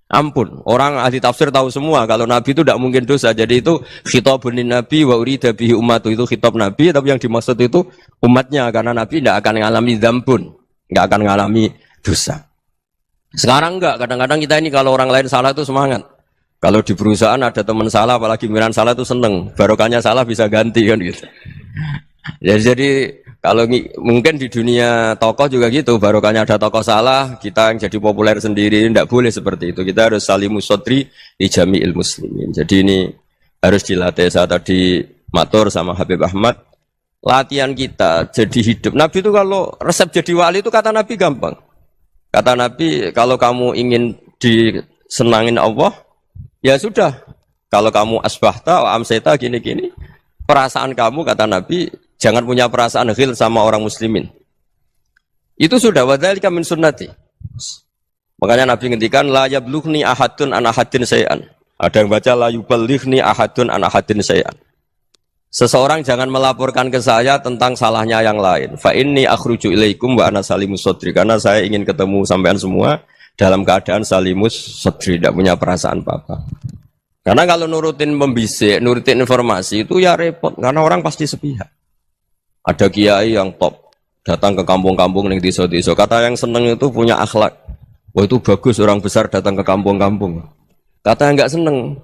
ampun. Orang ahli tafsir tahu semua kalau nabi itu tidak mungkin dosa. Jadi itu khitabun nabi wa urida bihi ummatu, itu khitab nabi, tapi yang dimaksud itu umatnya, karena nabi tidak akan mengalami dzambun, tidak akan mengalami dosa. Sekarang enggak, kadang-kadang kita ini kalau orang lain salah itu semangat. Kalau di perusahaan ada teman salah, apalagi pimpinan salah itu seneng. Barokahnya salah bisa ganti kan gitu. Ya, jadi kalau mungkin di dunia tokoh juga gitu, barokahnya ada tokoh salah, kita yang jadi populer sendiri, tidak boleh seperti itu. Kita harus salimus sodri di jami'il muslimin. Jadi ini harus dilatih. Saya tadi matur sama Habib Ahmad, latihan kita jadi hidup. Nabi itu kalau resep jadi wali itu kata Nabi gampang. Kata Nabi, kalau kamu ingin disenangin Allah, ya sudah, kalau kamu asbahta wa amseta gini-gini, perasaan kamu, kata Nabi, jangan punya perasaan ghil sama orang muslimin. Itu sudah, wadzalika min sunnati. Makanya Nabi ngendikan la yablughni ahadun an ahadin syai'an. Ada yang baca la yuballighni ahadun an ahadin syai'an. Seseorang jangan melaporkan ke saya tentang salahnya yang lain. Fa inni akhruju ilaikum wa ana salimus sodri. Karena saya ingin ketemu sampean semua dalam keadaan salimus sodri, tidak punya perasaan apa-apa. Karena kalau nurutin membisik, nurutin informasi itu ya repot, karena orang pasti sepihak. Ada kiai yang top, datang ke kampung-kampung yang desa-desa, kata yang seneng itu punya akhlak. Wah itu bagus, orang besar datang ke kampung-kampung. Kata yang nggak seneng,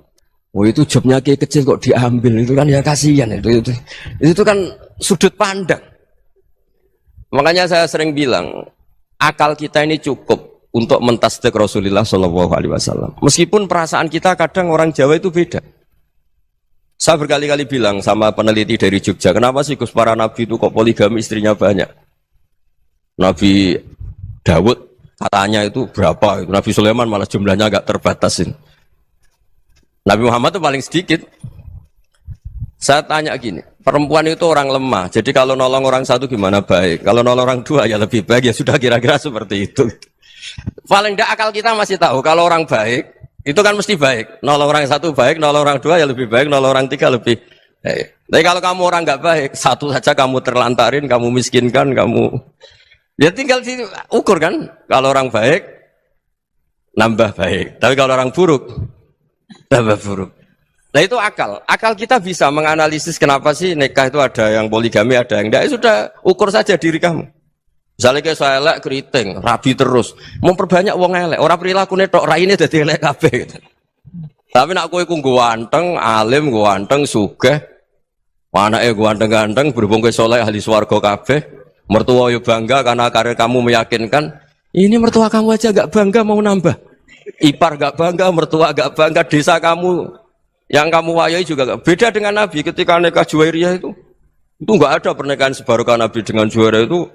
wah itu jobnya kiai kecil kok diambil, itu kan ya kasihan. Itu kan sudut pandang. Makanya saya sering bilang, akal kita ini cukup untuk mentasdik Rasulullah Shallallahu Alaihi Wasallam. Meskipun perasaan kita kadang orang Jawa itu beda. Saya berkali-kali bilang sama peneliti dari Jogja, kenapa sih Gus para nabi itu kok poligami istrinya banyak? Nabi Dawud katanya itu berapa? Nabi Sulaiman malah jumlahnya agak terbatasin. Nabi Muhammad itu paling sedikit. Saya tanya gini, perempuan itu orang lemah. Jadi kalau nolong orang satu gimana baik? Kalau nolong orang dua ya lebih baik, ya sudah kira-kira seperti itu. Paling tidak akal kita masih tahu kalau orang baik itu kan mesti baik. Nolong orang satu baik, nolong orang dua ya lebih baik, nolong orang tiga lebih baik. Tapi kalau kamu orang nggak baik, satu saja kamu terlantarin, kamu miskinkan, kamu ya tinggal diukur kan. Kalau orang baik nambah baik, tapi kalau orang buruk tambah buruk. Nah itu akal. Akal kita bisa menganalisis kenapa sih nikah itu ada yang poligami, ada yang enggak. Ya sudah, ukur saja diri kamu. Misalnya kayak saya elek keriting, rabi terus, memperbanyak wong elek, orang perilaku netok raine dadi elek kabeh gitu. Tapi nak kowe ku ganteng, alim, ganteng, sugih, anake ganteng-ganteng, berhubung kowe saleh ahli swarga kabeh, mertua yo bangga karena karir kamu meyakinkan, ini mertua kamu aja gak bangga mau nambah. Ipar gak bangga, mertua gak bangga, desa kamu yang kamu wayai juga gak. Beda dengan Nabi ketika nikah Juwairiyah itu gak ada pernikahan sebarokah Nabi dengan Juwairiyah itu.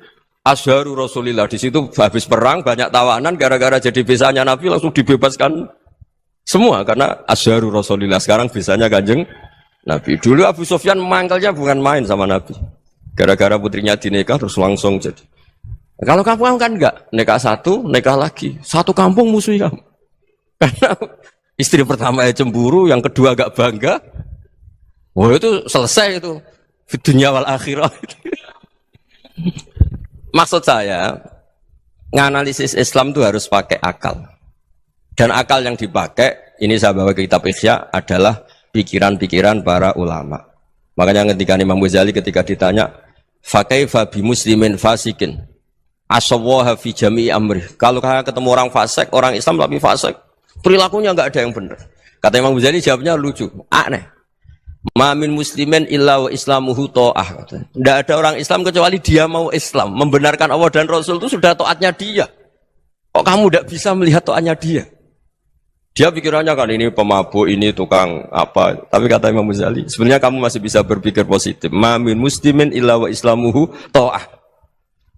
Azharu Rasulillah, di situ habis perang banyak tawanan, gara-gara jadi besanya Nabi langsung dibebaskan semua karena Azharu Rasulillah. Sekarang besanya Kanjeng Nabi. Dulu Abu Sufyan mangkalnya bukan main sama Nabi, gara-gara putrinya dinikah terus langsung jadi. Kalau kamu kan enggak, nikah satu, nikah lagi, satu kampung musuhi kamu. Karena istri pertama ya cemburu, yang kedua agak bangga. Wah itu selesai itu, dunia wal akhirah. Maksud saya, nganalisis Islam itu harus pakai akal. Dan akal yang dipakai, ini saya bawa ke kitab Ihya, adalah pikiran-pikiran para ulama. Makanya ketika Imam Ghazali ketika ditanya, fakaifa bi muslimin fasikin asawaha fi jami'i amri. Kalau ketemu orang fasik, orang Islam tapi fasik, perilakunya enggak ada yang benar. Kata Imam Ghazali jawabnya lucu, aneh. Ma min muslimin illa wa islamuhu ta'ah. Tidak ada orang Islam kecuali dia mau Islam, membenarkan Allah dan Rasul itu sudah taatnya dia. Kok kamu tidak bisa melihat taatnya dia? Dia pikirannya kan ini pemabuk, ini tukang apa. Tapi kata Imam Ghazali, sebenarnya kamu masih bisa berpikir positif. Ma min muslimin illa wa islamuhu ta'ah.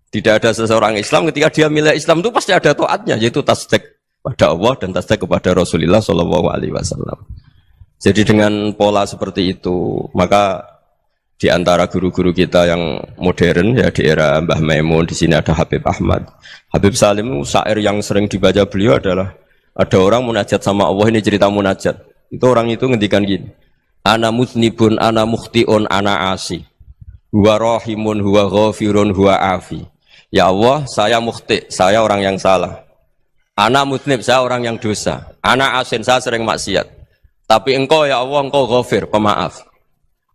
Tidak ada seseorang Islam ketika dia milih Islam itu pasti ada taatnya, yaitu tasdik pada Allah dan tasdik kepada Rasulullah Shallallahu Alaihi Wasallam. Jadi dengan pola seperti itu, maka di antara guru-guru kita yang modern ya di era Mbah Maimun, di sini ada Habib Ahmad, Habib Salim, syair yang sering dibaca beliau adalah ada orang munajat sama Allah, ini cerita munajat. Itu orang itu ngendikan gini, ana muznibun, ana mukhtiun, ana asi, huwa rahimun, huwa ghafirun, huwa afi. Ya Allah, saya mukhti, saya orang yang salah. Ana muznib, saya orang yang dosa. Ana asin, saya sering maksiat. Tapi engkau ya Allah, engkau ghafir, pemaaf.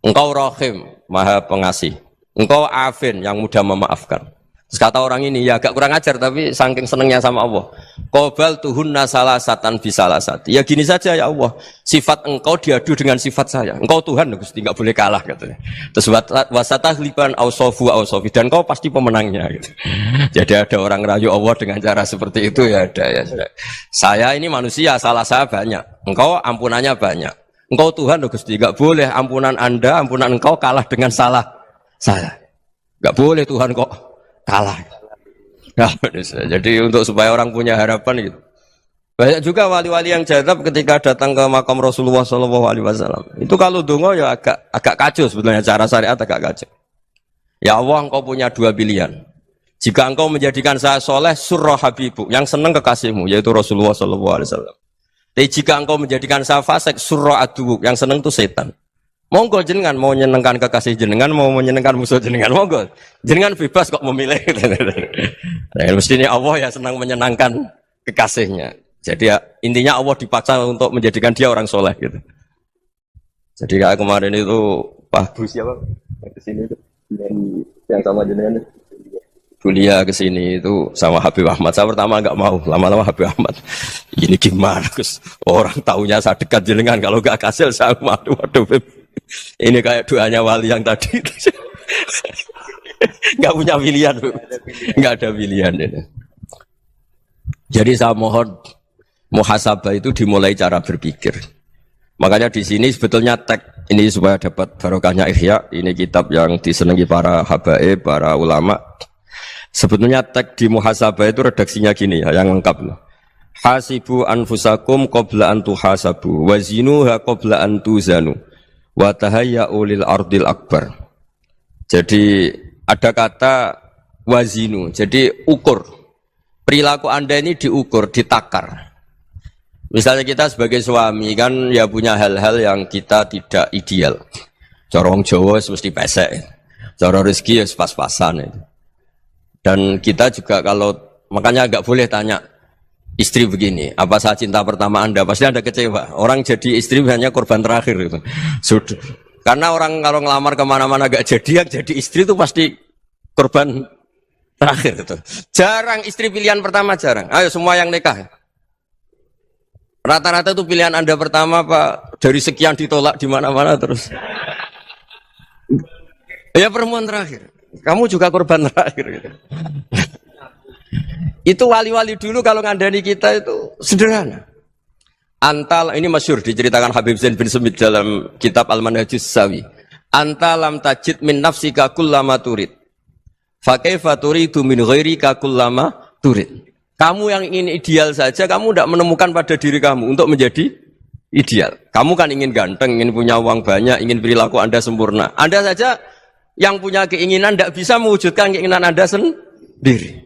Engkau rahim, maha pengasih. Engkau afin, yang mudah memaafkan. Terus kata orang ini, ya agak kurang ajar, tapi saking senengnya sama Allah. Qobal tuhunna salasatan bisalasati. Ya gini saja ya Allah, sifat engkau diadu dengan sifat saya. Engkau Tuhan, Gusti, nggak boleh kalah katanya. Terus wasatahliban ausofu ausofi, dan engkau pasti pemenangnya. Gitu. Jadi ada orang rayu Allah dengan cara seperti itu ya ada ya. Saya ini manusia, salah saya banyak. Engkau ampunannya banyak. Engkau Tuhan, Gusti, nggak boleh ampunan Anda, ampunan engkau kalah dengan salah saya. Nggak boleh Tuhan kok kalah. Nah, jadi untuk supaya orang punya harapan gitu. Banyak juga wali-wali yang jadab ketika datang ke makam Rasulullah SAW. Itu kalau dongo ya agak kacau sebetulnya, cara syariat agak kacau. Ya Allah, engkau punya dua pilihan. Jika engkau menjadikan saya soleh, surah habibu, yang senang kekasihmu, yaitu Rasulullah SAW. Tapi jika engkau menjadikan saya fasik, surah adubuk, yang senang itu setan. Monggo jenengan mau menyenangkan kekasih jenengan, mau menyenangkan musuh jenengan, monggo. Jenengan bebas kok memilih. Nah, mestinya Allah ya senang menyenangkan kekasihnya. Jadi ya, intinya Allah dipaksa untuk menjadikan dia orang soleh gitu. Jadi kayak kemarin itu Pak Bu siapa? Kesini itu yang sama jenengan. Kuliah kesini itu sama Habib Ahmad. Saya pertama nggak mau, lama-lama Habib Ahmad. Ini gimana, Gus? Orang taunya saya dekat jenengan, kalau nggak kasih saya waduh. Ini kayak doanya wali yang tadi. Nggak punya pilihan, nggak ada pilihan ini. Jadi saya mohon muhasabah itu dimulai cara berpikir. Makanya di sini sebetulnya tag ini supaya dapat barokahnya Ihya. Ini kitab yang disenangi para habaib, para ulama. Sebetulnya tag di muhasabah itu redaksinya gini ya, yang lengkap loh. Hasibu anfusakum qabla an tuhasabu wa zinuha qabla an tuzanu wa tahayya'u lil ardil akbar. Jadi ada kata wazinu, jadi ukur. Perilaku Anda ini diukur, ditakar. Misalnya kita sebagai suami kan ya punya hal-hal yang kita tidak ideal. Corong Jawa mesti pesek. Cara rezeki ya pas-pasan itu. Dan kita juga kalau makanya nggak boleh tanya istri begini, apa saya cinta pertama Anda? Pasti Anda kecewa. Orang jadi istri hanya korban terakhir gitu. Sudah. Karena orang kalau ngelamar kemana-mana gak jadi, yang jadi istri itu pasti korban terakhir gitu. Jarang istri pilihan pertama, jarang. Ayo semua yang nikah. Rata-rata itu pilihan Anda pertama Pak, dari sekian ditolak di mana-mana terus. Ya perempuan terakhir. Kamu juga korban terakhir gitu. Itu wali-wali dulu kalau ngandani kita itu sederhana. Antal ini masyhur diceritakan Habib Zain bin Semit dalam kitab Al-Manhajus Sawi. Anta lam tajid min nafsika kullama turid. Fa kaifa turidu min ghairika kullama turid. Kamu yang ingin ideal saja, kamu tidak menemukan pada diri kamu untuk menjadi ideal. Kamu kan ingin ganteng, ingin punya uang banyak, ingin perilaku Anda sempurna. Anda saja yang punya keinginan tidak bisa mewujudkan keinginan Anda sendiri.